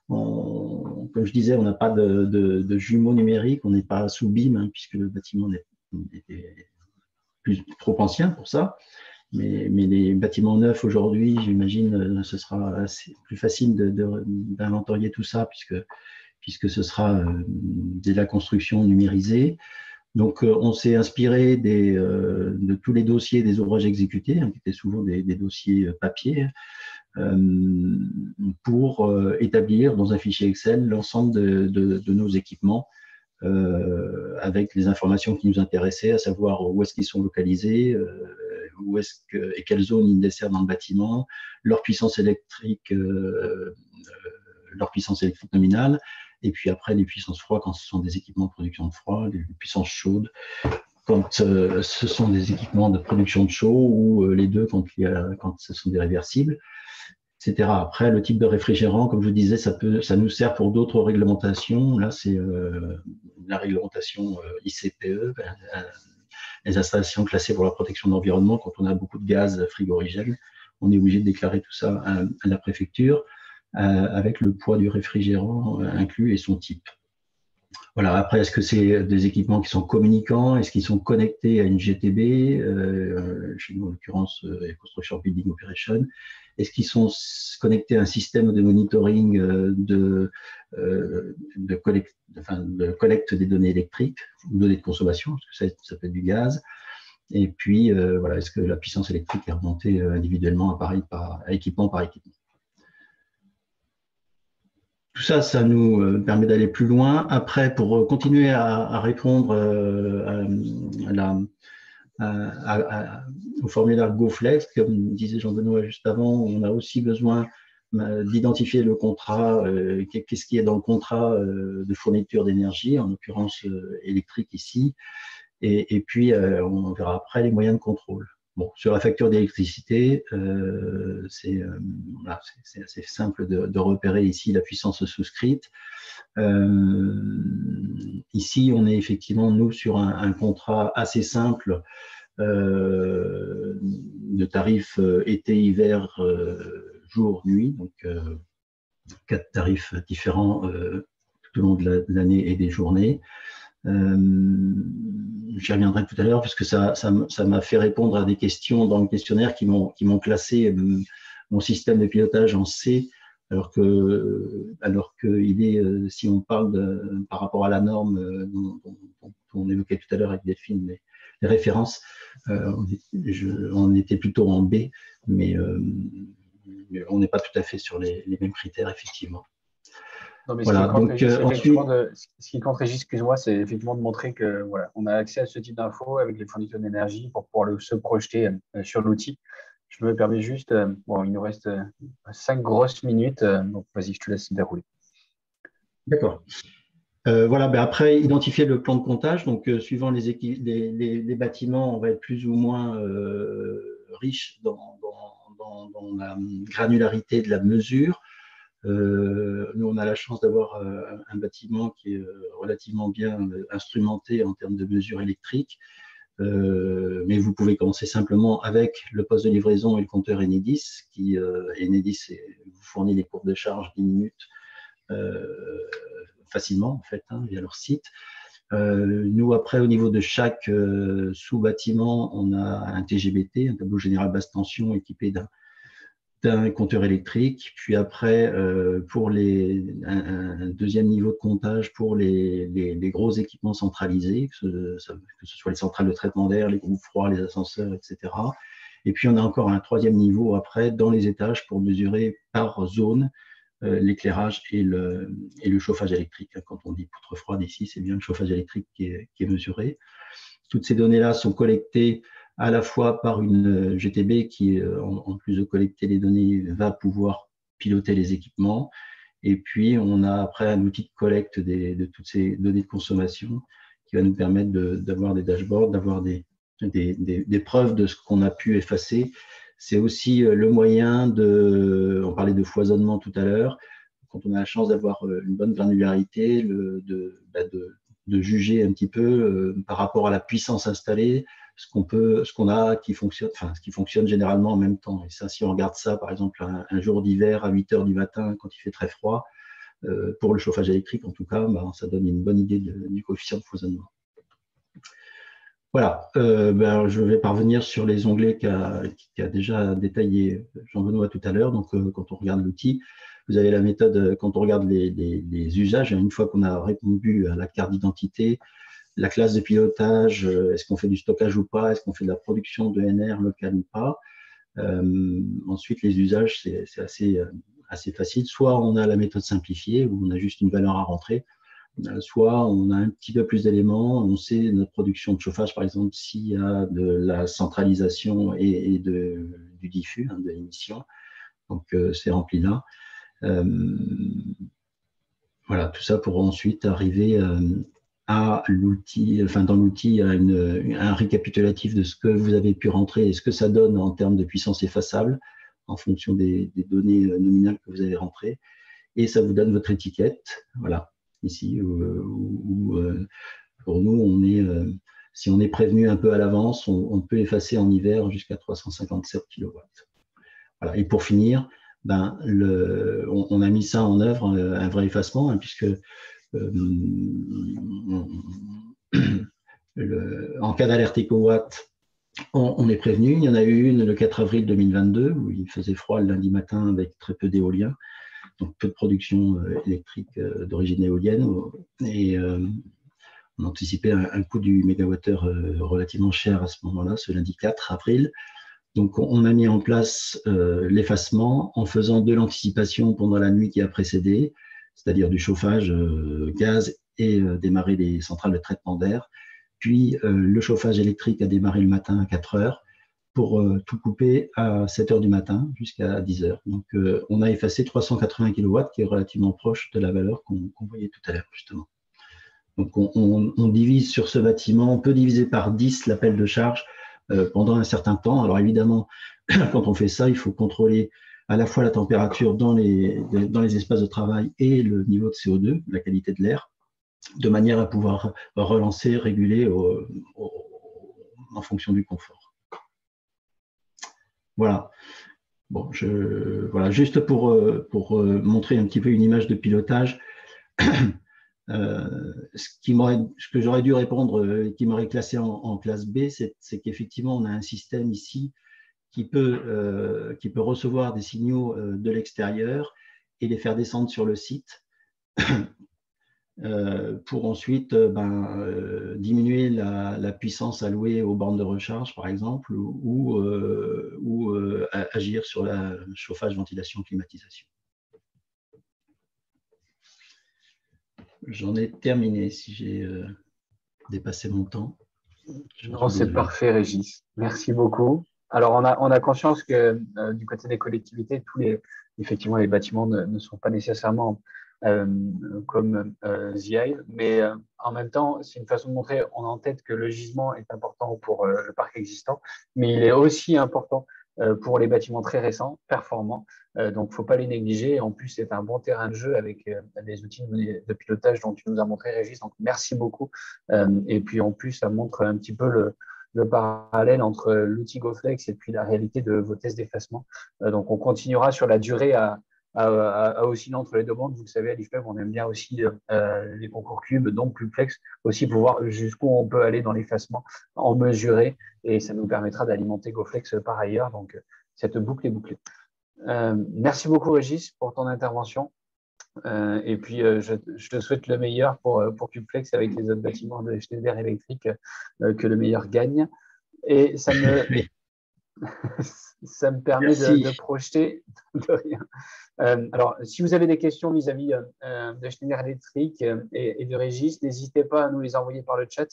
comme je disais, on n'a pas de jumeaux numériques, on n'est pas sous BIM, hein, puisque le bâtiment est trop ancien pour ça. Mais les bâtiments neufs aujourd'hui, j'imagine, ce sera plus facile d'inventorier tout ça, puisque ce sera de la construction numérisée. Donc, on s'est inspiré de tous les dossiers des ouvrages exécutés, hein, qui étaient souvent des dossiers papier, pour établir dans un fichier Excel l'ensemble de nos équipements avec les informations qui nous intéressaient, à savoir où est-ce qu'ils sont localisés, et quelle zone ils desservent dans le bâtiment, leur puissance électrique nominale, et puis après les puissances froides quand ce sont des équipements de production de froid, les puissances chaudes quand ce sont des équipements de production de chaud, ou les deux quand ce sont des réversibles, etc. Après, le type de réfrigérant, comme je vous disais, ça nous sert pour d'autres réglementations. Là, c'est la réglementation ICPE, les installations classées pour la protection de l'environnement. Quand on a beaucoup de gaz frigorigène, on est obligé de déclarer tout ça à la préfecture, avec le poids du réfrigérant inclus et son type. Voilà. Après, est-ce que c'est des équipements qui sont communicants? Est-ce qu'ils sont connectés à une GTB? Chez nous, en l'occurrence, Construction Building Operation. Est-ce qu'ils sont connectés à un système de monitoring de collecte des données électriques ou données de consommation, parce que ça peut être du gaz? Et puis, voilà, est-ce que la puissance électrique est remontée individuellement, équipement par équipement? Tout ça, ça nous permet d'aller plus loin. Après, pour continuer à répondre au formulaire GoFlex, comme disait Jean-Benoît juste avant, on a aussi besoin d'identifier le contrat, qu'est-ce qui est dans le contrat de fourniture d'énergie, en l'occurrence électrique ici, et puis on verra après les moyens de contrôle. Bon, sur la facture d'électricité, c'est assez simple de repérer ici la puissance souscrite. Ici, on est effectivement, nous, sur un contrat assez simple de tarifs été, hiver, jour, nuit, donc 4 tarifs différents tout au long de l'année et des journées. J'y reviendrai tout à l'heure, puisque ça m'a fait répondre à des questions dans le questionnaire qui m'ont classé mon système de pilotage en C, alors qu'il est, si on parle par rapport à la norme dont on évoquait tout à l'heure avec Delphine, les références, on était plutôt en B, mais on n'est pas tout à fait sur les mêmes critères, effectivement. Non, mais voilà, ce qui compte, Régis, excuse-moi, c'est effectivement de montrer que voilà, on a accès à ce type d'infos avec les fournisseurs d'énergie pour pouvoir se projeter sur l'outil. Je me permets juste, il nous reste 5 grosses minutes, donc vas-y, je te laisse dérouler. D'accord. Voilà, ben après, identifier le plan de comptage. Donc, suivant les bâtiments, on va être plus ou moins riche dans la granularité de la mesure. Nous, on a la chance d'avoir un bâtiment qui est relativement bien instrumenté en termes de mesure électrique. Mais vous pouvez commencer simplement avec le poste de livraison et le compteur Enedis, qui Enedis vous fournit les courbes de charge 10 minutes facilement, en fait, via leur site. Nous, après, au niveau de chaque sous-bâtiment, on a un TGBT, un tableau général basse tension équipé d'un compteur électrique. Puis après, pour un deuxième niveau de comptage pour les gros équipements centralisés, que ce soit les centrales de traitement d'air, les groupes froids, les ascenseurs, etc. Et puis, on a encore un troisième niveau après, dans les étages, pour mesurer par zone l'éclairage et le chauffage électrique. Quand on dit poutre froide ici, c'est bien le chauffage électrique qui est mesuré. Toutes ces données-là sont collectées à la fois par une GTB qui, en plus de collecter les données, va pouvoir piloter les équipements. Et puis, on a après un outil de collecte de toutes ces données de consommation qui va nous permettre d'avoir des dashboards, d'avoir des preuves de ce qu'on a pu effacer. C'est aussi le moyen on parlait de foisonnement tout à l'heure, quand on a la chance d'avoir une bonne granularité, de juger un petit peu par rapport à la puissance installée, ce qu'on a qui fonctionne généralement en même temps. Et ça, si on regarde ça, par exemple, un jour d'hiver à 8 heures du matin, quand il fait très froid, pour le chauffage électrique, en tout cas, ça donne une bonne idée du coefficient de foisonnement. Voilà, je vais parvenir sur les onglets qu'a déjà détaillé Jean-Benoît tout à l'heure. Donc, quand on regarde l'outil, vous avez la méthode, quand on regarde les usages, une fois qu'on a répondu à la carte d'identité, la classe de pilotage, est-ce qu'on fait du stockage ou pas, est-ce qu'on fait de la production de NR locale ou pas. Ensuite, les usages, c'est assez facile. Soit on a la méthode simplifiée, où on a juste une valeur à rentrer, soit on a un petit peu plus d'éléments, on sait notre production de chauffage, par exemple, s'il y a de la centralisation et du diffus, de l'émission. Donc, c'est rempli là. Voilà, tout ça pour ensuite arriver à l'outil, dans l'outil, à un récapitulatif de ce que vous avez pu rentrer et ce que ça donne en termes de puissance effaçable en fonction des données nominales que vous avez rentrées. Et ça vous donne votre étiquette, voilà. Ici, où pour nous, si on est prévenu un peu à l'avance, on peut effacer en hiver jusqu'à 357 kW. Voilà. Et pour finir, on a mis ça en œuvre, un vrai effacement, puisque en cas d'alerte éco-watt, on est prévenu. Il y en a eu une le 4 avril 2022, où il faisait froid le lundi matin avec très peu d'éolien. Donc peu de production électrique d'origine éolienne, et on anticipait un coût du mégawattheure relativement cher à ce moment-là, ce lundi 4 avril. Donc on a mis en place l'effacement en faisant de l'anticipation pendant la nuit qui a précédé, c'est-à-dire du chauffage gaz et démarrer les centrales de traitement d'air, puis le chauffage électrique a démarré le matin à 4 heures, pour tout couper à 7 heures du matin jusqu'à 10 heures. Donc, on a effacé 380 kW, qui est relativement proche de la valeur qu'on voyait tout à l'heure, justement. Donc, on divise sur ce bâtiment, on peut diviser par 10 l'appel de charge pendant un certain temps. Alors, évidemment, quand on fait ça, il faut contrôler à la fois la température dans les espaces de travail et le niveau de CO2, la qualité de l'air, de manière à pouvoir relancer, réguler en fonction du confort. Voilà. Bon, voilà, juste pour montrer un petit peu une image de pilotage, ce que j'aurais dû répondre, qui m'aurait classé en classe B, c'est qu'effectivement, on a un système ici qui peut recevoir des signaux de l'extérieur et les faire descendre sur le site pour ensuite diminuer la puissance allouée aux bornes de recharge, par exemple, ou agir sur la chauffage, ventilation, climatisation. J'en ai terminé si j'ai dépassé mon temps. Non, c'est parfait, Régis. Merci beaucoup. Alors, on a conscience que du côté des collectivités, effectivement, les bâtiments ne sont pas nécessairement comme ZI, mais en même temps, c'est une façon de montrer, on a en tête que le gisement est important pour le parc existant, mais il est aussi important pour les bâtiments très récents, performants. Donc, il ne faut pas les négliger. En plus, c'est un bon terrain de jeu avec les outils de pilotage dont tu nous as montré, Régis. Donc, merci beaucoup. Et puis, en plus, ça montre un petit peu le parallèle entre l'outil GoFlex et puis la réalité de vos tests d'effacement. Donc, on continuera sur la durée à osciller entre les deux bandes. Vous le savez, à l'IFPEB, on aime bien aussi les concours cubes, donc Cubeflex, aussi pour voir jusqu'où on peut aller dans l'effacement, en mesurer, et ça nous permettra d'alimenter GoFlex par ailleurs. Donc, cette boucle est bouclée. Merci beaucoup, Régis, pour ton intervention. Et puis, je te souhaite le meilleur pour Cubeflex avec les autres bâtiments de Schneider Electric, que le meilleur gagne. Et ça me, ça me permet de projeter de rien. Alors, si vous avez des questions vis-à-vis de Schneider Electric et de Régis, n'hésitez pas à nous les envoyer par le chat.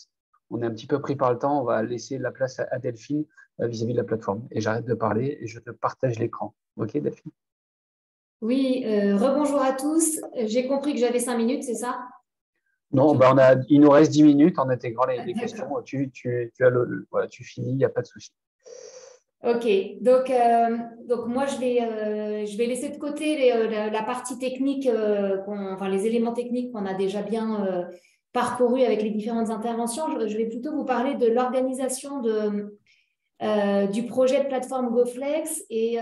On est un petit peu pris par le temps. On va laisser la place à Delphine vis-à-vis de la plateforme. Et j'arrête de parler et je te partage l'écran. OK, Delphine? Oui, rebonjour à tous. J'ai compris que j'avais 5 minutes, c'est ça? Non, il nous reste 10 minutes en intégrant les questions. Tu finis, il n'y a pas de souci. Ok, donc moi je vais laisser de côté la partie technique, enfin les éléments techniques qu'on a déjà bien parcourus avec les différentes interventions. Je vais plutôt vous parler de l'organisation du projet de plateforme GoFlex et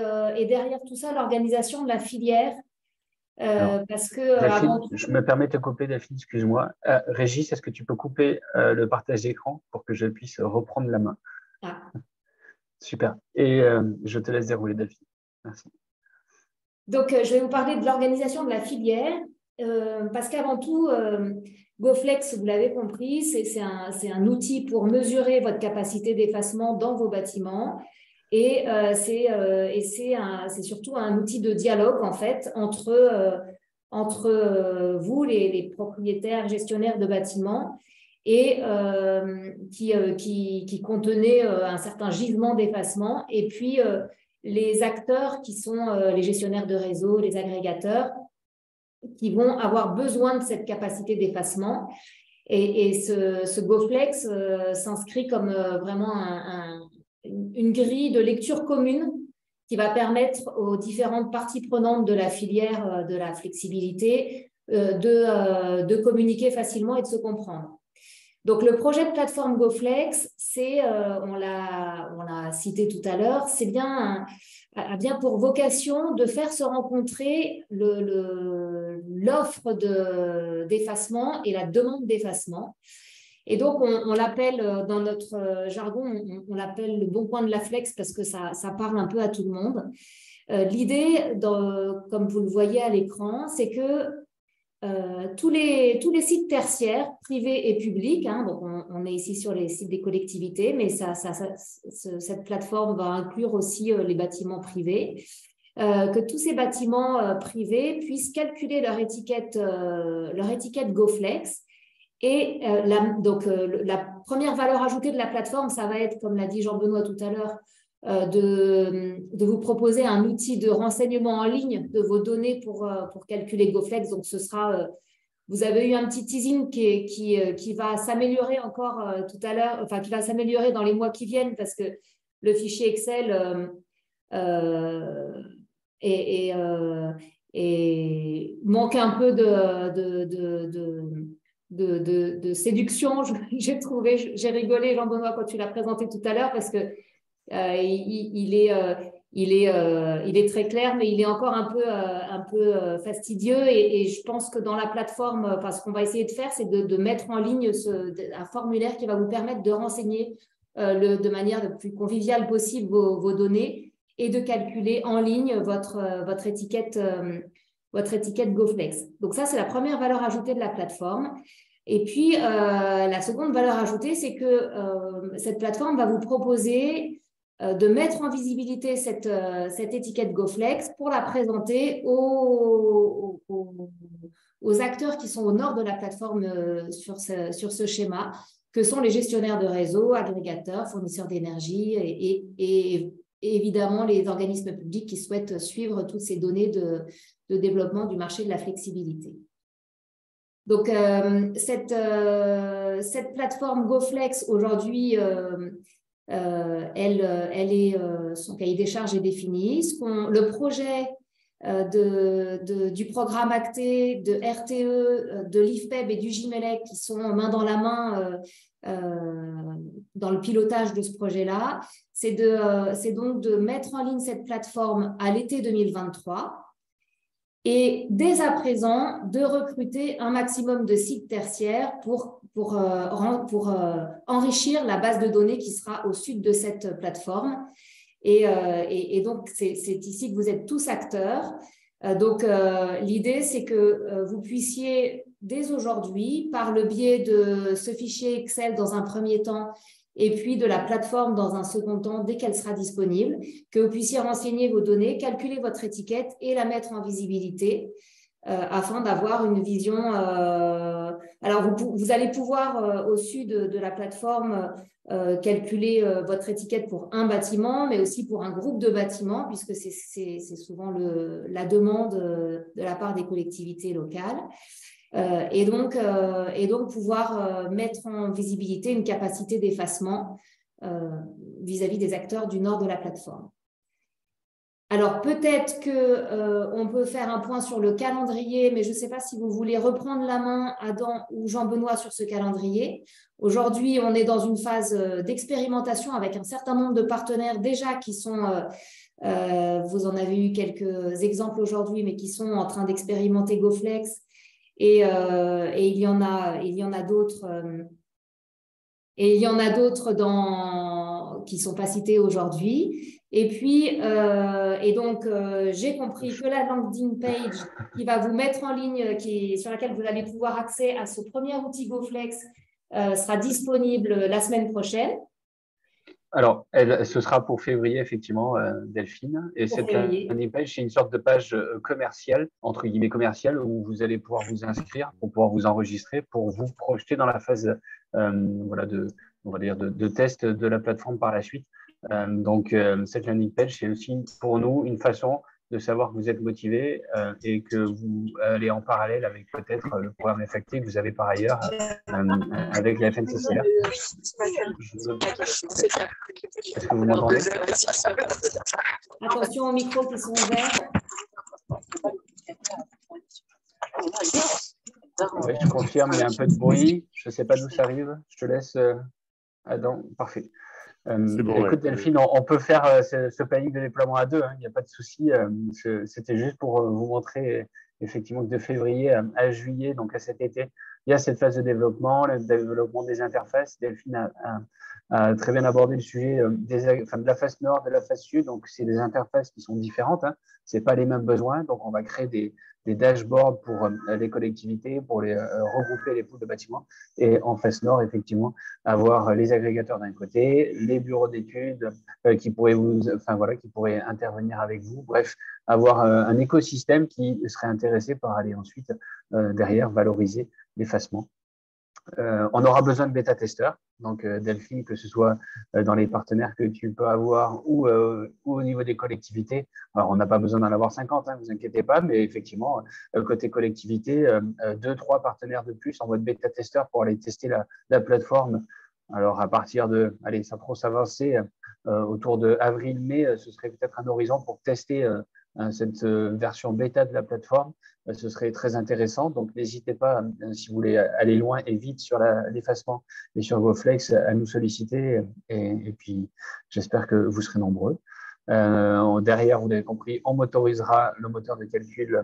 derrière tout ça l'organisation de la filière. Parce que Delphine, je me permets de te couper, Delphine, excuse-moi. Régis, est-ce que tu peux couper le partage d'écran pour que je puisse reprendre la main? Super. Et je te laisse dérouler, Delphine. Merci. Donc, je vais vous parler de l'organisation de la filière, parce qu'avant tout, GoFlex, vous l'avez compris, c'est un outil pour mesurer votre capacité d'effacement dans vos bâtiments. Et c'est surtout un outil de dialogue, en fait, entre vous, les propriétaires, gestionnaires de bâtiments, et qui contenait un certain gisement d'effacement, et puis les acteurs qui sont les gestionnaires de réseau, les agrégateurs, qui vont avoir besoin de cette capacité d'effacement. Et ce GoFlex s'inscrit comme vraiment une grille de lecture commune qui va permettre aux différentes parties prenantes de la filière de la flexibilité de communiquer facilement et de se comprendre. Donc, le projet de plateforme GoFlex, on l'a cité tout à l'heure, a bien pour vocation de faire se rencontrer l'offre d'effacement et la demande d'effacement. Et donc, on l'appelle, dans notre jargon, on l'appelle le bon coin de la flex parce que ça parle un peu à tout le monde. L'idée, comme vous le voyez à l'écran, c'est que tous les sites tertiaires, privés et publics, donc on est ici sur les sites des collectivités, mais cette plateforme va inclure aussi les bâtiments privés, que tous ces bâtiments privés puissent calculer leur étiquette GoFlex. Et la première valeur ajoutée de la plateforme, ça va être, comme l'a dit Jean-Benoît tout à l'heure, de vous proposer un outil de renseignement en ligne de vos données pour calculer GoFlex. Donc, vous avez eu un petit teasing qui va s'améliorer encore tout à l'heure, enfin, qui va s'améliorer dans les mois qui viennent parce que le fichier Excel manque un peu de séduction. J'ai rigolé, Jean-Benoît, quand tu l'as présenté tout à l'heure parce que il est très clair, mais il est encore un peu fastidieux. Et je pense que dans la plateforme, ce qu'on va essayer de faire, c'est de mettre en ligne un formulaire qui va vous permettre de renseigner de manière la plus conviviale possible vos données et de calculer en ligne votre étiquette GoFlex. Donc ça, c'est la première valeur ajoutée de la plateforme. Et puis, la seconde valeur ajoutée, c'est que cette plateforme va vous proposer de mettre en visibilité cette étiquette GoFlex pour la présenter aux acteurs qui sont au nord de la plateforme sur ce schéma, que sont les gestionnaires de réseau, agrégateurs, fournisseurs d'énergie et évidemment les organismes publics qui souhaitent suivre toutes ces données de développement du marché de la flexibilité. Donc, cette plateforme GoFlex, aujourd'hui, son cahier des charges est défini. Le projet du programme ACTE, de RTE, de l'IFPEB et du GIMELEC qui sont main dans la main dans le pilotage de ce projet-là, c'est donc de mettre en ligne cette plateforme à l'été 2023 et dès à présent de recruter un maximum de sites tertiaires pour enrichir la base de données qui sera au sud de cette plateforme. Et donc, c'est ici que vous êtes tous acteurs. Donc, l'idée, c'est que vous puissiez, dès aujourd'hui, par le biais de ce fichier Excel dans un premier temps, et puis de la plateforme dans un second temps, dès qu'elle sera disponible, que vous puissiez renseigner vos données, calculer votre étiquette et la mettre en visibilité afin d'avoir une vision. Alors, vous allez pouvoir, au-dessus de la plateforme, calculer votre étiquette pour un bâtiment, mais aussi pour un groupe de bâtiments, puisque c'est souvent la demande de la part des collectivités locales. Et donc pouvoir mettre en visibilité une capacité d'effacement vis-à-vis des acteurs du nord de la plateforme. Alors, peut-être qu'on peut faire un point sur le calendrier, mais je ne sais pas si vous voulez reprendre la main, Adam ou Jean-Benoît, sur ce calendrier. Aujourd'hui, on est dans une phase d'expérimentation avec un certain nombre de partenaires déjà qui sont, vous en avez eu quelques exemples aujourd'hui, mais qui sont en train d'expérimenter GoFlex. Et il y en a d'autres. Et il y en a d'autres qui ne sont pas cités aujourd'hui. Et puis, donc, j'ai compris que la landing page qui va vous mettre en ligne, sur laquelle vous allez pouvoir accéder à ce premier outil GoFlex, sera disponible la semaine prochaine. Alors, ce sera pour février, effectivement, Delphine. Et cette landing page, c'est une sorte de page commerciale, entre guillemets commerciale, où vous allez pouvoir vous inscrire, pour pouvoir vous enregistrer, pour vous projeter dans la phase de test de la plateforme par la suite. Donc, cette landing page, c'est aussi pour nous une façon de savoir que vous êtes motivé et que vous allez en parallèle avec peut-être le programme FACT que vous avez par ailleurs avec la FNCCR. Est-ce que vous m'entendez? Attention aux micros qui sont ouverts. Oui, je confirme, il y a un peu de bruit. Je ne sais pas d'où ça arrive. Je te laisse, Adam. Parfait. Bon, écoute, Delphine, on peut faire ce planning de déploiement à deux, hein, il n'y a pas de souci. C'était juste pour vous montrer effectivement que de février à juillet, donc à cet été, il y a cette phase de développement, le développement des interfaces. Delphine a très bien abordé le sujet de la face nord, de la face sud. Donc, c'est des interfaces qui sont différentes. Hein. Ce n'est pas les mêmes besoins. Donc, on va créer des dashboards pour les collectivités, pour regrouper les pôles de bâtiments. Et en face nord, effectivement, avoir les agrégateurs d'un côté, les bureaux d'études qui pourraient intervenir avec vous. Bref, avoir un écosystème qui serait intéressé par aller ensuite derrière valoriser l'effacement. On aura besoin de bêta-testeurs, donc Delphine, que ce soit dans les partenaires que tu peux avoir ou au niveau des collectivités. Alors, on n'a pas besoin d'en avoir 50, ne vous inquiétez pas, mais effectivement, côté collectivité, 2-3 partenaires de plus en mode bêta-testeur pour aller tester la plateforme. Alors, à partir de, allez, ça trop s'avancer, autour de avril-mai, ce serait peut-être un horizon pour tester cette version bêta de la plateforme. Ce serait très intéressant. Donc, n'hésitez pas, si vous voulez aller loin et vite sur l'effacement et sur GoFlex, à nous solliciter. Et puis, j'espère que vous serez nombreux. Derrière, vous l'avez compris, on motorisera le moteur de calcul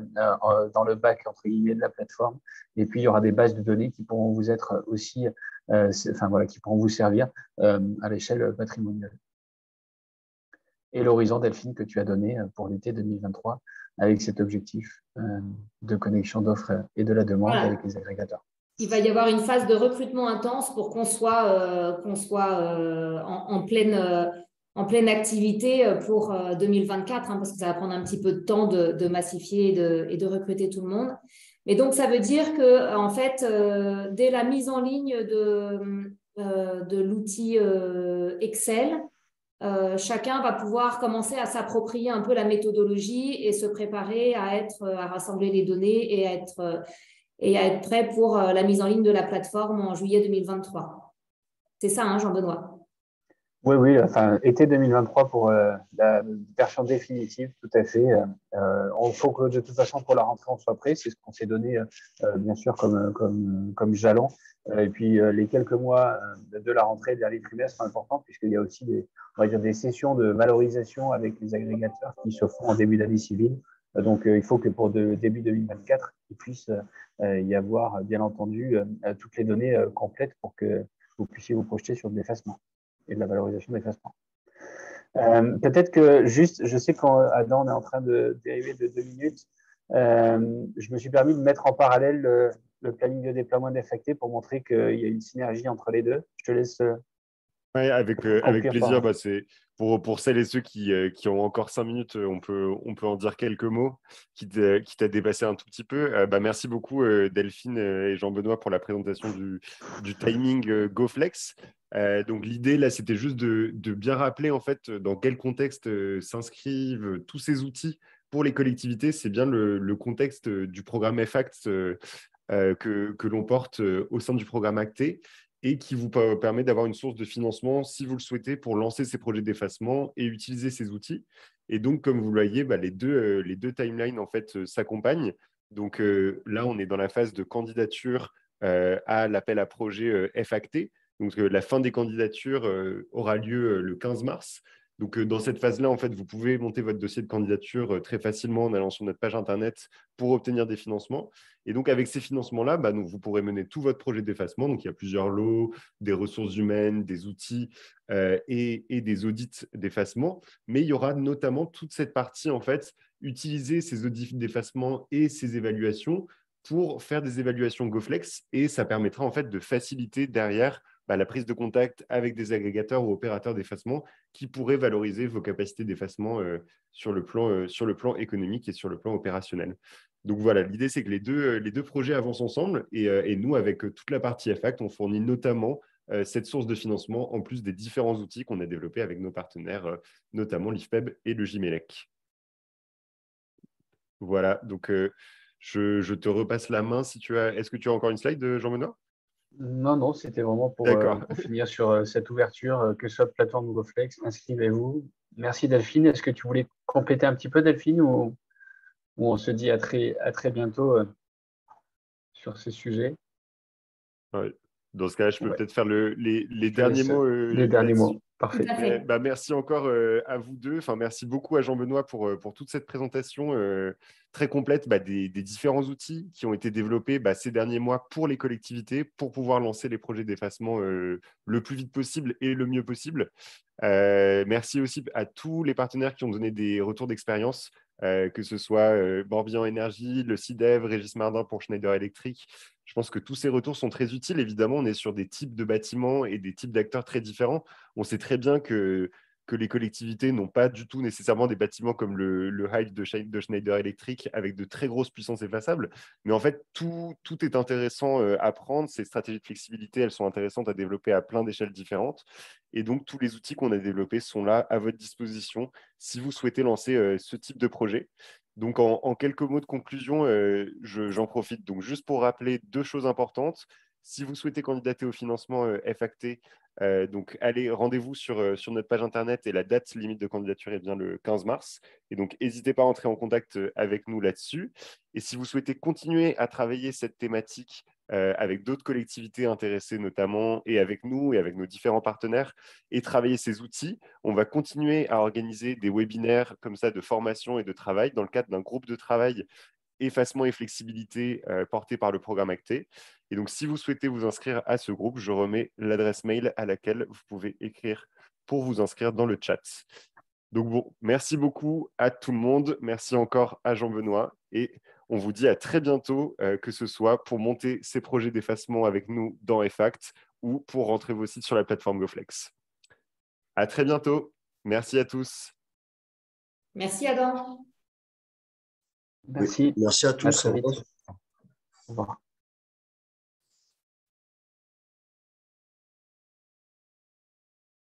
dans le bac, entre guillemets, de la plateforme. Et puis, il y aura des bases de données qui pourront vous être aussi, qui pourront vous servir à l'échelle patrimoniale. Et l'horizon, Delphine, que tu as donné pour l'été 2023 avec cet objectif de connexion d'offres et de la demande avec les agrégateurs. Il va y avoir une phase de recrutement intense pour qu'on soit en pleine activité pour 2024, parce que ça va prendre un petit peu de temps de massifier et de recruter tout le monde. Mais donc, ça veut dire que, en fait, dès la mise en ligne de l'outil Excel, chacun va pouvoir commencer à s'approprier un peu la méthodologie et se préparer à rassembler les données et à être prêt pour la mise en ligne de la plateforme en juillet 2023. C'est ça, hein, Jean-Benoît? Oui, oui, enfin, été 2023 pour la version définitive, tout à fait. Il faut que de toute façon, pour la rentrée, on soit prêt. C'est ce qu'on s'est donné, bien sûr, comme jalon. Et puis, les quelques mois de la rentrée, des derniers trimestres sont importants, puisqu'il y a aussi on va dire, des sessions de valorisation avec les agrégateurs qui se font en début d'année civile. Donc, il faut que pour début 2024, il puisse y avoir, bien entendu, toutes les données complètes pour que vous puissiez vous projeter sur de l'effacement et de la valorisation d'effacement. Peut-être que juste, je sais qu'Adam, on est en train de dériver de 2 minutes. Je me suis permis de mettre en parallèle le planning de déploiement d'Effacté pour montrer qu'il y a une synergie entre les deux. Je te laisse. Ouais, avec plaisir. Par... C'est pour celles et ceux qui ont encore 5 minutes, on peut en dire quelques mots qui t'a dépassé un tout petit peu. Merci beaucoup Delphine et Jean-Benoît pour la présentation du timing GoFlex. Donc l'idée là, c'était juste de bien rappeler en fait dans quel contexte s'inscrivent tous ces outils pour les collectivités. C'est bien le contexte du programme FACT que l'on porte au sein du programme Acté, et qui vous permet d'avoir une source de financement, si vous le souhaitez, pour lancer ces projets d'effacement et utiliser ces outils. Et donc, comme vous le voyez, les deux timelines en fait, s'accompagnent. Donc là, on est dans la phase de candidature à l'appel à projet FACT. Donc, la fin des candidatures aura lieu le 15 mars. Donc, dans cette phase-là, en fait, vous pouvez monter votre dossier de candidature très facilement en allant sur notre page Internet pour obtenir des financements. Et donc, avec ces financements-là, vous pourrez mener tout votre projet d'effacement. Donc, il y a plusieurs lots, des ressources humaines, des outils et des audits d'effacement. Mais il y aura notamment toute cette partie, en fait, utiliser ces audits d'effacement et ces évaluations pour faire des évaluations GoFlex. Et ça permettra, en fait, de faciliter derrière la prise de contact avec des agrégateurs ou opérateurs d'effacement qui pourraient valoriser vos capacités d'effacement sur le plan économique et sur le plan opérationnel. Donc voilà, l'idée, c'est que les deux projets avancent ensemble et nous, avec toute la partie FACT, on fournit notamment cette source de financement en plus des différents outils qu'on a développés avec nos partenaires, notamment l'IFPEB et le GIMELEC. Voilà, donc je te repasse la main si tu as… Est-ce que tu as encore une slide, Jean-Benoît ? Non, c'était vraiment pour finir sur cette ouverture, que ce soit plateforme GoFlex, inscrivez-vous. Merci Delphine. Est-ce que tu voulais compléter un petit peu, Delphine, ou on se dit à très bientôt sur ces sujets? Ouais. Dans ce cas-là, je peux peut-être faire les derniers mots. Les derniers mots, parfait. Merci encore à vous deux. Enfin, merci beaucoup à Jean-Benoît pour toute cette présentation très complète des différents outils qui ont été développés ces derniers mois pour les collectivités pour pouvoir lancer les projets d'effacement le plus vite possible et le mieux possible. Merci aussi à tous les partenaires qui ont donné des retours d'expérience, que ce soit Morbihan Énergie, le CIDEV, Régis Mardin pour Schneider Electric. Je pense que tous ces retours sont très utiles. Évidemment, on est sur des types de bâtiments et des types d'acteurs très différents. On sait très bien que les collectivités n'ont pas du tout nécessairement des bâtiments comme le Hive de Schneider Electric avec de très grosses puissances effaçables. Mais en fait, tout est intéressant à prendre. Ces stratégies de flexibilité, elles sont intéressantes à développer à plein d'échelles différentes. Et donc, tous les outils qu'on a développés sont là à votre disposition si vous souhaitez lancer ce type de projet. Donc, en quelques mots de conclusion, j'en profite. Donc, juste pour rappeler 2 choses importantes. Si vous souhaitez candidater au financement FACT, donc allez, rendez-vous sur notre page Internet et la date limite de candidature est bien le 15 mars. Et donc, n'hésitez pas à entrer en contact avec nous là-dessus. Et si vous souhaitez continuer à travailler cette thématique avec d'autres collectivités intéressées notamment, et avec nous et avec nos différents partenaires, et travailler ces outils, on va continuer à organiser des webinaires comme ça de formation et de travail dans le cadre d'un groupe de travail effacement et flexibilité porté par le programme Acté. Et donc, si vous souhaitez vous inscrire à ce groupe, je remets l'adresse mail à laquelle vous pouvez écrire pour vous inscrire dans le chat. Donc bon, merci beaucoup à tout le monde. Merci encore à Jean-Benoît. Et on vous dit à très bientôt, que ce soit pour monter ces projets d'effacement avec nous dans FACT ou pour rentrer vos sites sur la plateforme GoFlex. À très bientôt. Merci à tous. Merci Adam. Merci. Merci à tous. À très vite. Au revoir.